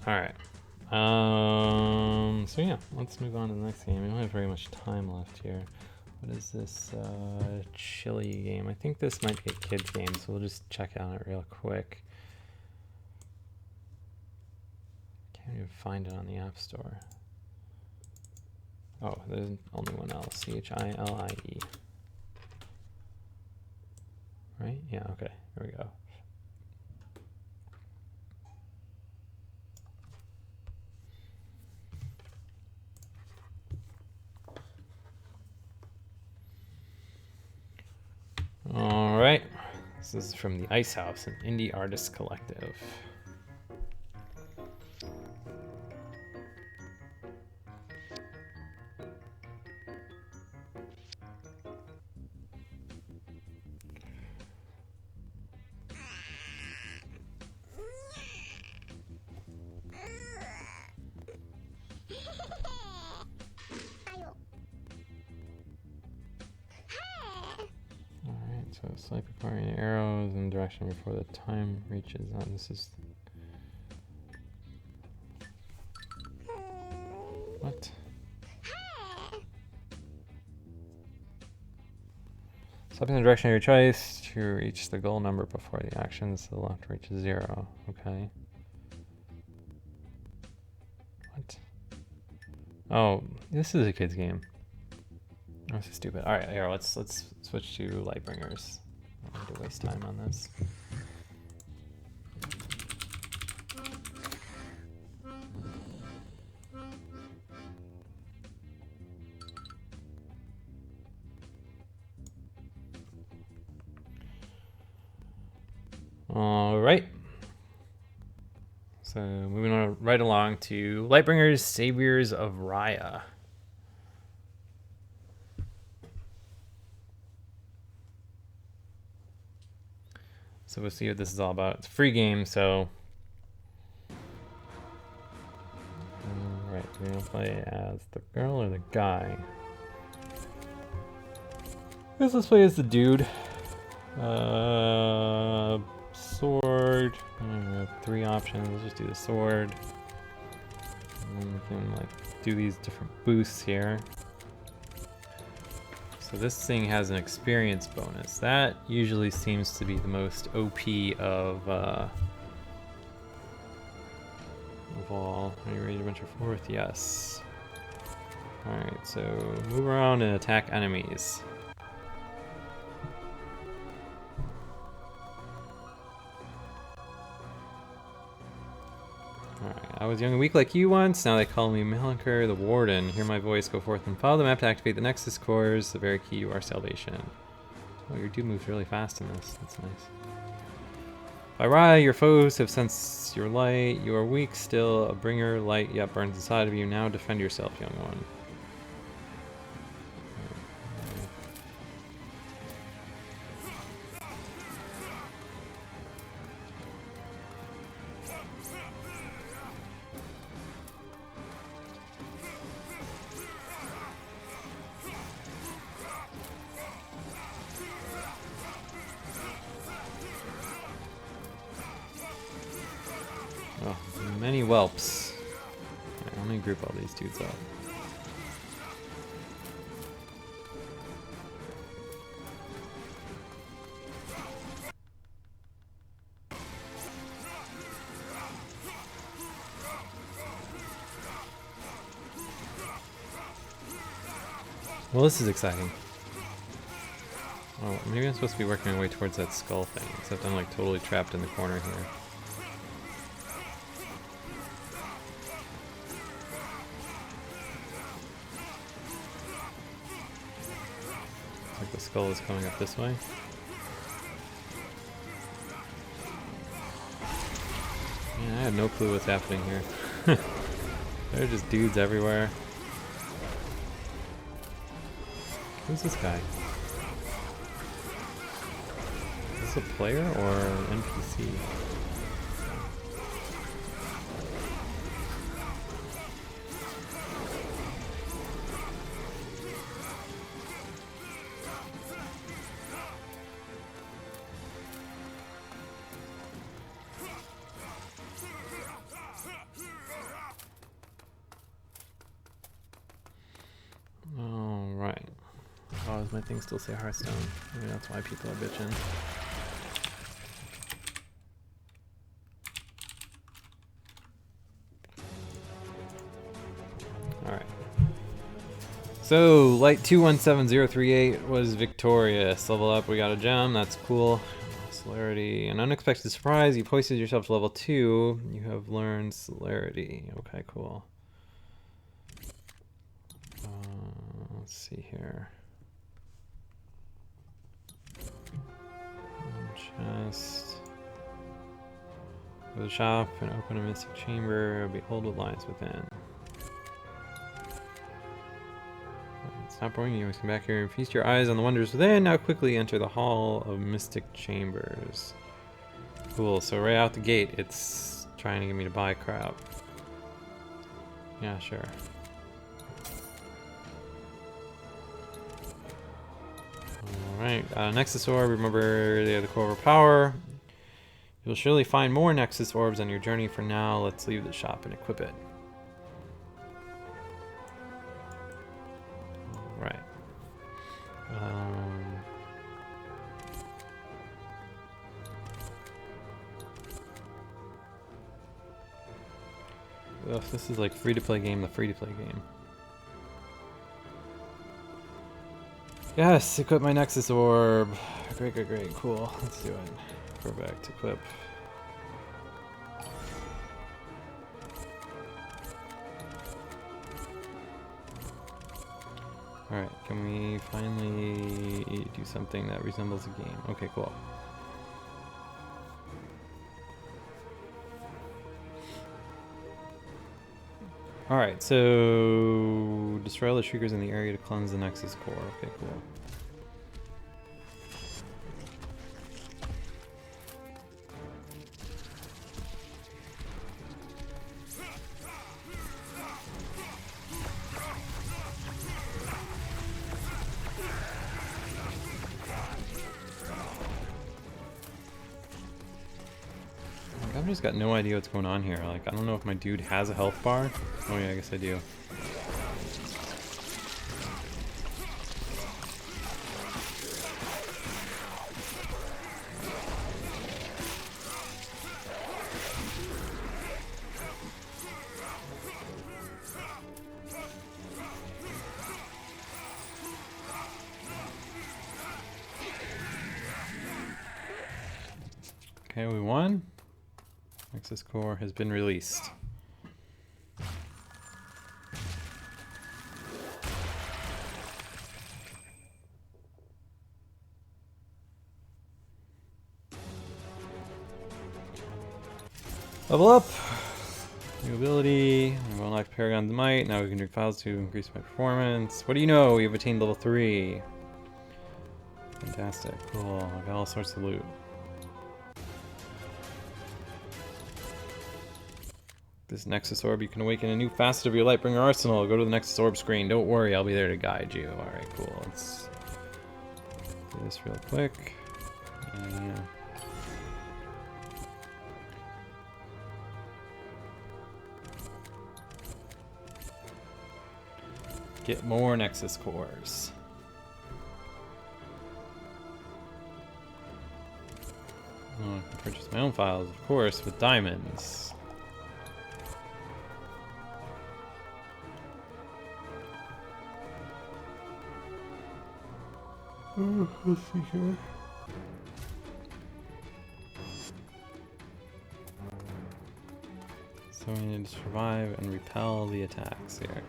S1: Alright. So yeah, let's move on to the next game. We don't have very much time left here. What is this chili game? I think this might be a kid's game, so we'll just check on it real quick. Can't even find it on the App Store. Oh, there's only one L. C-H-I-L-I-E. Right? Yeah, okay. Here we go. All right, this is from the Ice House, an indie artist collective. So swipe acquiring arrows in the direction before the time reaches. Oh, this is... What? Swipe in the direction of your choice to reach the goal number before the actions to the left reaches 0. Okay. What? Oh, this is a kid's game. Oh, this is stupid. All right, here, let's switch to Lightbringers. I don't need to waste time on this. All right. So moving on right along to Lightbringers, Saviors of Raya. So we'll see what this is all about. It's a free game, so... Alright, we're gonna play as the girl or the guy? I guess let's play as the dude. Sword. I have 3 options. Let's just do the sword. And then we can like do these different boosts here. So this thing has an experience bonus. That usually seems to be the most OP of all. Are you ready to venture forth? Yes. Alright, so move around and attack enemies. Alright, I was young and weak like you once, now they call me Melanker the Warden. Hear my voice, go forth and follow the map to activate the Nexus cores, the very key to our salvation. Oh, your dude moves really fast in this, that's nice. By Rye, your foes have sensed your light, you are weak still, a bringer light yet burns inside of you, now defend yourself, young one. Oh, many whelps. Right, let me group all these dudes up. Well, this is exciting. Oh, maybe I'm supposed to be working my way towards that skull thing, except I'm like totally trapped in the corner here. Like the skull is coming up this way. Man, I had no clue what's happening here. There are just dudes everywhere. Who's this guy? Is this a player or an NPC? Alright. Oh, does my thing still say Hearthstone? Maybe that's why people are bitching. Alright. So, Light 217038 was victorious. Level up, we got a gem, that's cool. Celerity, an unexpected surprise. You've hoisted yourself to level 2. You have learned celerity. Okay, cool. Let's see here. Chest. Go to the shop and open a mystic chamber. Behold what lies within. Stop boring you. Come back here and feast your eyes on the wonders within. Now quickly enter the hall of mystic chambers. Cool. So right out the gate, it's trying to get me to buy crap. Yeah, sure. Alright, Nexus Orb, remember they are the core of power. You'll surely find more Nexus Orbs on your journey. For now, let's leave the shop and equip it. Alright. Ugh, this is like free-to-play game, the free-to-play game. Yes, equip my Nexus Orb. Great, great, great. Cool. Let's do it. Perfect. Equip. Alright, can we finally do something that resembles a game? Okay, cool. Alright, so destroy all the shriekers in the area to cleanse the Nexus core. Okay, cool. just got no idea what's going on here. Like, I don't know if my dude has a health bar. Oh yeah, I guess I do. Okay, we won. Nexus core has been released. Level up. New ability. We unlocked Paragon's Might. Now we can drink files to increase my performance. What do you know? We have attained level 3. Fantastic. Cool. I got all sorts of loot. This Nexus Orb, you can awaken a new facet of your Lightbringer arsenal. Go to the Nexus Orb screen. Don't worry, I'll be there to guide you. Alright, cool. Let's do this real quick. Yeah. Get more Nexus cores. Oh, I can purchase my own files, of course, with diamonds. Let's see here. So we need to survive and repel the attacks here.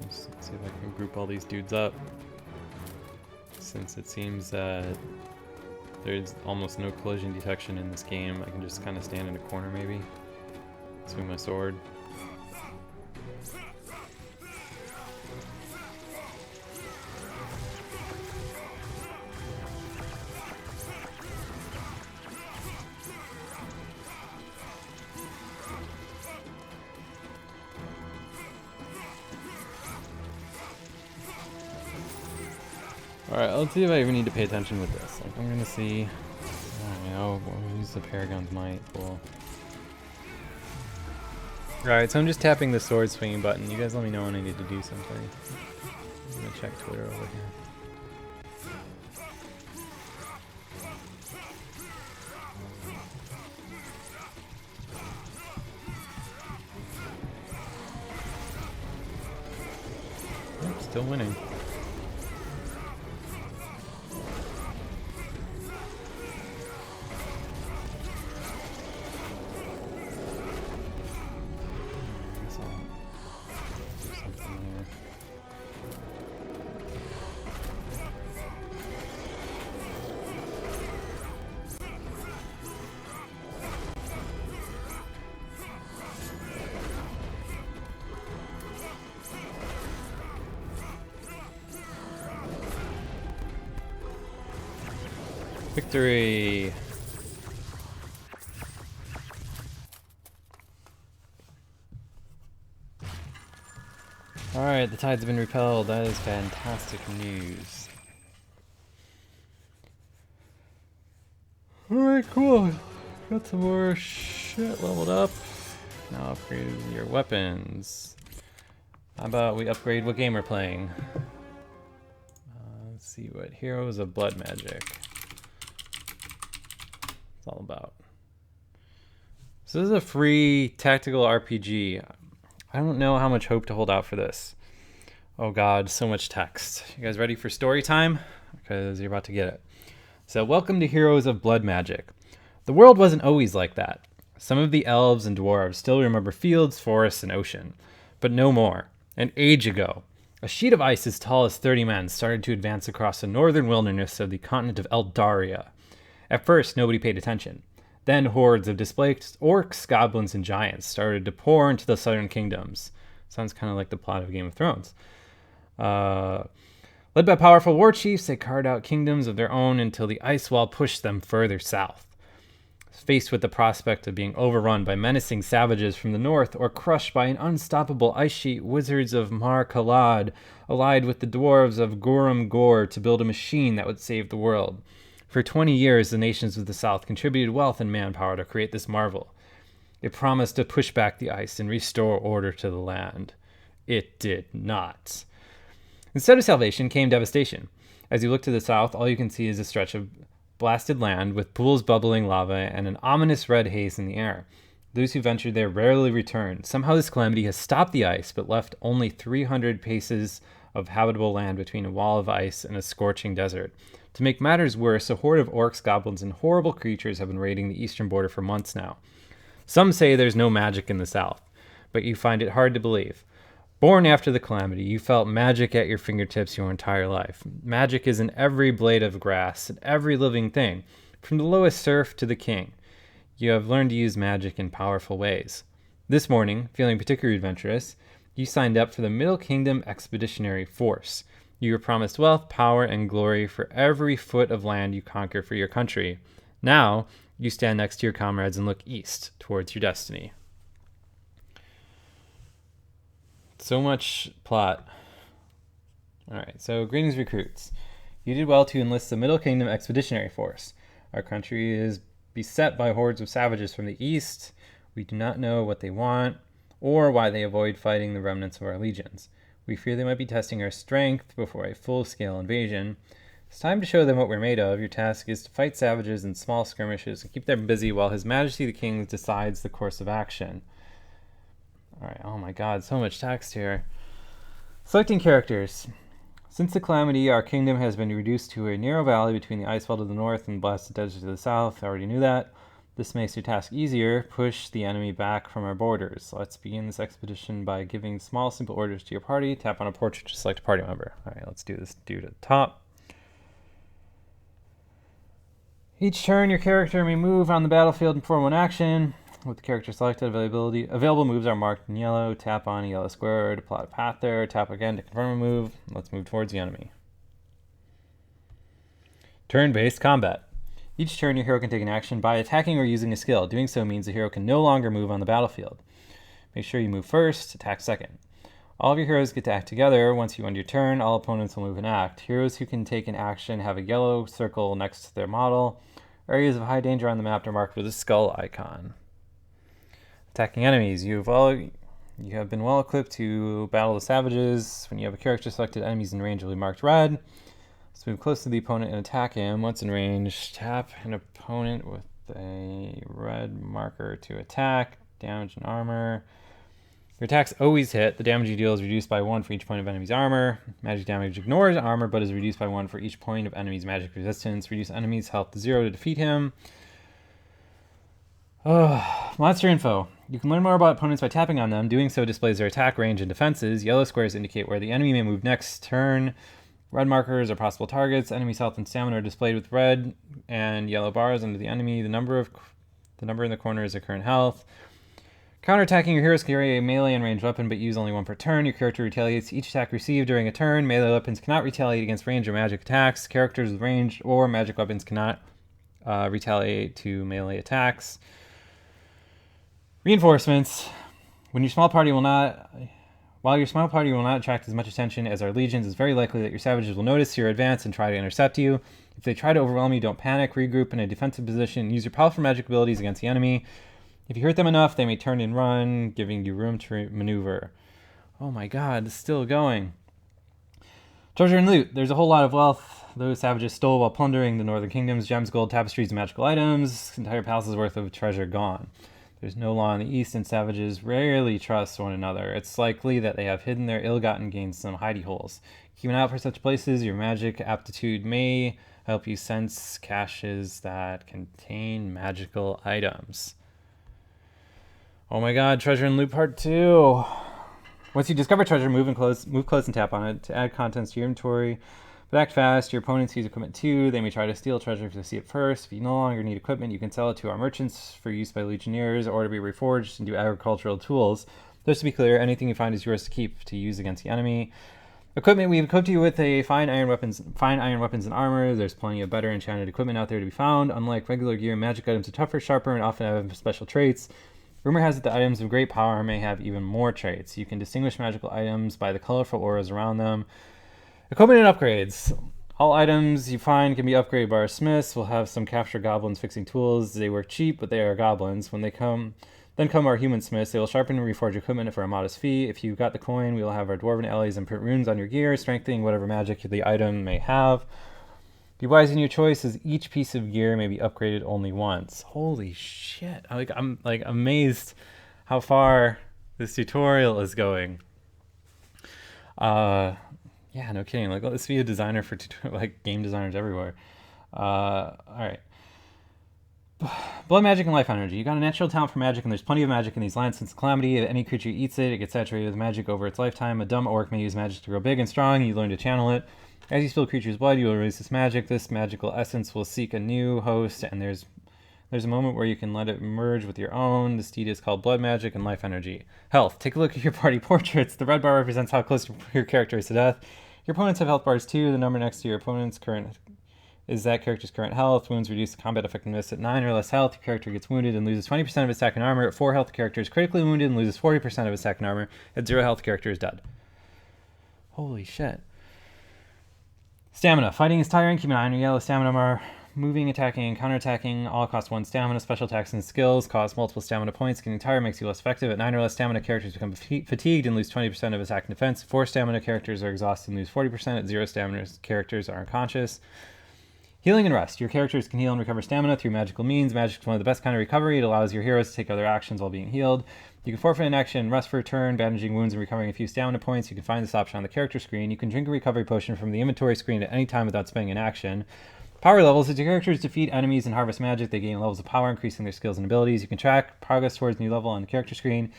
S1: Let's see if I can group all these dudes up. Since it seems that there's almost no collision detection in this game, I can just kind of stand in a corner maybe. Swing my sword. Alright, let's see if I even need to pay attention with this. Like, I'm gonna see. Oh, we'll use the Paragon's Might. Cool. Alright, so I'm just tapping the sword swinging button. You guys let me know when I need to do something. I'm gonna check Twitter over here. Yep, still winning. Victory! Alright, the tides have been repelled. That is fantastic news. Alright, cool. Got some more shit leveled up. Now upgrade your weapons. How about we upgrade what game we're playing? Let's see what Heroes of Blood Magic. It's all about. So this is a free tactical RPG. I don't know how much hope to hold out for this. Oh god, so much text. You guys ready for story time? Because you're about to get it. So welcome to Heroes of Blood Magic. The world wasn't always like that. Some of the elves and dwarves still remember fields, forests, and ocean. But no more. An age ago, a sheet of ice as tall as 30 men started to advance across the northern wilderness of the continent of Eldaria. At first, nobody paid attention. Then hordes of displaced orcs, goblins, and giants started to pour into the southern kingdoms. Sounds kind of like the plot of Game of Thrones. Led by powerful war chiefs, they carved out kingdoms of their own until the ice wall pushed them further south. Faced with the prospect of being overrun by menacing savages from the north or crushed by an unstoppable ice sheet, wizards of Mar Khalad allied with the dwarves of Gorum Gor to build a machine that would save the world. For 20 years, the nations of the South contributed wealth and manpower to create this marvel. It promised to push back the ice and restore order to the land. It did not. Instead of salvation came devastation. As you look to the south, all you can see is a stretch of blasted land with pools bubbling lava and an ominous red haze in the air. Those who ventured there rarely returned. Somehow this calamity has stopped the ice, but left only 300 paces of habitable land between a wall of ice and a scorching desert. To make matters worse, a horde of orcs, goblins, and horrible creatures have been raiding the eastern border for months now. Some say there's no magic in the south, but you find it hard to believe. Born after the calamity, you felt magic at your fingertips your entire life. Magic is in every blade of grass and every living thing, from the lowest serf to the king. You have learned to use magic in powerful ways. This morning, feeling particularly adventurous, you signed up for the Middle Kingdom Expeditionary Force. You were promised wealth, power, and glory for every foot of land you conquer for your country. Now, you stand next to your comrades and look east towards your destiny. So much plot. Alright, so greetings, recruits. You did well to enlist the Middle Kingdom Expeditionary Force. Our country is beset by hordes of savages from the east. We do not know what they want or why they avoid fighting the remnants of our legions. We fear they might be testing our strength before a full-scale invasion. It's time to show them what we're made of. Your task is to fight savages in small skirmishes and keep them busy while His Majesty the King decides the course of action. Alright, oh my god, so much text here. Selecting characters. Since the calamity, our kingdom has been reduced to a narrow valley between the ice wall to the north and the blasted desert to the south. I already knew that. This makes your task easier. Push the enemy back from our borders. Let's begin this expedition by giving small, simple orders to your party. Tap on a portrait to select a party member. Alright, let's do this dude at the top. Each turn, your character may move on the battlefield and perform one action. With the character selected, available moves are marked in yellow. Tap on a yellow square to plot a path there. Tap again to confirm a move. Let's move towards the enemy. Turn-based combat. Each turn, your hero can take an action by attacking or using a skill. Doing so means the hero can no longer move on the battlefield. Make sure you move first, attack second. All of your heroes get to act together. Once you end your turn, all opponents will move and act. Heroes who can take an action have a yellow circle next to their model. Areas of high danger on the map are marked with a skull icon. Attacking enemies. You have been well equipped to battle the savages. When you have a character selected, enemies in range will be marked red. Let's move close to the opponent and attack him. Once in range, tap an opponent with a red marker to attack. Damage and armor. Your attacks always hit. The damage you deal is reduced by 1 for each point of enemy's armor. Magic damage ignores armor, but is reduced by 1 for each point of enemy's magic resistance. Reduce enemy's health to 0 to defeat him. Monster info. You can learn more about opponents by tapping on them. Doing so displays their attack range and defenses. Yellow squares indicate where the enemy may move next turn. Red markers are possible targets. Enemy's health and stamina are displayed with red and yellow bars under the enemy. The number in the corner is their current health. Counterattacking, your heroes carry a melee and ranged weapon but use only one per turn. Your character retaliates each attack received during a turn. Melee weapons cannot retaliate against range or magic attacks. Characters with range or magic weapons cannot retaliate to melee attacks. Reinforcements. While your small party will not attract as much attention as our legions, it's very likely that your savages will notice your advance and try to intercept you. If they try to overwhelm you, don't panic. Regroup in a defensive position. Use your powerful magic abilities against the enemy. If you hurt them enough, they may turn and run, giving you room to maneuver. Oh my god, it's still going. Treasure and loot. There's a whole lot of wealth those savages stole while plundering the northern kingdoms. Gems, gold, tapestries, and magical items. Entire palaces worth of treasure gone. There's no law in the east, and savages rarely trust one another. It's likely that they have hidden their ill-gotten gains in some hidey holes. Keep an eye out for such places. Your magic aptitude may help you sense caches that contain magical items. Oh my god, treasure and loot part 2. Once you discover treasure, move close and tap on it to add contents to your inventory. But act fast. Your opponents use equipment too. They may try to steal treasure if they see it first. If you no longer need equipment, you can sell it to our merchants for use by legionnaires or to be reforged into agricultural tools. Just to be clear, anything you find is yours to keep to use against the enemy. Equipment, we've equipped you with a fine iron weapons and armor. There's plenty of better enchanted equipment out there to be found. Unlike regular gear, magic items are tougher, sharper, and often have special traits. Rumor has it that items of great power may have even more traits. You can distinguish magical items by the colorful auras around them. Equipment and upgrades. All items you find can be upgraded by our smiths. We'll have some capture goblins fixing tools. They work cheap, but they are goblins. When they come, then come our human smiths. They will sharpen and reforge equipment for a modest fee. If you got the coin, we will have our dwarven allies and put runes on your gear, strengthening whatever magic the item may have. Be wise in your choice, as each piece of gear may be upgraded only once. Holy shit! I'm amazed how far this tutorial is going. Yeah, no kidding. Like, let's be a designer for like game designers everywhere. All right. Blood magic and life energy. You got a natural talent for magic, and there's plenty of magic in these lands. Since calamity, if any creature eats it, it gets saturated with magic over its lifetime. A dumb orc may use magic to grow big and strong. You learn to channel it. As you spill creature's blood, you will release this magic. This magical essence will seek a new host, and there's a moment where you can let it merge with your own. This deed is called blood magic and life energy. Health. Take a look at your party portraits. The red bar represents how close your character is to death. Your opponents have health bars too. The number next to your opponent's current is that character's current health. Wounds reduce the combat effectiveness at 9 or less health. Your character gets wounded and loses 20% of its attack and armor. At 4 health, the character is critically wounded and loses 40% of its attack and armor. At 0 health, the character is dead. Holy shit. Stamina. Fighting is tiring. Keep an eye on your yellow stamina bar. Moving, attacking, and counterattacking all cost 1 stamina. Special attacks and skills cost multiple stamina points. Getting tired makes you less effective. At 9 or less stamina, characters become fatigued and lose 20% of attack and defense. 4 stamina, characters are exhausted and lose 40%. At 0 stamina, characters are unconscious. Healing and rest. Your characters can heal and recover stamina through magical means. Magic is one of the best kind of recovery. It allows your heroes to take other actions while being healed. You can forfeit an action, rest for a turn, bandaging wounds and recovering a few stamina points. You can find this option on the character screen. You can drink a recovery potion from the inventory screen at any time without spending an action. Power levels. As your characters defeat enemies and harvest magic, they gain levels of power, increasing their skills and abilities. You can track progress towards new level on the character screen.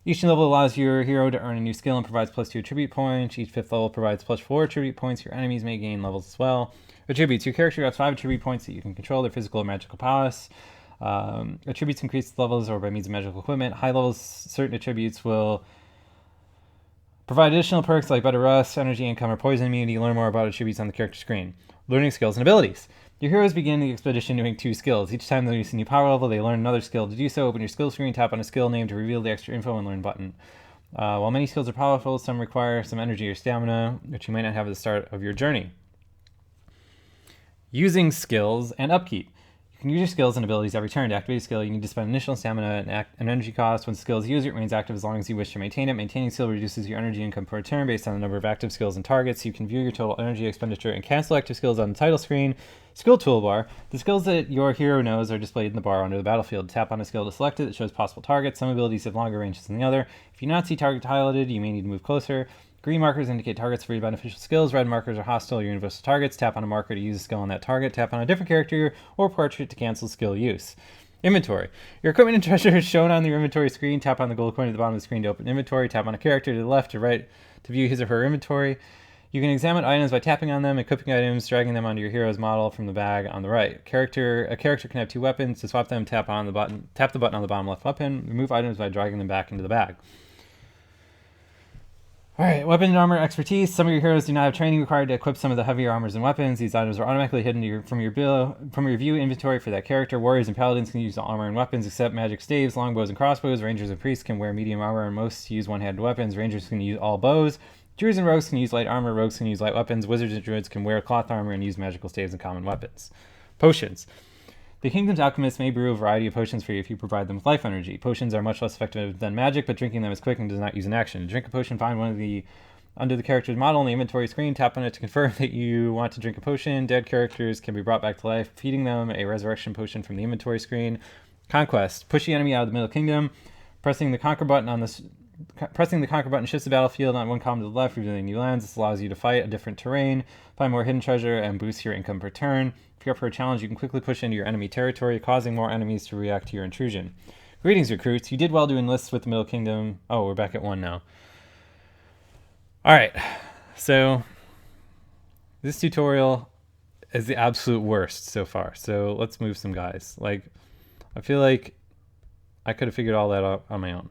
S1: Each new level allows your hero to earn a new skill and provides +2 attribute points. Each 5th level provides +4 attribute points. Your enemies may gain levels as well. Attributes. Your character has 5 attribute points that you can control their physical or magical prowess. Attributes increase levels or by means of magical equipment. High levels, certain attributes will provide additional perks like better rust, energy, income, or poison immunity. Learn more about attributes on the character screen. Learning skills and abilities. Your heroes begin the expedition doing 2 skills. Each time they reach a new power level, they learn another skill. To do so, open your skill screen, tap on a skill name to reveal the extra info and learn button. While many skills are powerful, some require some energy or stamina, which you might not have at the start of your journey. Using skills and upkeep. You can use your skills and abilities every turn. To activate a skill, you need to spend initial stamina and energy cost. When the skill is used, it remains active as long as you wish to maintain it. Maintaining skill reduces your energy income per turn based on the number of active skills and targets. You can view your total energy expenditure and cancel active skills on the title screen. Skill toolbar. The skills that your hero knows are displayed in the bar under the battlefield. Tap on a skill to select it. It shows possible targets. Some abilities have longer ranges than the other. If you do not see target highlighted, you may need to move closer. Green markers indicate targets for your beneficial skills. Red markers are hostile or universal targets. Tap on a marker to use a skill on that target. Tap on a different character or portrait to cancel skill use. Inventory. Your equipment and treasure is shown on your inventory screen. Tap on the gold coin at the bottom of the screen to open inventory. Tap on a character to the left or right to view his or her inventory. You can examine items by tapping on them, equipping items, dragging them onto your hero's model from the bag on the right. A character can have 2 weapons. To swap them, tap the button on the bottom left weapon. Remove items by dragging them back into the bag. Alright, weapon and armor expertise. Some of your heroes do not have training required to equip some of the heavier armors and weapons. These items are automatically hidden from your view inventory for that character. Warriors and paladins can use all armor and weapons except magic staves, longbows, and crossbows. Rangers and priests can wear medium armor and most use one-handed weapons. Rangers can use all bows. Druids and rogues can use light armor. Rogues can use light weapons. Wizards and druids can wear cloth armor and use magical staves and common weapons. Potions. The kingdom's alchemists may brew a variety of potions for you if you provide them with life energy. Potions are much less effective than magic, but drinking them is quick and does not use an action. To drink a potion, find one of the under the character's model on the inventory screen. Tap on it to confirm that you want to drink a potion. Dead characters can be brought back to life. Feeding them a resurrection potion from the inventory screen. Conquest. Push the enemy out of the middle kingdom. Pressing the conquer button shifts the battlefield on one column to the left, revealing new lands. This allows you to fight a different terrain, find more hidden treasure, and boost your income per turn. If you're up for a challenge, you can quickly push into your enemy territory, causing more enemies to react to your intrusion. Greetings, recruits. You did well to enlist with the Middle Kingdom. Oh, we're back at 1 now. Alright, so this tutorial is the absolute worst so far. So let's move some guys. Like, I feel like I could have figured all that out on my own.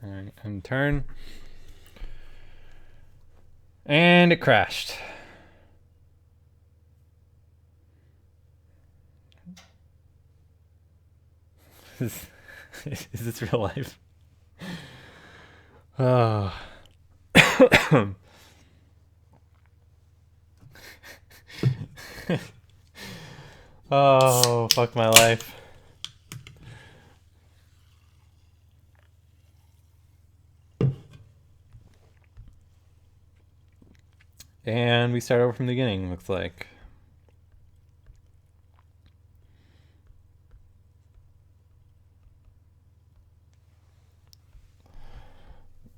S1: Alright, and turn. And it crashed. is, is this real life? Oh. Oh, fuck my life. And we start over from the beginning, looks like.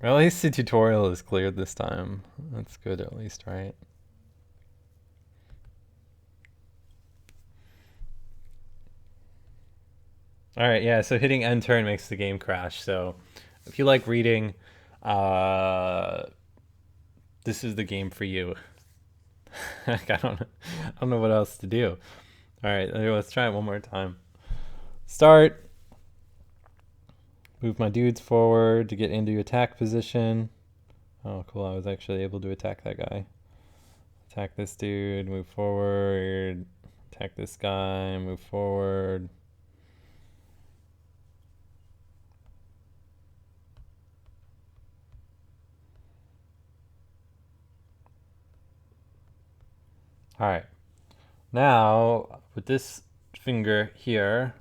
S1: Well, at least the tutorial is cleared this time. That's good at least, right? Alright, yeah, so hitting end turn makes the game crash, so if you like reading, this is the game for you. I don't know what else to do. Alright, let's try it one more time. Start. Move my dudes forward to get into attack position. Oh, cool, I was actually able to attack that guy. Attack this dude, move forward. Attack this guy, move forward. Alright, now with this finger here,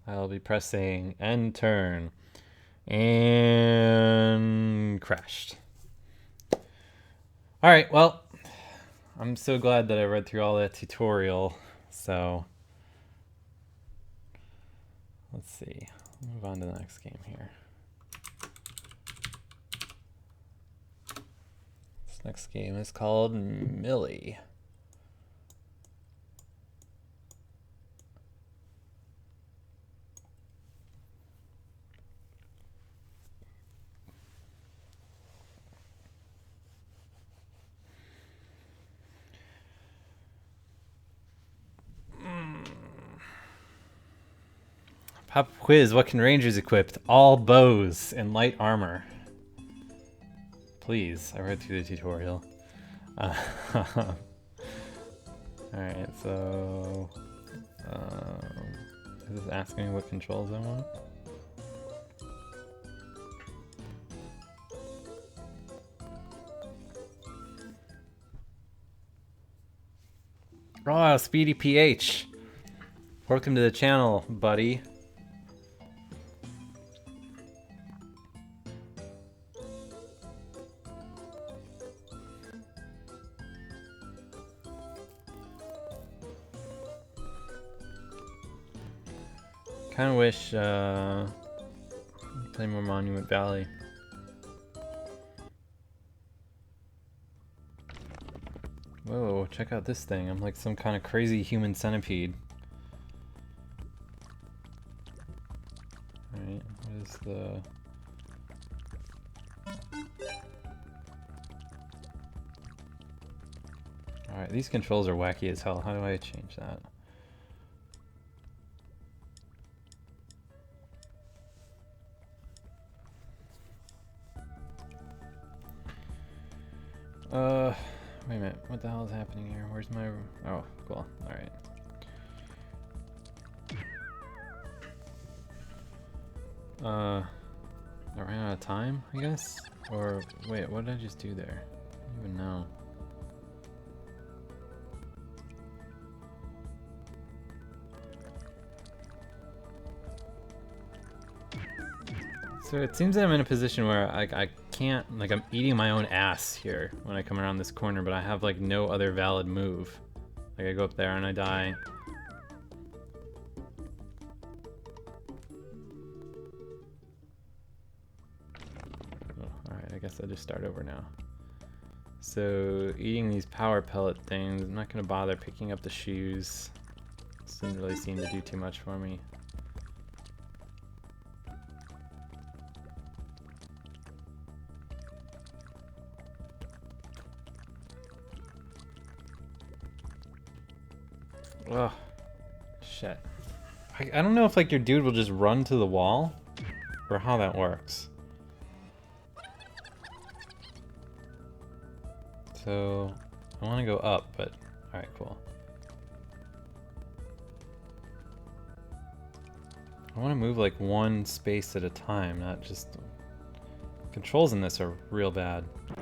S1: I'll be pressing end turn and crashed. Alright, well, I'm so glad that I read through all that tutorial, so let's see, move on to the next game here. This next game is called Millie. Pop quiz, what can rangers equip? All bows and light armor. Please, I read through the tutorial. Alright, so... is this asking me what controls I want? Oh, Speedy PH! Welcome to the channel, buddy. Kind of wish play more Monument Valley. Whoa, check out this thing. I'm like some kind of crazy human centipede. Alright, what is the... Alright, these controls are wacky as hell. How do I change that? Wait a minute. What the hell is happening here? Where's my... Oh, cool. Alright. I ran out of time, I guess? Or, wait, what did I just do there? I don't even know. So it seems that I'm in a position where I can't, like I'm eating my own ass here when I come around this corner, but I have like no other valid move. Like I go up there and I die. Oh, alright, I guess I'll just start over now. So eating these power pellet things, I'm not gonna bother picking up the shoes. This didn't really seem to do too much for me. Ugh. Shit. I don't know if like your dude will just run to the wall or how that works. So I want to go up, but alright, cool. I want to move like one space at a time, not just... Controls in this are real bad. Let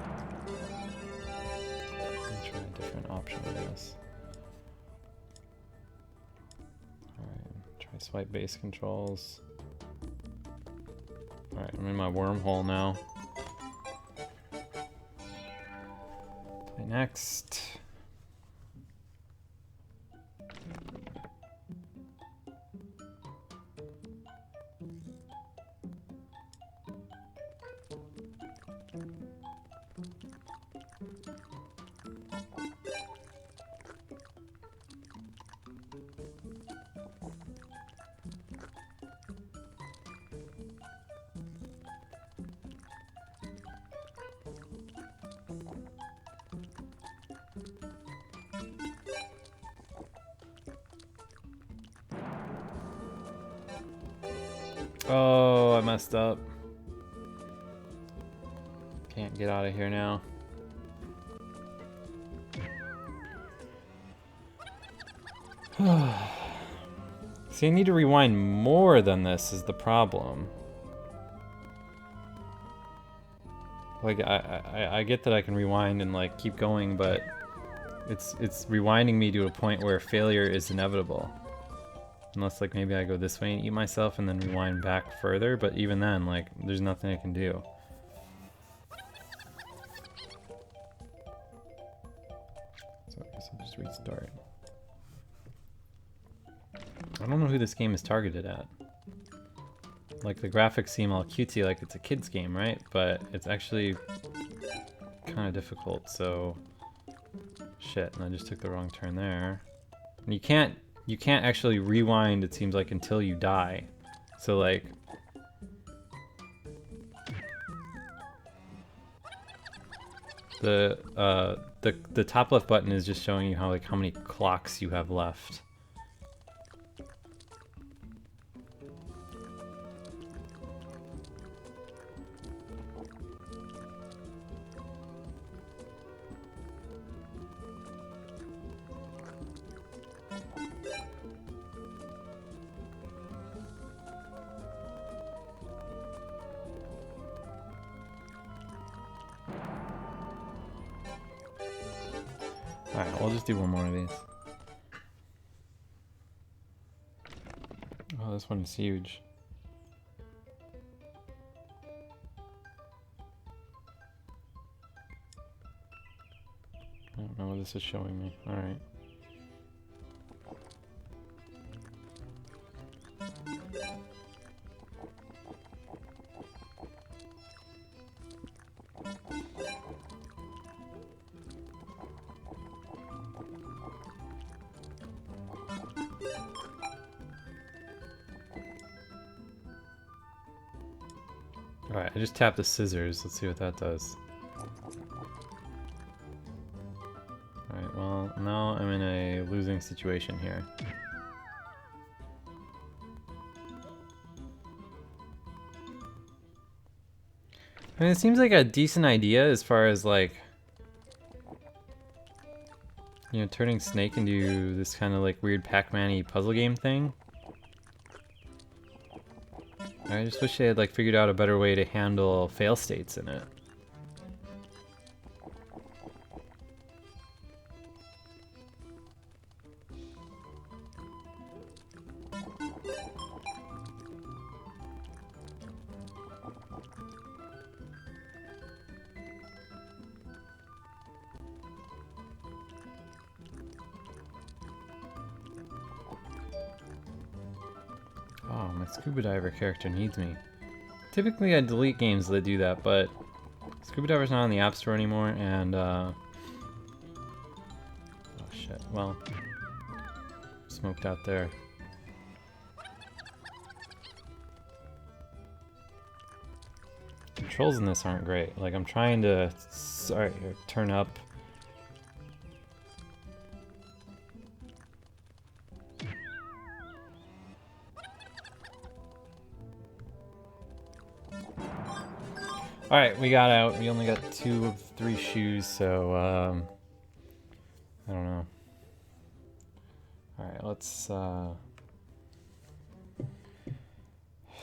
S1: me try a different option on this. Alright, try swipe base controls. Alright, I'm in my wormhole now. Play next. Oh, I messed up. Can't get out of here now. See, I need to rewind more than this is the problem. Like, I get that I can rewind and like keep going, but it's rewinding me to a point where failure is inevitable. Unless like maybe I go this way and eat myself and then rewind back further, but even then, like, there's nothing I can do. So I guess I'll just restart. I don't know who this game is targeted at. Like, the graphics seem all cutesy like it's a kid's game, right? But it's actually kind of difficult, so... Shit, and I just took the wrong turn there. And you can't actually rewind, it seems like, until you die. So, like... The top left button is just showing you how many clocks you have left. Alright, we'll just do one more of these. Oh, this one is huge. I don't know what this is showing me. Alright. Alright, I just tapped the scissors. Let's see what that does. Alright, well, now I'm in a losing situation here. I mean, it seems like a decent idea as far as, like, you know, turning Snake into this kind of, like, weird Pac-Man-y puzzle game thing. I just wish they had like figured out a better way to handle fail states in it. Oh, my scuba diver character needs me. Typically I delete games that do that, but scuba diver's not on the App Store anymore, and oh shit, well, smoked out there. Controls in this aren't great. Like, I'm trying to turn up. Alright, we got out. We only got 2 of 3 shoes, so, I don't know. Alright, let's,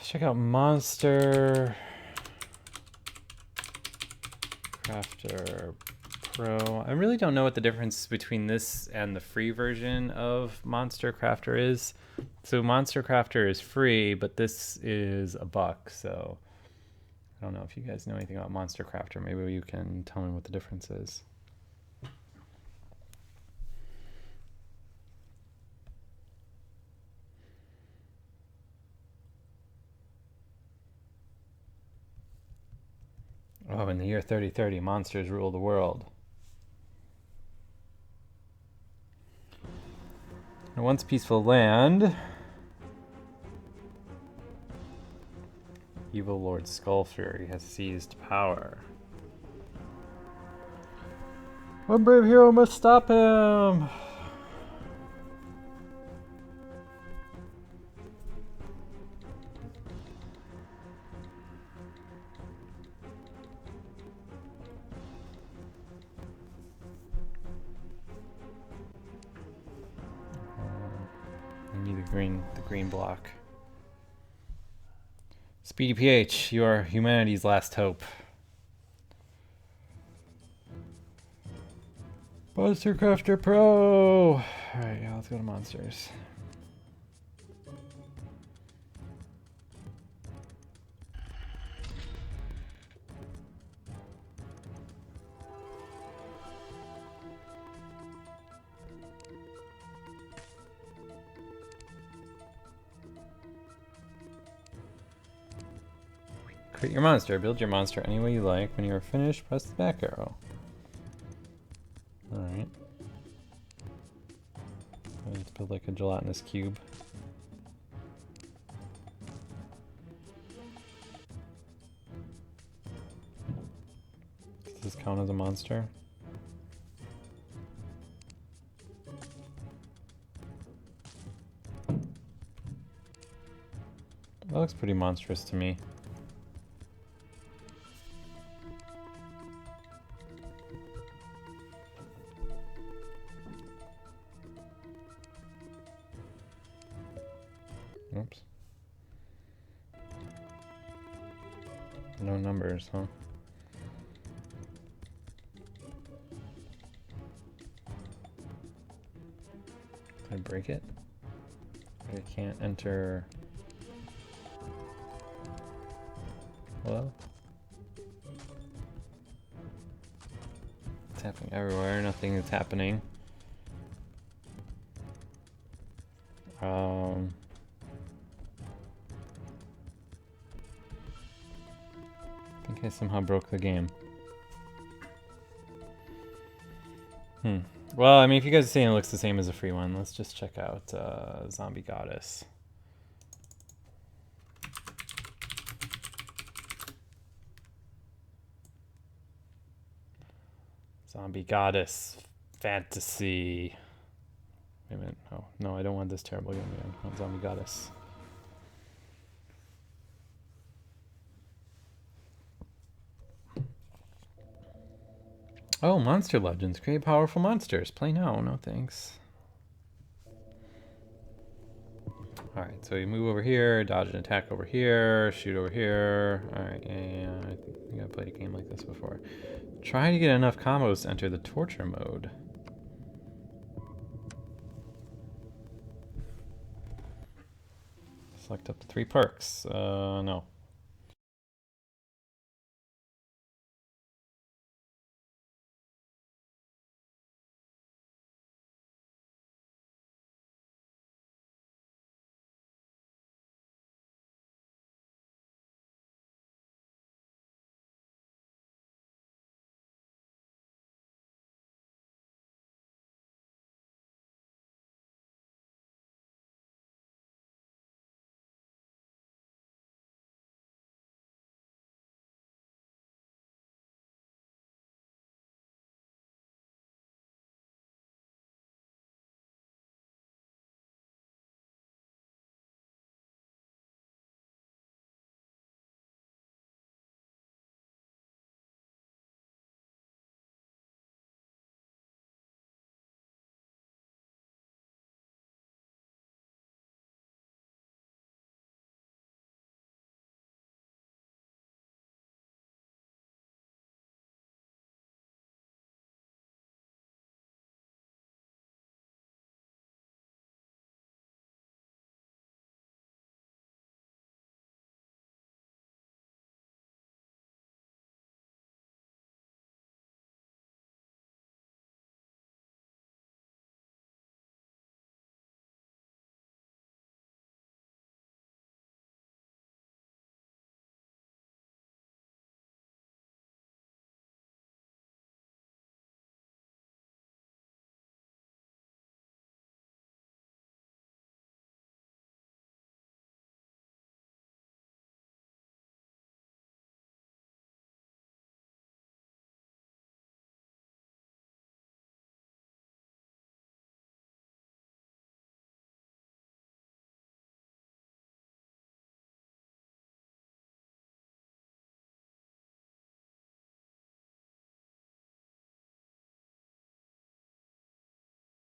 S1: Check out Monster Crafter Pro. I really don't know what the difference between this and the free version of Monster Crafter is. So Monster Crafter is free, but this is $1, so I don't know if you guys know anything about Monster Crafter. Maybe you can tell me what the difference is. Oh, in the year 3030, monsters rule the world. In a once peaceful land, evil Lord Skullfury has seized power. One brave hero must stop him! I need the green block. Speedy PH, you are humanity's last hope. Monster Crafter Pro! Alright, yeah, let's go to monsters. Create your monster. Build your monster any way you like. When you are finished, press the back arrow. Alright. I need to build like a gelatinous cube. Does this count as a monster? That looks pretty monstrous to me. Oops. No numbers, huh? Can I break it? I can't enter. Hello? It's happening everywhere. Nothing is happening. I think I somehow broke the game. Well, I mean, if you guys are saying it looks the same as a free one, let's just check out Zombie Goddess. Zombie Goddess Fantasy. Wait a minute. Oh, no, I don't want this terrible game again. I want Zombie Goddess. Oh, Monster Legends. Create powerful monsters. Play now. No thanks. Alright, so you move over here, dodge and attack over here, shoot over here. Alright, yeah, I think I've played a game like this before. Try to get enough combos to enter the torture mode. Select up to 3 perks. No.